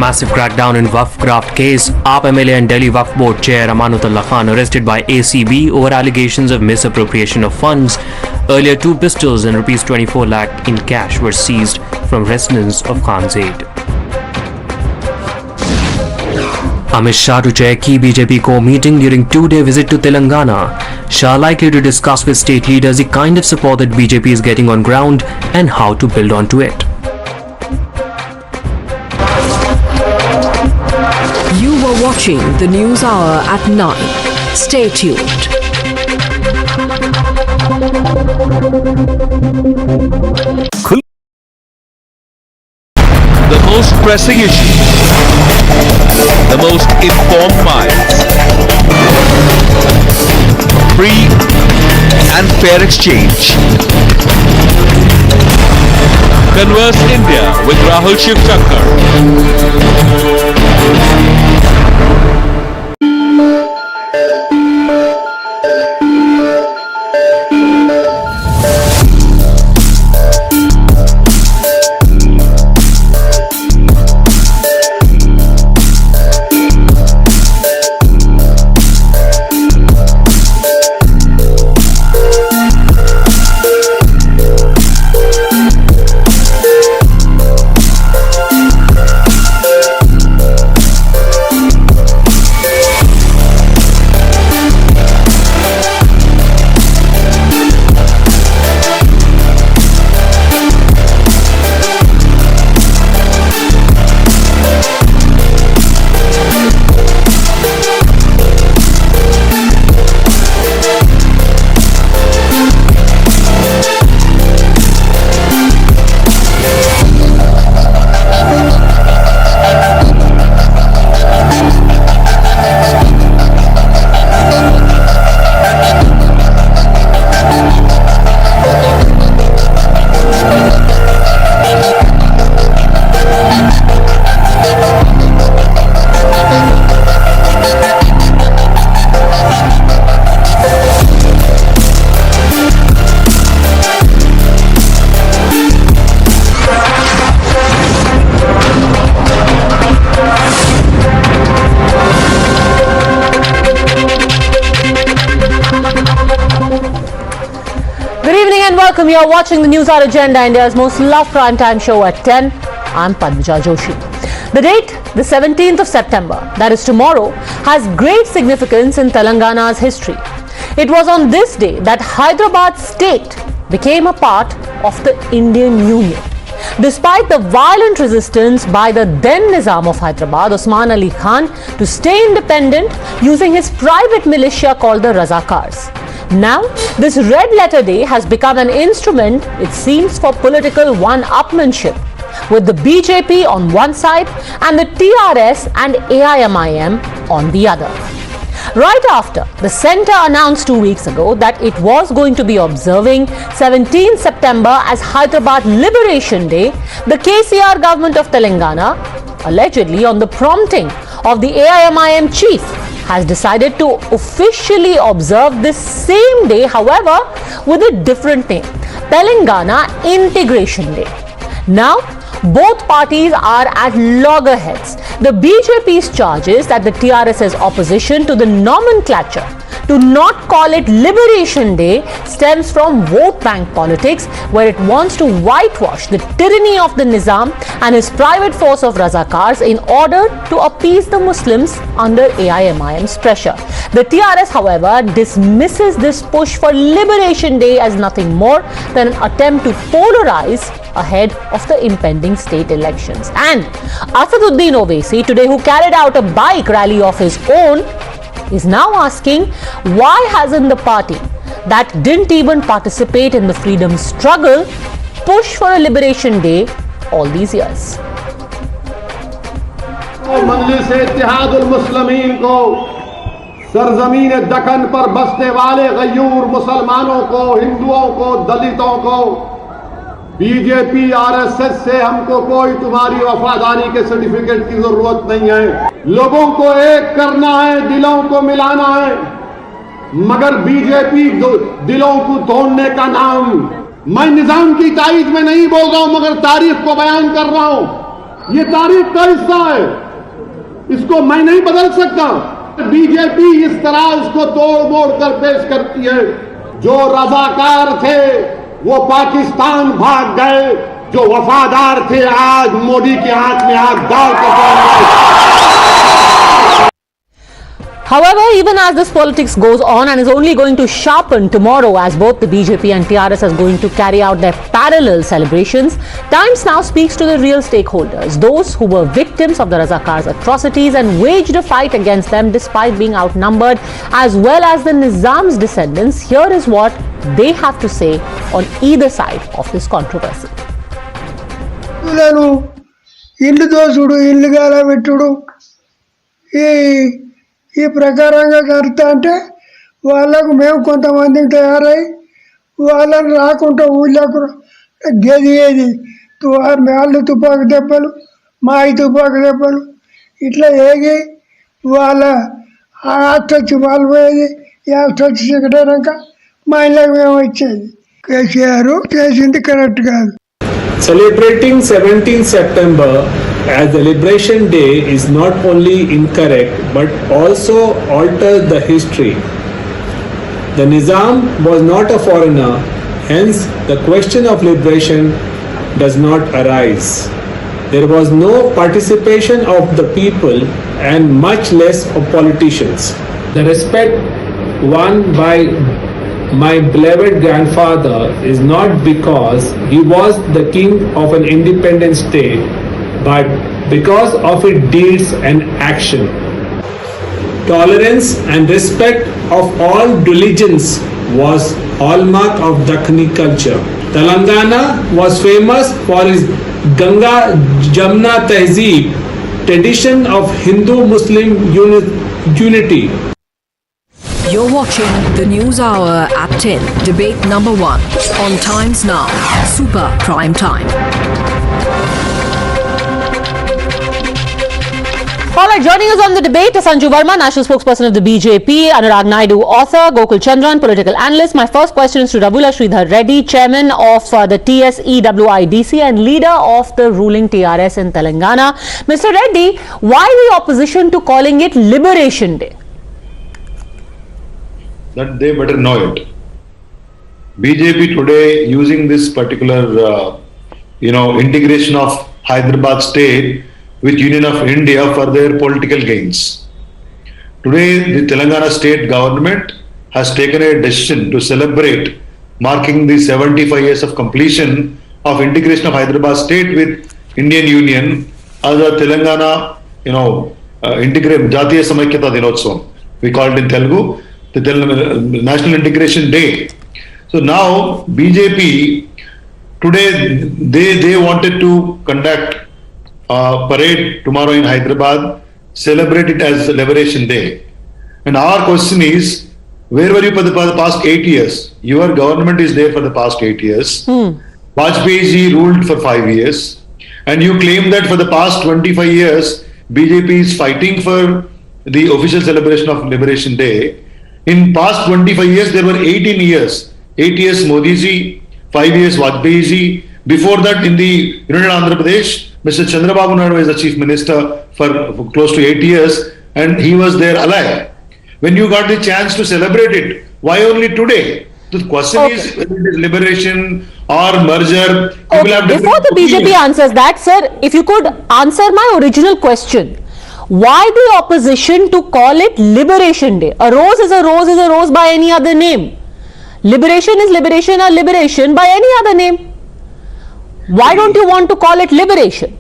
Massive crackdown in Waqf graft case. AAP MLA and Delhi Waqf Board Chair Amanatullah Khan arrested by ACB over allegations of misappropriation of funds. Earlier, 2 pistols and rupees 24 lakh in cash were seized from residents of Khan's aid. Amit Shah to chair key BJP core meeting during 2-day visit to Telangana. Shah likely to discuss with state leaders the kind of support that BJP is getting on ground and how to build onto it. You were watching the News Hour at 9. Stay tuned. The most pressing issue, the most informed minds, free and fair exchange. Converse India with Rahul Shivshankar. Welcome, you are watching the Newshour Agenda, India's most loved primetime show at 10. I'm Padmaja Joshi. The date, the 17th of September, that is tomorrow, has great significance in Telangana's history. It was on this day that Hyderabad state became a part of the Indian Union. Despite the violent resistance by the then Nizam of Hyderabad, Osman Ali Khan, to stay independent using his private militia called the Razakars. Now, this red letter day has become an instrument, it seems, for political one-upmanship, with the BJP on one side and the TRS and AIMIM on the other. Right after, the centre announced 2 weeks ago that it was going to be observing 17 September as Hyderabad Liberation Day, the KCR government of Telangana, allegedly on the prompting of the AIMIM chief, has decided to officially observe this same day, however, with a different name, Telangana Integration Day. Now, both parties are at loggerheads. The BJP's charges that the TRS's opposition to the nomenclature to not call it Liberation Day stems from vote bank politics, where it wants to whitewash the tyranny of the Nizam and his private force of Razakars in order to appease the Muslims under AIMIM's pressure. The TRS, however, dismisses this push for Liberation Day as nothing more than an attempt to polarize ahead of the impending state elections. And Asaduddin Owaisi, today, who carried out a bike rally of his own, is now asking why hasn't the party that didn't even participate in the freedom struggle pushed for a Liberation Day all these years. सरजमीन दक्कन पर बसने वाले गयूर मुसलमानों को, हिंदुओं को, दलितों को, BJP RSS से हमको कोई तुम्हारी वफादारी के सर्टिफिकेट की जरूरत नहीं है। लोगों को एक करना है, दिलों को मिलाना है, मगर बीजेपी दिलों को तोड़ने का नाम। मैं निजाम की तारीख में नहीं बोल रहा हूं, मगर तारीख को बयान कर रहा हूं। ये तारीख का हिस्सा है, इसको मैं नहीं बदल सकता। बीजेपी इस तरह इसको तोड़ मोड़ कर पेश करती है। जो रजाकार थे वो पाकिस्तान भाग गए, जो वफादार थे आज मोदी के हाथ में हाथ डाल के। However, even as this politics goes on and is only going to sharpen tomorrow as both the BJP and TRS are going to carry out their parallel celebrations, Times now speaks to the real stakeholders, those who were victims of the Razakars' atrocities and waged a fight against them despite being outnumbered, as well as the Nizam's descendants. Here is what they have to say on either side of this controversy. ఈ ప్రకారంగా జరుగుతా అంటే వాళ్ళకు మేము కొంతమందికి తయారై వాళ్ళని రాకుండా ఊళ్ళకు గేది వాళ్ళు తుపాకు దెబ్బలు మాయి తుపాకు దెబ్బలు ఇట్లా ఏగి వాళ్ళ ఆస్తి వాళ్ళు పోయేది ఆస్తి చిక్కడాక మా ఇళ్ళకి మేము వచ్చేది. కేసీఆర్ చేసింది కరెక్ట్ కాదు. Celebrating 17th September as the Liberation Day is not only incorrect but also alters the history. The Nizam was not a foreigner, hence the question of liberation does not arise. There was no participation of the people and much less of politicians. The respect won by my beloved grandfather is not because he was the king of an independent state, but because of his deeds and action. Tolerance and respect of all religions was hallmark of Dakkani culture. Telangana was famous for its Ganga Jamna Tehzeeb, tradition of Hindu-Muslim unity. You're watching the News Hour at 10. Debate number 1 on Times Now. Super Prime Time. All right, joining us on the debate, Sanju Verma, national spokesperson of the BJP, Anurag Naidu, author, Gokul Chandran, political analyst. My first question is to Rabula Sridhar Reddy, chairman of the TSEWIDC and leader of the ruling TRS in Telangana. Mr. Reddy, why the opposition to calling it Liberation Day? That they better know it. BJP today using this particular, integration of Hyderabad state with Union of India for their political gains. Today, the Telangana state government has taken a decision to celebrate marking the 75 years of completion of integration of Hyderabad state with Indian Union as a Telangana, Jatiya Samaykyata Dinotsavam. We call it in Telugu, the National Integration Day. So now BJP today they wanted to conduct a parade tomorrow in Hyderabad, celebrate it as Liberation Day. And our question is, where were you for the past 8 years? Your government is there for the past 8 years. Vajpayee ji ruled for 5 years. And you claim that for the past 25 years, BJP is fighting for the official celebration of Liberation Day. In past 25 years, there were 18 years. 8 years Modi ji, 5 years Vajpayee ji. Before that, in the United Andhra Pradesh, Mr. Chandrababu Naidu was the chief minister for close to 8 years, and he was their ally. When you got the chance to celebrate it, why only today? The question is whether it is liberation or merger. Before the BJP answers that, sir, if you could answer my original question. Why the opposition to call it Liberation Day? A rose is a rose is a rose by any other name. Liberation is liberation or liberation by any other name. Why don't you want to call it liberation?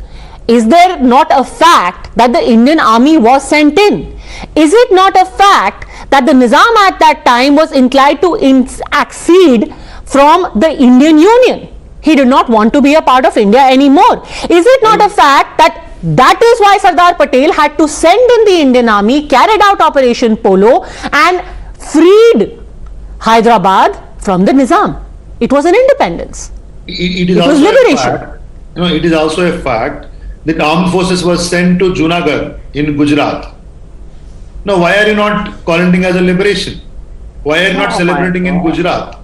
Is there not a fact that the Indian army was sent in? Is it not a fact that the Nizam at that time was inclined to accede from the Indian Union? He did not want to be a part of India anymore. Is it not a fact that is why Sardar Patel had to send in the Indian army, carried out Operation Polo and freed Hyderabad from the Nizam? It was an independence. It was liberation. It is also a fact that armed forces were sent to Junagadh in Gujarat. Now, why are you not calling it as a liberation? Why are you not celebrating in Gujarat?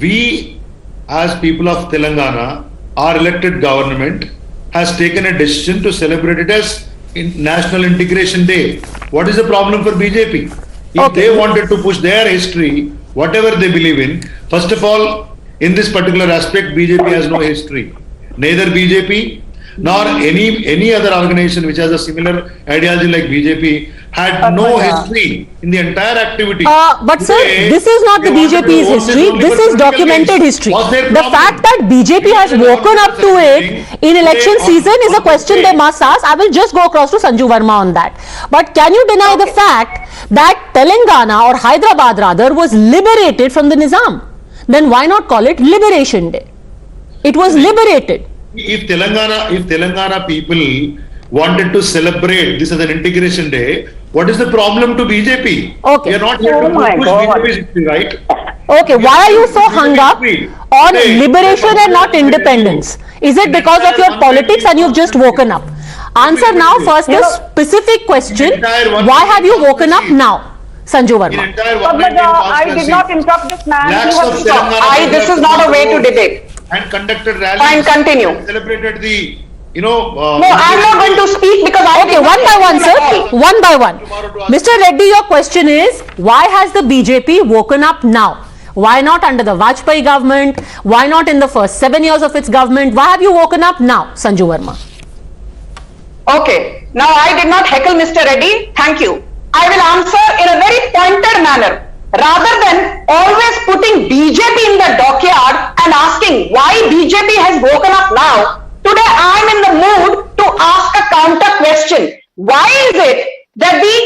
We, as people of Telangana, our elected government has taken a decision to celebrate it as National Integration Day. What is the problem for BJP? If they wanted to push their history, whatever they believe in, first of all, in this particular aspect, BJP has no history. Neither BJP nor any other organization which has a similar ideology like BJP had no history in the entire activity. But sir, this is not the BJP's history. This is documented history. The fact that BJP has woken up to it in election season is a question they must ask. I will just go across to Sanju Verma on that. But can you deny the fact that Telangana or Hyderabad rather was liberated from the Nizam? Then why not call it Liberation Day? It was liberated. If Telangana people wanted to celebrate this as an integration day, what is the problem to BJP? Okay. We are not here to push BJP's history, right? Okay, why are you so hung up on liberation and not independence? Is it because of your politics and you've just woken up? Answer now first the specific question. Why have you woken up now? Sanju Verma. Padmaja, I did not interrupt this man. This is not a way to debate. And conducted rallies. Fine, continue. And celebrated the, No, I'm not going to speak because Okay, one by one, sir. One by one. Mr. Reddy, your question is, why has the BJP woken up now? Why not under the Vajpayee government? Why not in the first 7 years of its government? Why have you woken up now, Sanju Verma? Okay, now I did not heckle Mr. Reddy. Thank you. I will answer in a very pointed manner. Rather than always putting BJP in the dockyard and asking why BJP has woken up now, today I am in the mood to ask a counter question. Why is it that the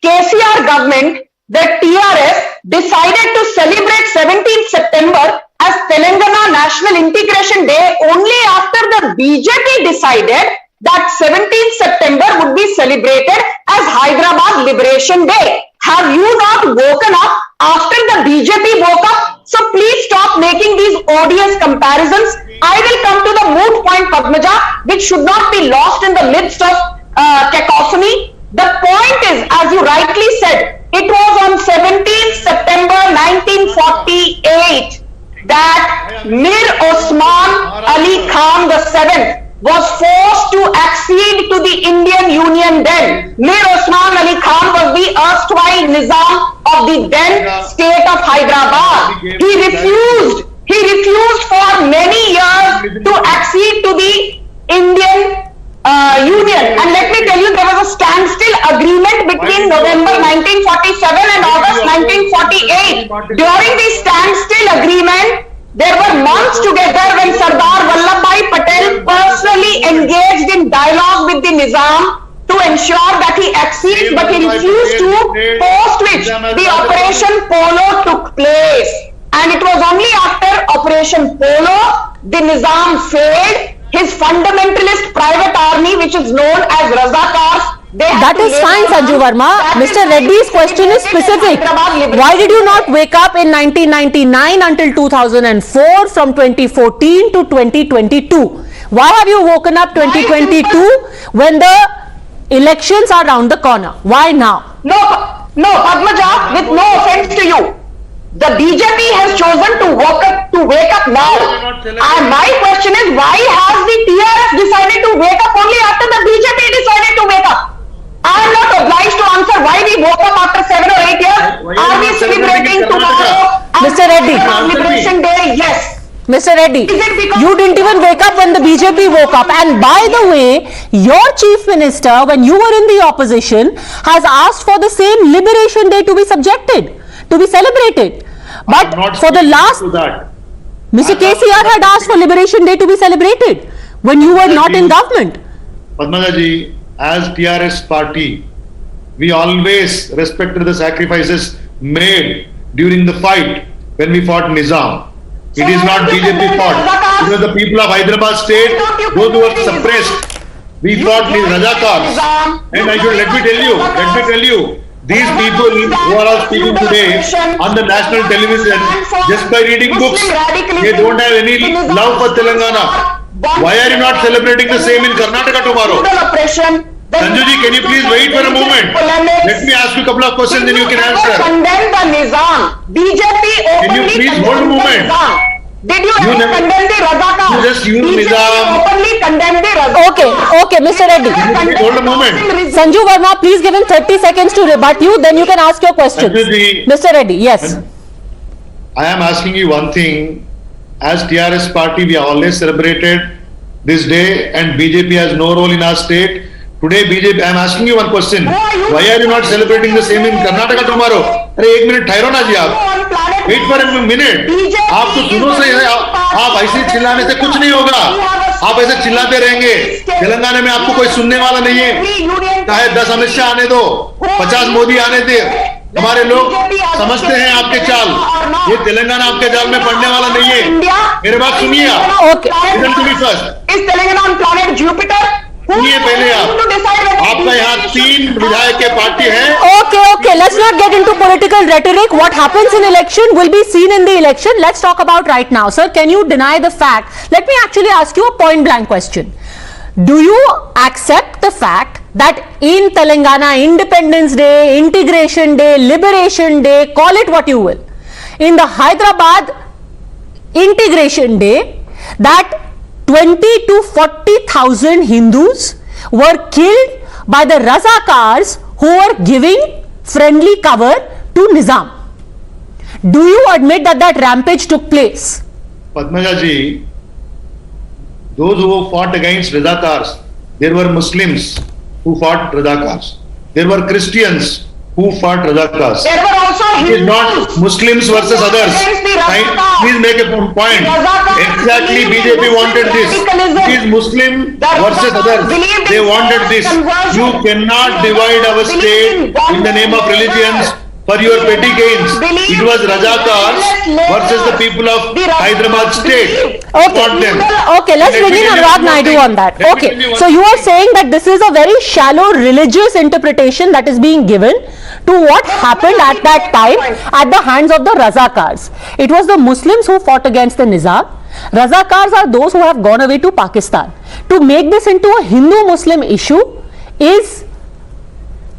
KCR government, the TRS, decided to celebrate 17th September as Telangana National Integration Day only after the BJP decided that 17th September would be celebrated as Hyderabad Liberation Day? Have you not woken up after the BJP woke up? So please stop making these odious comparisons. I will come to the moot point, Padmaja, which should not be lost in the midst of cacophony. The point is, as you rightly said, it was on 17th September 1948 that Mir Osman Ali Khan VII was forced to accede to the Indian Union then. Mir Osman Ali Khan was the erstwhile Nizam of the then state of Hyderabad. He refused for many years to accede to the Indian Union. And let me tell you, there was a standstill agreement between November 1947 and August 1948. During the standstill agreement, there were months together when Sardar Vallabhbhai Patel personally engaged in dialogue with the Nizam to ensure that he accedes, but he refused to, post which the Operation Polo took place. And it was only after Operation Polo the Nizam failed. His fundamentalist private army, which is known as Razakars, that is fine, Sanju Verma. Mr. Reddy's question is specific. Why did you not wake up in 1999 until 2004, from 2014 to 2022? Why have you woken up 2022 when the elections are around the corner? Why now? No, Padmaja, with no offense to you, the BJP has chosen to wake up now. And my question is, why has the TRS decided to wake up only after the BJP decided to wake up? I am not obliged to answer why we woke up after 7 or 8 years. Are we celebrating tomorrow? Mr. Reddy. Liberation Day? Yes. Mr. Reddy, you didn't even wake up when the BJP woke up. And by the way, your chief minister, when you were in the opposition, has asked for the same Liberation Day to be to be celebrated. But for the last, Mr. KCR had asked for Liberation Day to be celebrated when you were not in government. Padmaja ji, as TRS party, we always respected the sacrifices made during the fight when we fought Nizam. It is not BJP fought. It was the people of Hyderabad state, those who were suppressed. We fought the Razakars. And let me tell you, these people who are all speaking today on the national television, just by reading books, they don't have any love for Telangana. Why are you not celebrating the same in Karnataka tomorrow? Sanjuji, can you please wait for a moment? Let me ask you a couple of questions, then you can answer. Condemn the Nizam. BJP Can you please hold a moment? Did you ever condemn the Razakars? You just use Nizam. Openly condemn the Razakars. Okay, Mr. Reddy. Hold a moment. Sanju Verma, please give him 30 seconds to rebut you, then you can ask your questions. Sanjuji, Mr. Reddy, yes. I am asking you one thing. As TRS party, we have always celebrated this day, and BJP has no role in our state. Today, BJP, I am asking you one question. Why are you not celebrating the same in Karnataka tomorrow? अरे एक minute ठहरो ना जी आप. Wait for a minute. आप तो सुनो सही है. आप ऐसे चिल्लाने से कुछ नहीं होगा. आप ऐसे चिल्लाते रहेंगे. तेलंगाना में आपको कोई सुनने वाला नहीं है. चाहे 10 अमित शाह आने दो, 50 मोदी आने दे. हमारे लोग समझते हैं आपके चाल. ये तेलंगाना आपके जाल में पड़ने वाला नहीं है. मेरे बात सुनिए आप. Listen to me first. Is Telangana on planet Jupiter? सुनिए पहले आप. आपका यहाँ 3 विधायक के पार्टी है. Okay, let's not get into political rhetoric. What happens in election will be seen in the election. Let's talk about right now. Sir, can you deny the fact? Let me actually ask you a point blank question. Do you accept the fact that in Telangana, Independence Day, Integration Day, Liberation Day, call it what you will, in the Hyderabad Integration Day, that 20 to 40,000 Hindus were killed by the Razakars who were giving friendly cover to Nizam? Do you admit that that rampage took place? Padmaja ji, those who fought against Razakars, there were Muslims who fought Razakars. There were Christians who fought Razakars. There were also Hindus. It is not Muslims versus others. Please make a point. Exactly, BJP wanted this. It is Muslim versus others. They wanted this. You cannot divide our state in the name of religions for your petty gains. It was Razakars versus the people of Hyderabad state. Okay, let's bring in Anurag Naidu on that. Okay, so you are saying that this is a very shallow religious interpretation that is being given to what happened at that time at the hands of the Razakars. It was the Muslims who fought against the Nizam. Razakars are those who have gone away to Pakistan. To make this into a Hindu-Muslim issue is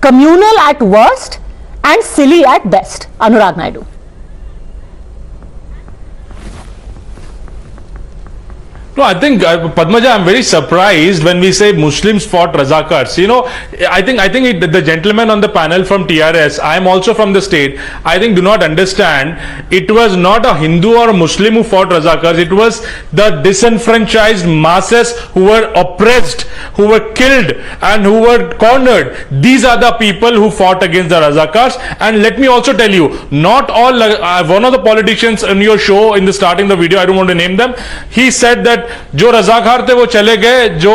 communal at worst and silly at best. Anurag Naidu. No, I think Padmaja, I'm very surprised when we say Muslims fought Razakars. You know, I think the gentleman on the panel from TRS, I am also from the state, I think do not understand. It was not a Hindu or a Muslim who fought Razakars. It was the disenfranchised masses who were oppressed, who were killed, and who were cornered. These are the people who fought against the Razakars. And let me also tell you, not all. One of the politicians in your show in the starting the video, I don't want to name them, he said that जो रजाकार थे वो चले गए, जो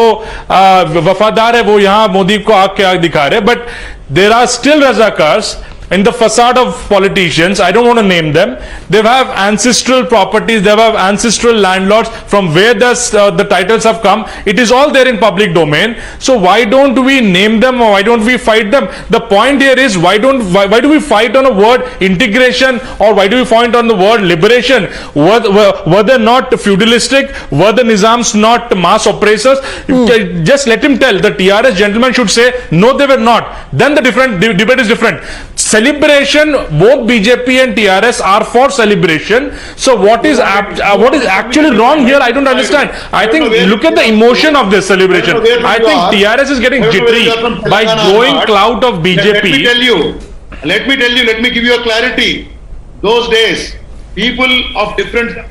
वफादार है वो यहाँ मोदी को आग के आग दिखा रहे, but there are still Razakars in the facade of politicians. I don't want to name them. They have ancestral properties, they have ancestral landlords from where the titles have come. It is all there in public domain. So why don't we name them, or why don't we fight them? The point here is, why do we fight on a word integration, or why do we fight on the word liberation? Were they not feudalistic? Were the Nizams not mass oppressors? Just let him tell. The TRS gentleman should say no, they were not. Then the debate is different. Celebration, both BJP and TRS are for celebration. So what is actually wrong here? I don't understand. I think look at the emotion of this celebration. I think TRS is getting jittery by growing clout of BJP. Let me give you a clarity. Those days, people of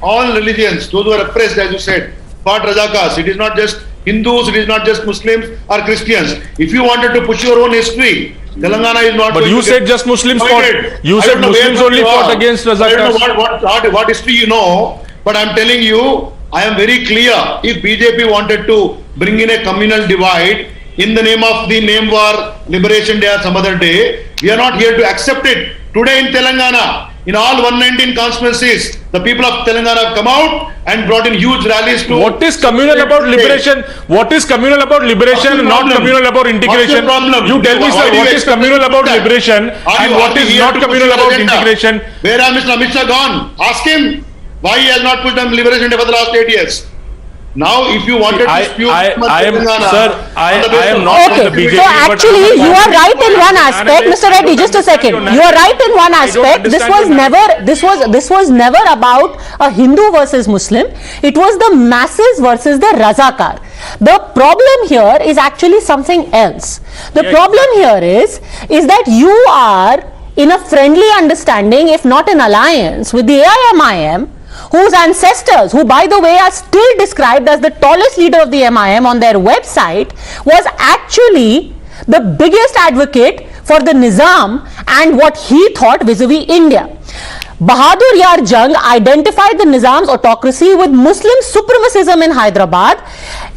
all religions, those who are oppressed, as you said, fought Razakars. It is not just Hindus, it is not just Muslims or Christians. If you wanted to push your own history, Telangana is not. But you said just Muslims fought. You said Muslims only fought against Razakars. I don't know what history you know, but I am telling you, I am very clear. If BJP wanted to bring in a communal divide in the name of the name war, Liberation Day or some other day, we are not here to accept it. Today in Telangana, in all 119 constituencies, the people of Telangana have come out and brought in huge rallies to... What is communal about liberation? What is communal about liberation and not communal about integration? You tell me, sir, what is communal about liberation and what is not communal about integration? Where are Mr. Amit Shah gone? Ask him why he has not pushed on Liberation Day for the last 8 years. Now, if you wanted to spew, I am not from the BJP. So actually, you are right in one aspect, Mr. Reddy. Just a second. You are right in one aspect. This was never about a Hindu versus Muslim. It was the masses versus the Razakar. The problem here is actually something else. The problem here is that you are in a friendly understanding, if not an alliance, with the AIMIM, whose ancestors, who by the way are still described as the tallest leader of the MIM on their website, was actually the biggest advocate for the Nizam and what he thought vis-a-vis India. Bahadur Yar Jung identified the Nizam's autocracy with Muslim supremacism in Hyderabad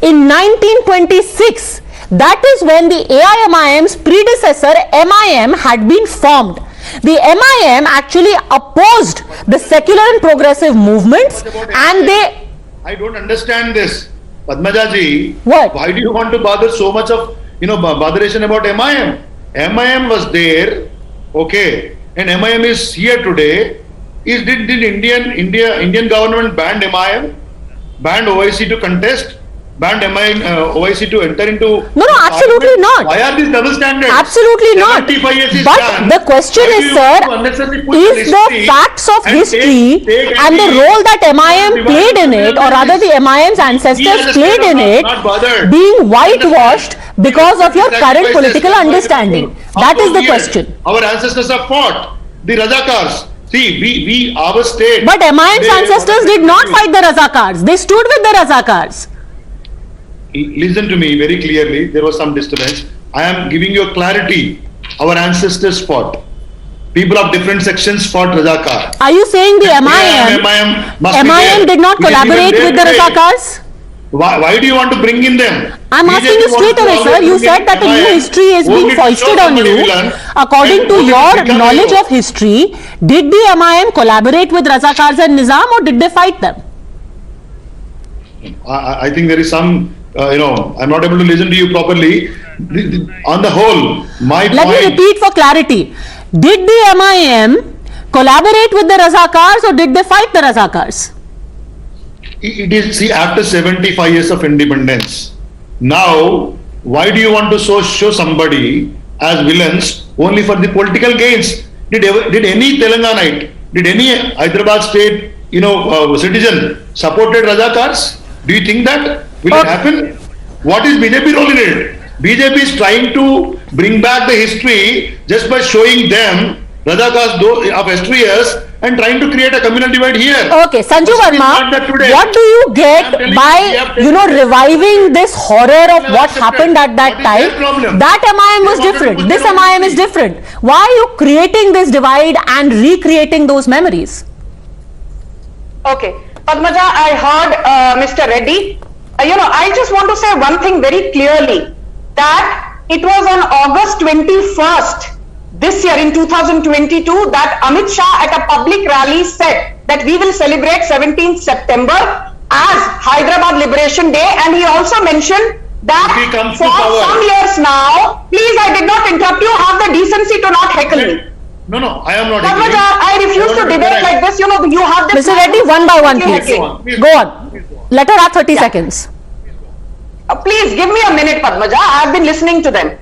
in 1926. That is when the AIMIM's predecessor MIM had been formed. The MIM actually opposed the secular and progressive movements, and they... I don't understand this. Padmaja ji, what? Why do you want to bother so much of, botheration about MIM? MIM was there, okay, and MIM is here today. Did Indian government ban MIM? Banned OIC to contest? Banned OIC to enter into... No, absolutely not. Why are these double standards? Absolutely not. But the question is, sir, is the facts of history and the role that MIM played in it, or rather the MIM's ancestors played in it, being whitewashed because of your current political understanding? That is the question. Our ancestors have fought the Razakars. See, our state... But MIM's ancestors did not fight the Razakars. They stood with the Razakars. Listen to me very clearly. There was some disturbance. I am giving you clarity. Our ancestors fought. People of different sections fought Razakar. Are you saying the MIM did not collaborate with the Razakars? Why do you want to bring in them? I'm asking you straight away, sir. You said that a new history is being foisted on you. According to your knowledge of history, did the MIM collaborate with Razakars and Nizam, or did they fight them? I think there is some... I'm not able to listen to you properly. On the whole, my point... Let me repeat for clarity. Did the MIM collaborate with the Razakars, or did they fight the Razakars? It is, see, after 75 years of independence, now, why do you want to show somebody as villains only for the political gains? Did any Telanganite, did any Hyderabad state, citizen supported Razakars? Do you think that will it happen? What is BJP role in it? BJP is trying to bring back the history just by showing them Razakars of yesteryears and trying to create a communal divide here. Okay, Sanju Verma, what do you get by, reviving this horror of what happened at that time? That MIM was different. This MIM is different. Why are you creating this divide and recreating those memories? Okay, Padmaja, I heard Mr. Reddy. I just want to say one thing very clearly, that it was on August 21st this year in 2022 that Amit Shah at a public rally said that we will celebrate 17th September as Hyderabad Liberation Day, and he also mentioned that for some years now, please, I did not interrupt you, have the decency to not heckle me. No, I am not. Padmaja, I refuse to debate like this. You have this. Mr. Reddy, one by one, please. Go on. Let her have 30 seconds. Please give me a minute, Padmaja. I have been listening to them.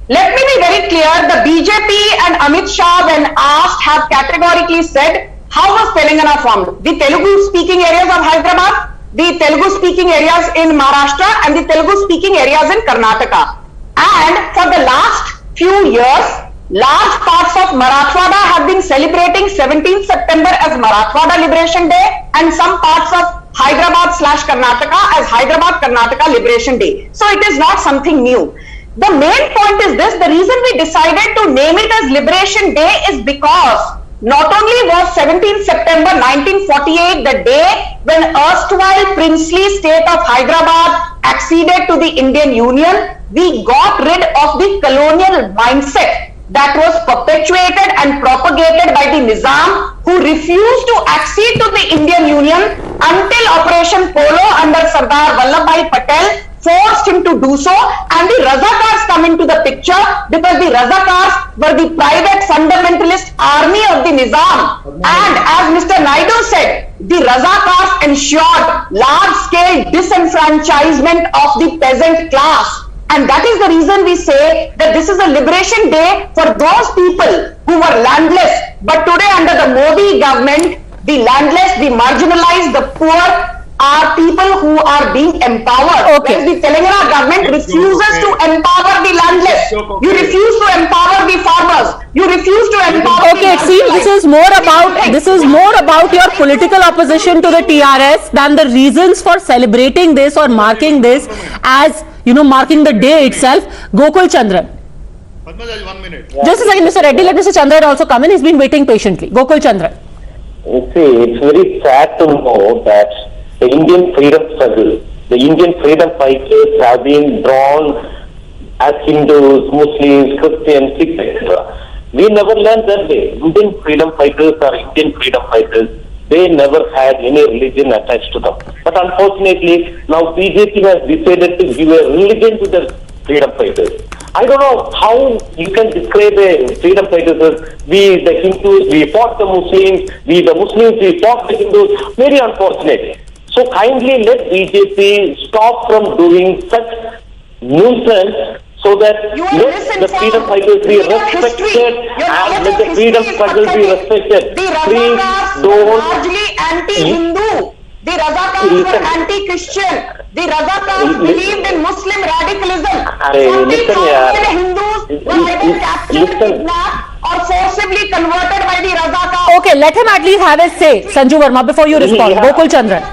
Let me be very clear. The BJP and Amit Shah, when asked, have categorically said, how was Telangana formed? The Telugu-speaking areas of Hyderabad, the Telugu-speaking areas in Maharashtra, and the Telugu-speaking areas in Karnataka. And for the last few years, large parts of Marathwada have been celebrating 17th September as Marathwada Liberation Day, and some parts of Hyderabad/Karnataka as Hyderabad Karnataka Liberation Day. So it is not something new. The main point is this: the reason we decided to name it as Liberation Day is because not only was 17th September 1948 the day when erstwhile princely state of Hyderabad acceded to the Indian Union, we got rid of the colonial mindset that was perpetuated and propagated by the Nizam, who refused to accede to the Indian Union until Operation Polo under Sardar Vallabhbhai Patel forced him to do so, and the Razakars come into the picture because the Razakars were the private fundamentalist army of the Nizam. And as Mr. Naidu said, the Razakars ensured large-scale disenfranchisement of the peasant class. And that is the reason we say that this is a liberation day for those people who were landless. But today under the Modi government, the landless, the marginalized, the poor are people who are being empowered. Okay. Whereas the Telangana government refuses to empower the landless. You refuse to empower the farmers. You refuse to empower Okay, it seems this is more about your political opposition to the TRS than the reasons for celebrating this or marking this as marking the day itself. Gokul Chandran. Padmaja, 1 minute. Just a second, Mr. Reddy, let Mr. Chandran also come in. He's been waiting patiently. Gokul Chandran. You see, it's very sad to know that the Indian freedom struggle, the Indian freedom fighters have been drawn as Hindus, Muslims, Christians, etc. We never learned that way. Indian freedom fighters are Indian freedom fighters. They never had any religion attached to them. But unfortunately, now BJP has decided to give a religion to the freedom fighters. I don't know how you can describe the freedom fighters as we the Hindus, we fought the Muslims, we the Muslims, we fought the Hindus. Very unfortunate. So kindly let BJP stop from doing such nuisance so that let the freedom fighters be respected and let the freedom struggle be respected. Please don't. Largely anti-Hindu. The Razakars were anti-Christian. The Razakars believed in Muslim radicalism. Hindus were either captured, kidnapped, or forcibly converted by the Razakars. Okay, let him at least have a say, Sanju Verma, before you respond. Gokul Chandran.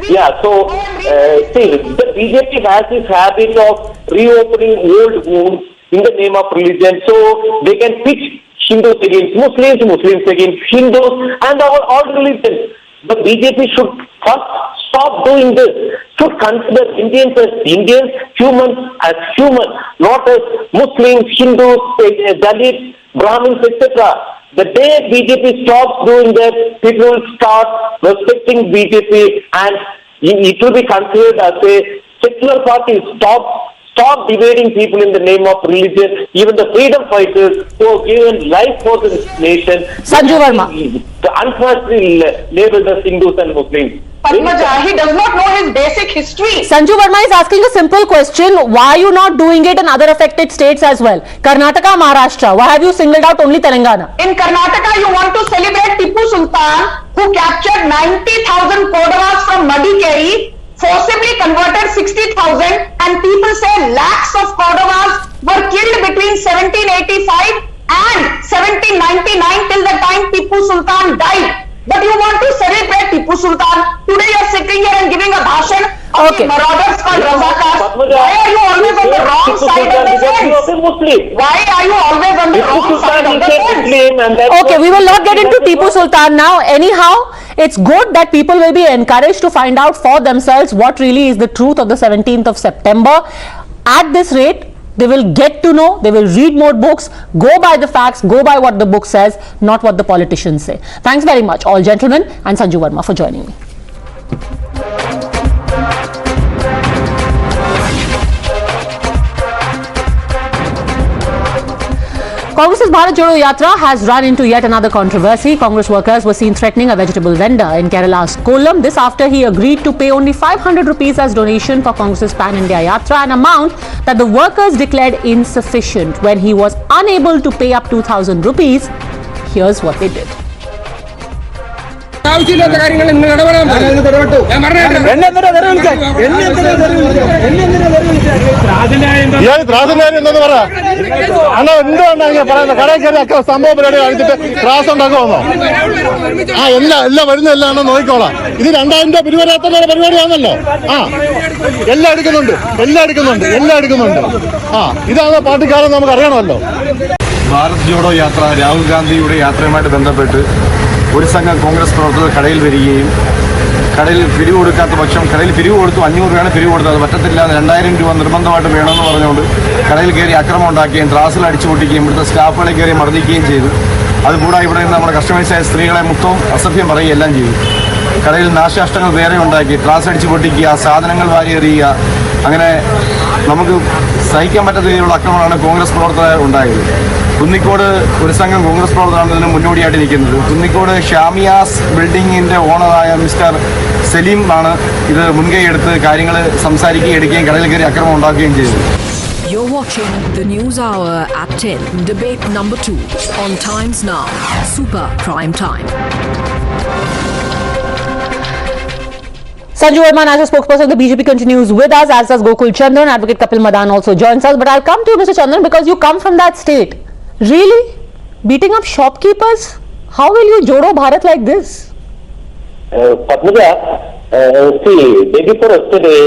Yeah, so see, the BJP has this habit of reopening old wounds in the name of religion, so they can pitch Hindus against Muslims, Muslims against Hindus, and all religions. The BJP should first stop doing this, should consider Indians as Indians, humans as humans, not as Muslims, Hindus, Dalits, Brahmins, etc. The day BJP stops doing that, people will start respecting BJP and it will be considered as a secular party. Stop dividing people in the name of religion. Even the freedom fighters who have given life for this nation, Sanju Verma, unfortunately labeled as Hindus and Muslims. Padmaja, he does not know his basic history. Sanju Verma is asking a simple question. Why are you not doing it in other affected states as well? Karnataka, Maharashtra. Why have you singled out only Telangana? In Karnataka, you want to celebrate Tipu Sultan, who captured 90,000 Kodavas from Madikeri, forcibly converted 60,000, and people say lakhs of Kauravas were killed between 1785 and 1799 till the time Tipu Sultan died. But you want to celebrate Tipu Sultan. Today you are sitting here and giving a bhashan of the marauders called Razakars. Why are you always on the wrong side of the fence? Why are you always on the wrong side of the fence? Okay, we will not get into Tipu Sultan now. Anyhow, it's good that people will be encouraged to find out for themselves what really is the truth of the 17th of September. At this rate, they will get to know, they will read more books, go by the facts, go by what the book says, not what the politicians say. Thanks very much, all gentlemen, and Sanju Verma for joining me. Congress's Bharat Jodo Yatra has run into yet another controversy. Congress workers were seen threatening a vegetable vendor in Kerala's Kollam. This after he agreed to pay only 500 rupees as donation for Congress's Pan-India Yatra, an amount that the workers declared insufficient. When he was unable to pay up 2,000 rupees, here's what they did. സംഭവം പരിപാടി കാണിച്ചിട്ട് class ഉണ്ടാക്കുമെന്നോ? എല്ലാം വരുന്നതെല്ലാം നോക്കിക്കോളാം. ഇത് 2000 രൂപ പിരിവരാത്തുള്ള പരിപാടിയാണല്ലോ. എല്ലാം എടുക്കുന്നുണ്ട്. ഇതാണ് പാർട്ടിക്കാരെന്ന് നമുക്ക് അറിയണമല്ലോ. ഭാരത് ജോഡോ യാത്ര, രാഹുൽ ഗാന്ധിയുടെ യാത്രയുമായിട്ട് ബന്ധപ്പെട്ട് ഒരു സംഘം കോൺഗ്രസ് പ്രവർത്തകർ കടയിൽ വരികയും കടയിൽ പിരിവ് കൊടുക്കാത്ത പക്ഷം കടയിൽ പിരിവ് കൊടുത്തു, 500 രൂപയാണ് പിരിവ് കൊടുത്തത്, അത് പറ്റത്തില്ല, 2000 രൂപ നിർബന്ധമായിട്ട് വേണമെന്ന് പറഞ്ഞുകൊണ്ട് കടയിൽ കയറി അക്രമം ഉണ്ടാക്കുകയും ത്രാസിൽ അടിച്ചു പൊട്ടിക്കുകയും ഇവിടുത്തെ സ്റ്റാഫുകളെ കയറി മർദ്ദിക്കുകയും ചെയ്തു. അതുകൂടാതെ ഇവിടെ നിന്ന് നമ്മുടെ കസ്റ്റമേഴ്സായ സ്ത്രീകളെ മൊത്തം അസഭ്യം പറയുകയും എല്ലാം ചെയ്തു. കടയിൽ നാശനഷ്ടങ്ങൾ വേറെ ഉണ്ടാക്കി, ത്രാസ് അടിച്ചു പൊട്ടിക്കുക, സാധനങ്ങൾ വാരി എറിയുക, അങ്ങനെ നമുക്ക് സഹിക്കാൻ പറ്റാത്ത രീതിയിലുള്ള ആക്രമണമാണ് കോൺഗ്രസ് പ്രവർത്തകർ ഉണ്ടായത്. കുന്നിക്കോട് ഒരു സംഘം കോൺഗ്രസ് പ്രവർത്തകരാണ് ഇതിന് മുന്നോടിയായിട്ട് നിൽക്കുന്നത്. കുന്നിക്കോട് ഷാമിയാസ് ബിൽഡിങ്ങിൻ്റെ ഓണറായ മിസ്റ്റർ സലീം ആണ് ഇത് മുൻകൈ എടുത്ത് കാര്യങ്ങൾ സംസാരിക്കുകയും എടുക്കുകയും കടയിൽ കയറി ആക്രമണം ഉണ്ടാക്കുകയും ചെയ്തു. You're watching the News Hour at 10, debate number 2 on Times Now, Super Prime Time. Sanju Verma, national spokesperson of the BJP, continues with us, as does Gokul Chandran. Advocate Kapil Madan also joins us. But I'll come to you, Mr. Chandran, because you come from that state. Really? Beating up shopkeepers? How will you Jodo Bharat like this? Padmaja, see, day before yesterday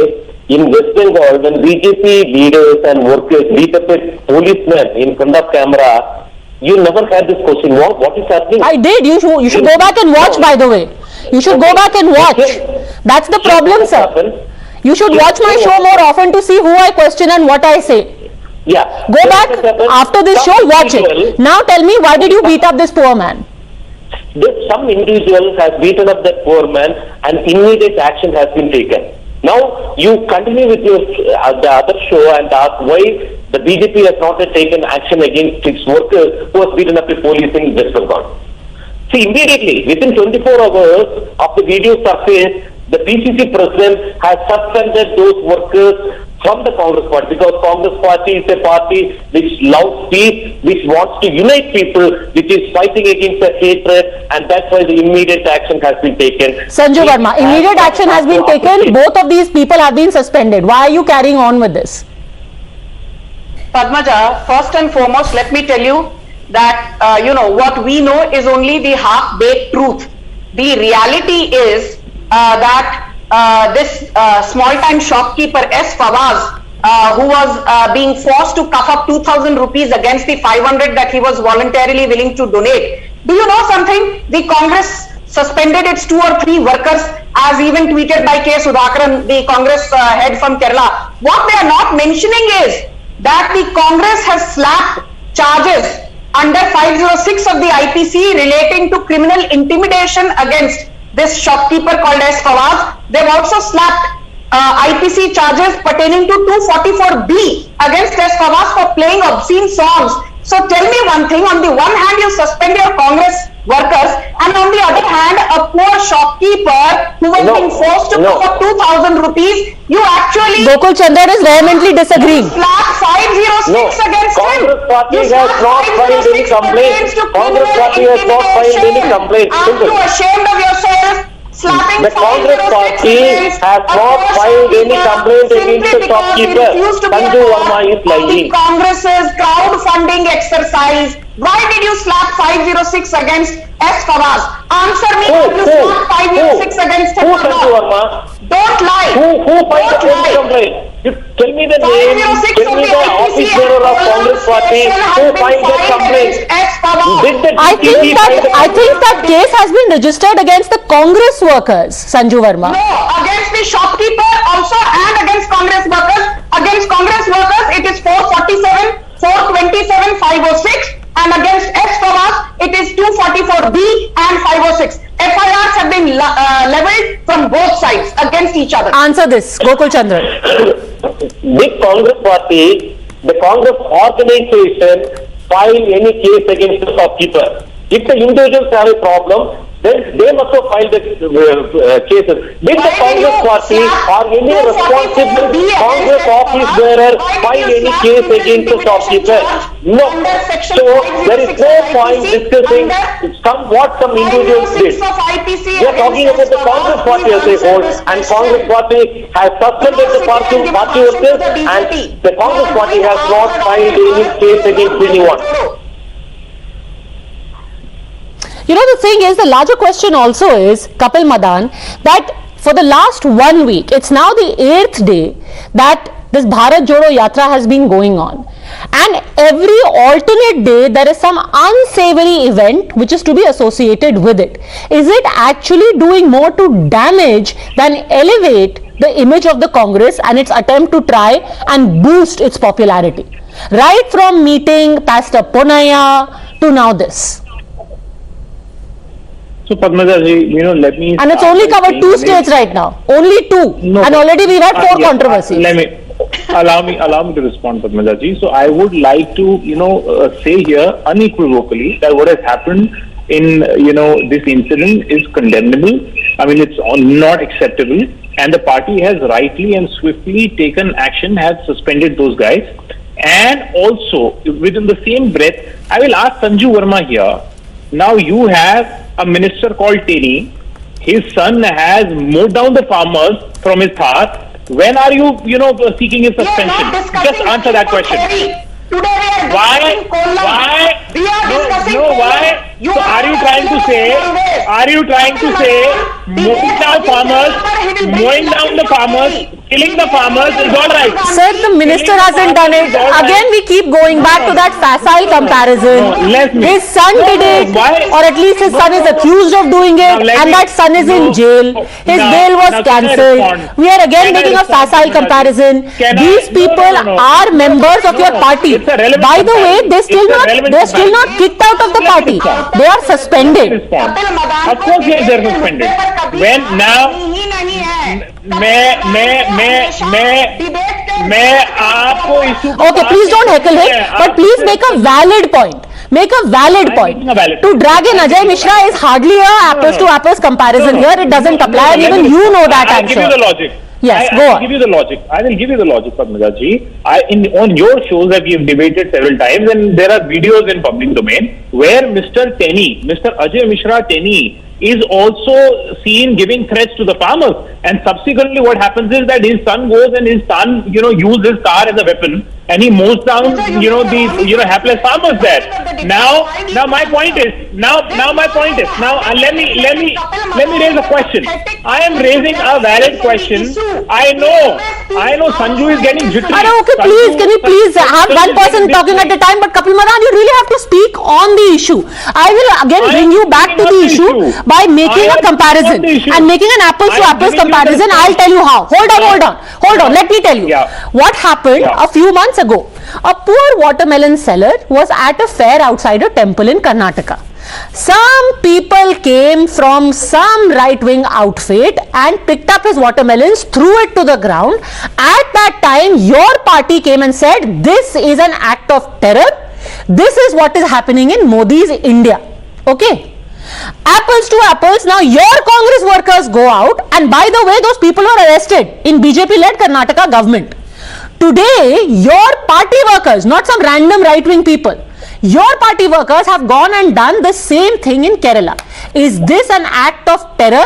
in West Bengal, when BJP leaders and workers beat up a policeman in front of camera, you never had this question. What is happening? I did. You should go back and watch, by the way. You should go back and watch. That's the problem, sir. You should watch my show more often to see who I question and what I say. Yeah. Go back after this show, watch it. Now tell me, why did you beat up this poor man? Some individual has beaten up that poor man and immediate action has been taken. Now you continue with your the other show and ask why the BJP has not taken action against its workers who has beaten up the police in West Bengal. See, immediately, within 24 hours of the video surface, the PCC president has suspended those workers from the Congress party, because Congress party is a party which loves peace, which wants to unite people, which is fighting against the hatred, and that's why the immediate action has been taken. Sanju Verma, immediate action has been taken. Both of these people have been suspended. Why are you carrying on with this? Padmaja, first and foremost, let me tell you that, what we know is only the half-baked truth. The reality is that this small-time shopkeeper S. Fawaz, who was being forced to cough up 2,000 rupees against the 500 that he was voluntarily willing to donate. Do you know something? The Congress suspended its 2 or 3 workers, as even tweeted by K. Sudhakaran, the Congress head from Kerala. What they are not mentioning is that the Congress has slapped charges under 506 of the IPC relating to criminal intimidation against this shopkeeper called S. Fawaz. They've also slapped IPC charges pertaining to 244B against S. Fawaz for playing obscene songs. So tell me one thing, on the one hand you suspend your Congress workers, and on the other hand a poor shopkeeper who was being forced to pay for 2,000 rupees, you actually... Gokul Chandran is vehemently disagreeing. Slap 506 against Congress party him. has not filed any complaint. Congress party has not filed any complaint. Aren't you ashamed of yourself? slapping The Congress 506 party against has a not poor filed any shopkeeper complaint simply against the because he shopkeeper. refused to be a Sanju part Verma is of the lying. Congress's crowdfunding exercise. Why did you slap 506 against S. Fawaz? Answer me. Have you slapped 506 against him Who, or Sanju not? Verma? Don't lie. Who filed the Don't lie. complaint? You tell me the name, 506 tell me of the the office IPC bearer of Act Congress party who filed that complaint. Did the I DPP file the I think that case has been registered against the Congress workers, Sanju Verma. No, against the shopkeeper also and against Congress workers. Against Congress workers, it is 447, 427, 506, and against S. Fawaz, it is 244B and 506. FIRs have been leveled from both sides against each other. Answer this, Gokul Chandran. Did Congress party, the Congress organization, file any case against the shopkeeper? If the individuals have a problem, then they must have filed the cases. Did the Congress party or any responsible Congress office bearer file any case against the shopkeeper? No. So there is no point discussing what some individuals did. We are talking about the Congress party as a whole, and Congress party has suspended the party workers, and the Congress party has not filed any case against anyone. You know, the thing is, the larger question also is, Kapil Madan, that for the last 1 week, it's now the 8th day that this Bharat Jodo Yatra has been going on. And every alternate day, there is some unsavory event which is to be associated with it. Is it actually doing more to damage than elevate the image of the Congress and its attempt to try and boost its popularity? Right from meeting Pastor Ponaya to now this. So Padmaja ji, let me... And it's only covered 2 states right now. Only 2. No, and already we've had 4 controversies. Allow me to respond, Padmaja ji. So I would like to, say here unequivocally that what has happened in, this incident is condemnable. I mean, it's not acceptable. And the party has rightly and swiftly taken action, has suspended those guys. And also, within the same breath, I will ask Sanju Verma here. Now you have a minister called Teni. His son has mowed down the farmers from his Thar. When are you, seeking his suspension? Just answer that question. Why? Why? So are you trying to say, mowing down the farmers, killing the farmers is all right? Sir, the minister hasn't done it. Again, we keep going back to that facile comparison. His son did it, or at least his son is accused of doing it, and that son is in jail. His bail was cancelled. We are again making a facile comparison. These people are members of your party. By the way, they're still not kicked out of the party. They are suspended. Of course, yes, they're suspended. When now, Okay, please don't heckle him, but please make a valid point. Make a valid point. To drag in Ajay Mishra is hardly a apples to apples comparison here. It doesn't apply, and even you know that answer. I'll give you the logic. Yes, I go will on. give you the logic. I will give you the logic, Padmaja ji. On your shows that we have debated several times, and there are videos in public domain where Mr. Ajay Mishra Teni, is also seen giving threats to the farmers. And subsequently what happens is that his son goes and his son, uses his car as a weapon and he mows down, the hapless farmers there. Now my point is, now let me raise a question. I am raising a valid question. I know Sanju is getting jittery. Okay, please, can you please have one person talking at a time, but Kapil Madan, you really have to speak on the issue. I will again bring you back to the issue by making a comparison and making an apples to apples comparison. I'll tell you how. Hold on. Let me tell you. What happened a few months ago. A poor watermelon seller was at a fair outside a temple in Karnataka. Some people came from some right-wing outfit and picked up his watermelons, threw it to the ground. At that time, your party came and said, this is an act of terror. This is what is happening in Modi's India. Okay? Apples to apples, now your Congress workers go out, and by the way, those people were arrested in BJP-led Karnataka government. Today, your party workers, not some random right-wing people, your party workers have gone and done the same thing in Kerala. Is this an act of terror?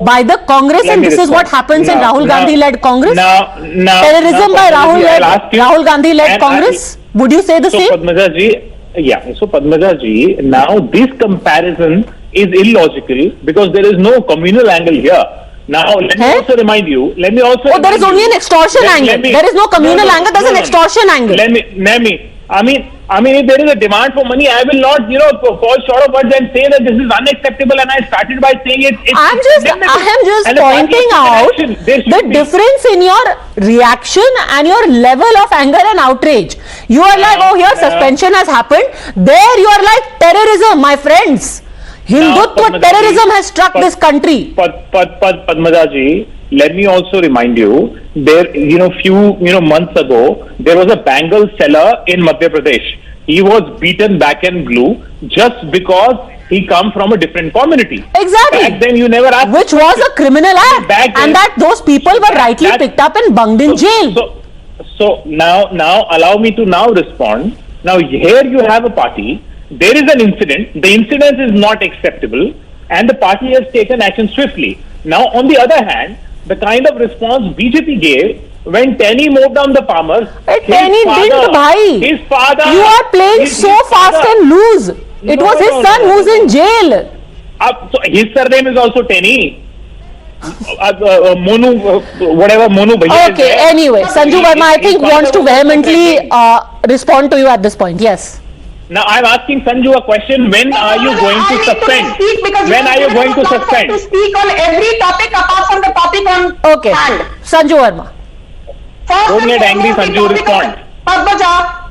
by the Congress, and this is what happens in Rahul Gandhi-led Congress? Terrorism by Rahul Gandhi-led Congress? Would you say the same? Padmaja ji, so Padmaja ji, now this comparison is illogical because there is no communal angle here. Now, let me also remind you. There is only an extortion angle. There is no communal angle. There's an extortion angle. I mean, if there is a demand for money, I will not, fall short of words and say that this is unacceptable. And I started by saying I am just pointing out the difference in your reaction and your level of anger and outrage. You are like, oh, here suspension has happened. There you are like terrorism, my friends. Hindutva terrorism has struck this country. Padmaja ji, let me also remind you, there, few months ago, there was a bangle seller in Madhya Pradesh. He was beaten back and blue just because he come from a different community. Exactly. Back then you never asked. Which was a criminal act, and that those people were rightly picked up and bunged in jail. So now allow me to now respond. Now here you have a party. There is an incident. The incident is not acceptable, and the party has taken action swiftly. Now, on the other hand, the kind of response BJP gave when Tenny mowed down the farmers. Tenny didn't, bhai. His father. You are playing so fast and loose. It was his son who's in jail. So his surname is also Tenny. Monu, whatever Monu. Okay. Anyway, Sanju Verma, I think, wants to vehemently respond to you at this point. Yes. Now I'm asking Sanju a question. When are you going to suspend? When are you going to suspend? To speak on every topic apart from the topic on hand. Sanju Verma. Don't get angry, Sanju. Respond. Padmaja,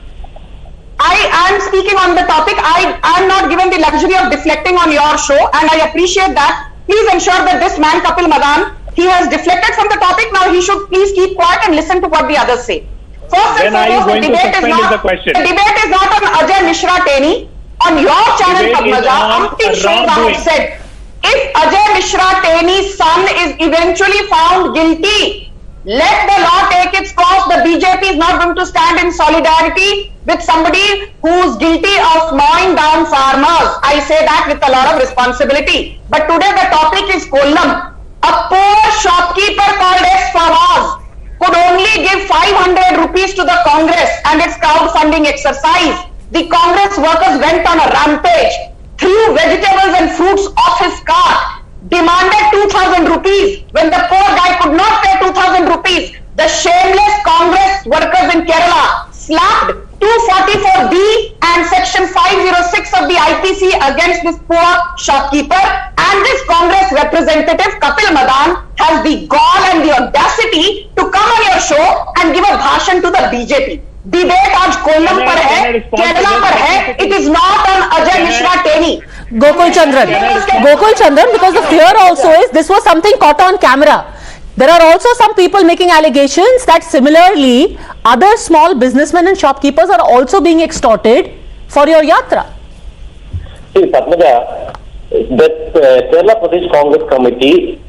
I am speaking on the topic. I am not given the luxury of deflecting on your show, and I appreciate that. Please ensure that this man Kapil Madan, he has deflected from the topic. Now he should please keep quiet and listen to what the others say. First and foremost, the debate is not on Ajay Mishra Tenny. On your channel, Padmaja, umpteen shows I have said, if Ajay Mishra Tenny's son is eventually found guilty, let the law take its course. The BJP is not going to stand in solidarity with somebody who's guilty of mowing down farmers. I say that with a lot of responsibility. But today the topic is Kollam. A poor shopkeeper called S. Fawaz could only give 500 rupees to the Congress and its crowdfunding exercise. The Congress workers went on a rampage, threw vegetables and fruits off his cart, demanded 2,000 rupees. When the poor guy could not pay 2,000 rupees, the shameless Congress workers in Kerala slapped 244B and section 506 of the IPC against this poor shopkeeper, and this Congress representative Kapil Madan has the gall and the audacity to come on your show and give a bhashan to the BJP. Debate आज कोल्लम पर है, केरला पर है. It is not on Ajay Mishra Tenny. Gokul Chandran, because the fear also is this was something caught on camera. There are also some people making allegations that similarly other small businessmen and shopkeepers are also being extorted for your yatra. See, Padmaja, that Kerala Pradesh Congress Committee,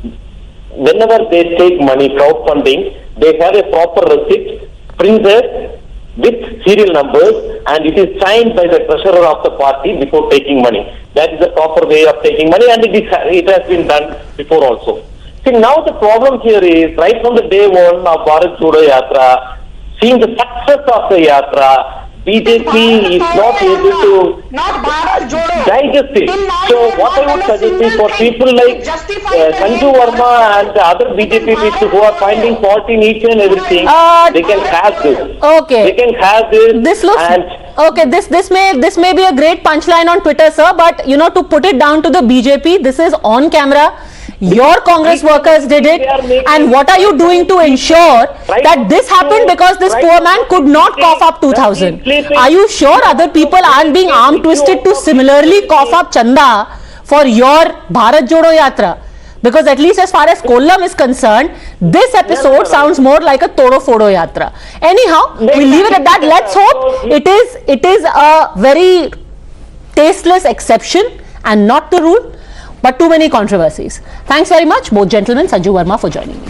whenever they take money, crowdfunding, they have a proper receipt printed with serial numbers, and it is signed by the treasurer of the party before taking money. That is the proper way of taking money, and it has been done before also. See, now the problem here is, right from the day one of Bharat Jodo Yatra, seeing the success of the Yatra, BJP is not able to digest it. So what I would suggest is for people like Sanju Verma and the other BJP people who are finding fault in each and everything, they can have this. Okay. They can have this. This looks okay. This may be a great punchline on Twitter, sir. But to put it down to the BJP, this is on camera. Your Congress workers did it, and what are you doing to ensure that this happened because this poor man could not cough up 2,000? Are you sure other people aren't being arm twisted to similarly cough up chanda for your Bharat Jodo Yatra? Because at least as far as Kollam is concerned, this episode sounds more like a Todo Fodo Yatra. Anyhow, we leave it at that. Let's hope it is a very tasteless exception and not the rule. But too many controversies. Thanks very much, both gentlemen, Sanju Verma, for joining me.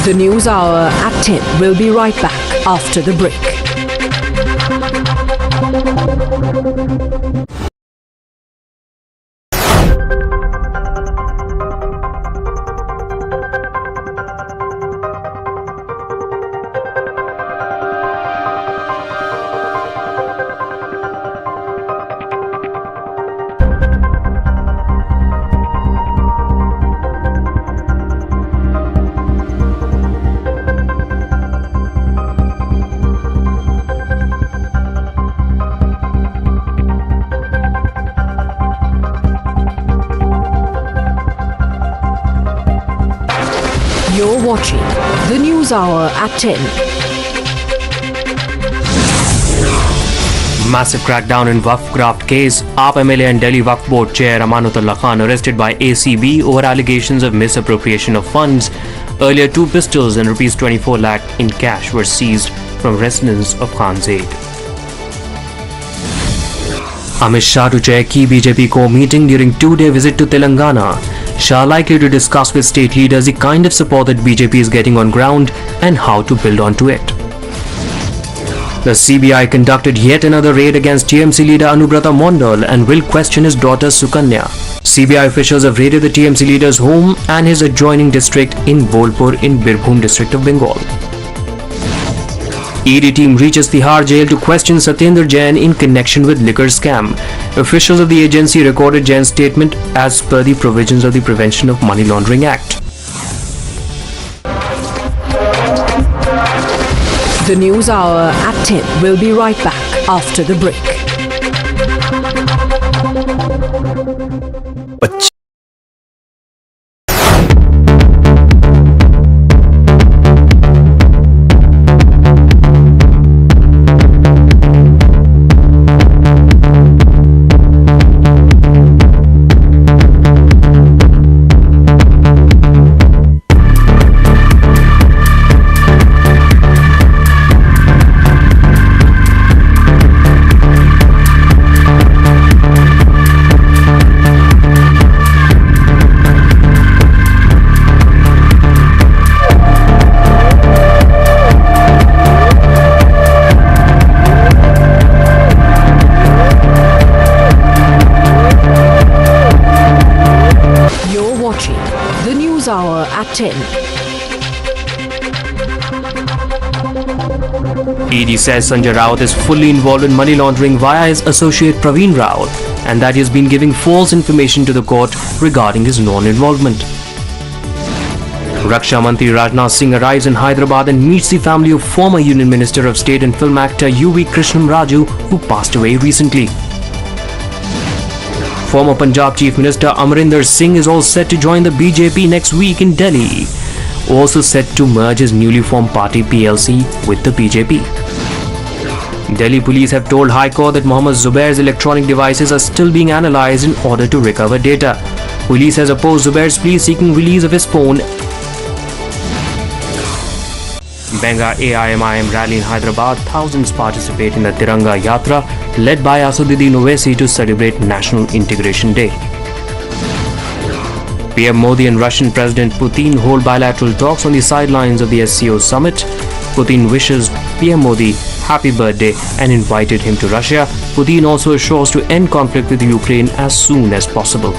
The News Hour at 10 will be right back after the break. You're watching the News Hour at 10. Massive crackdown in Waqf graft case. AAP MLA and Delhi Waqf Board Chair Amanatullah Khan arrested by ACB over allegations of misappropriation of funds. Earlier, 2 pistols and rupees 24 lakh in cash were seized from residents of Khan's aid. Amit Shah to chair key BJP core meeting during 2-day visit to Telangana. Shah likely to discuss with state leaders the kind of support that BJP is getting on ground and how to build onto it. The CBI conducted yet another raid against TMC leader Anubrata Mondal and will question his daughter Sukanya. CBI officials have raided the TMC leader's home and his adjoining district in Bolpur in Birbhum district of Bengal. ED team reaches Tihar jail to question Satyendra Jain in connection with liquor scam. Officials of the agency recorded Jain's statement as per the provisions of the Prevention of Money Laundering Act. The News Hour at 10 will be right back after the break. The News Hour at 10. ED says Sanjay Raut is fully involved in money laundering via his associate Praveen Raut and that he has been giving false information to the court regarding his non-involvement. Raksha Mantri Rajnath Singh arrives in Hyderabad and meets the family of former Union Minister of State and film actor U.V. Krishnam Raju, who passed away recently. Former Punjab Chief Minister Amarinder Singh is all set to join the BJP next week in Delhi. Also set to merge his newly formed party PLC with the BJP. Delhi police have told High Court that Mohammad Zubair's electronic devices are still being analysed in order to recover data. Police has opposed Zubair's plea seeking release of his phone. Benga AIMIM rally in Hyderabad. Thousands participate in the Tiranga Yatra led by Asaduddin Owaisi to celebrate National Integration Day. PM Modi and Russian President Putin hold bilateral talks on the sidelines of the SCO summit. Putin wishes PM Modi happy birthday and invited him to Russia. Putin also assures to end conflict with Ukraine as soon as possible.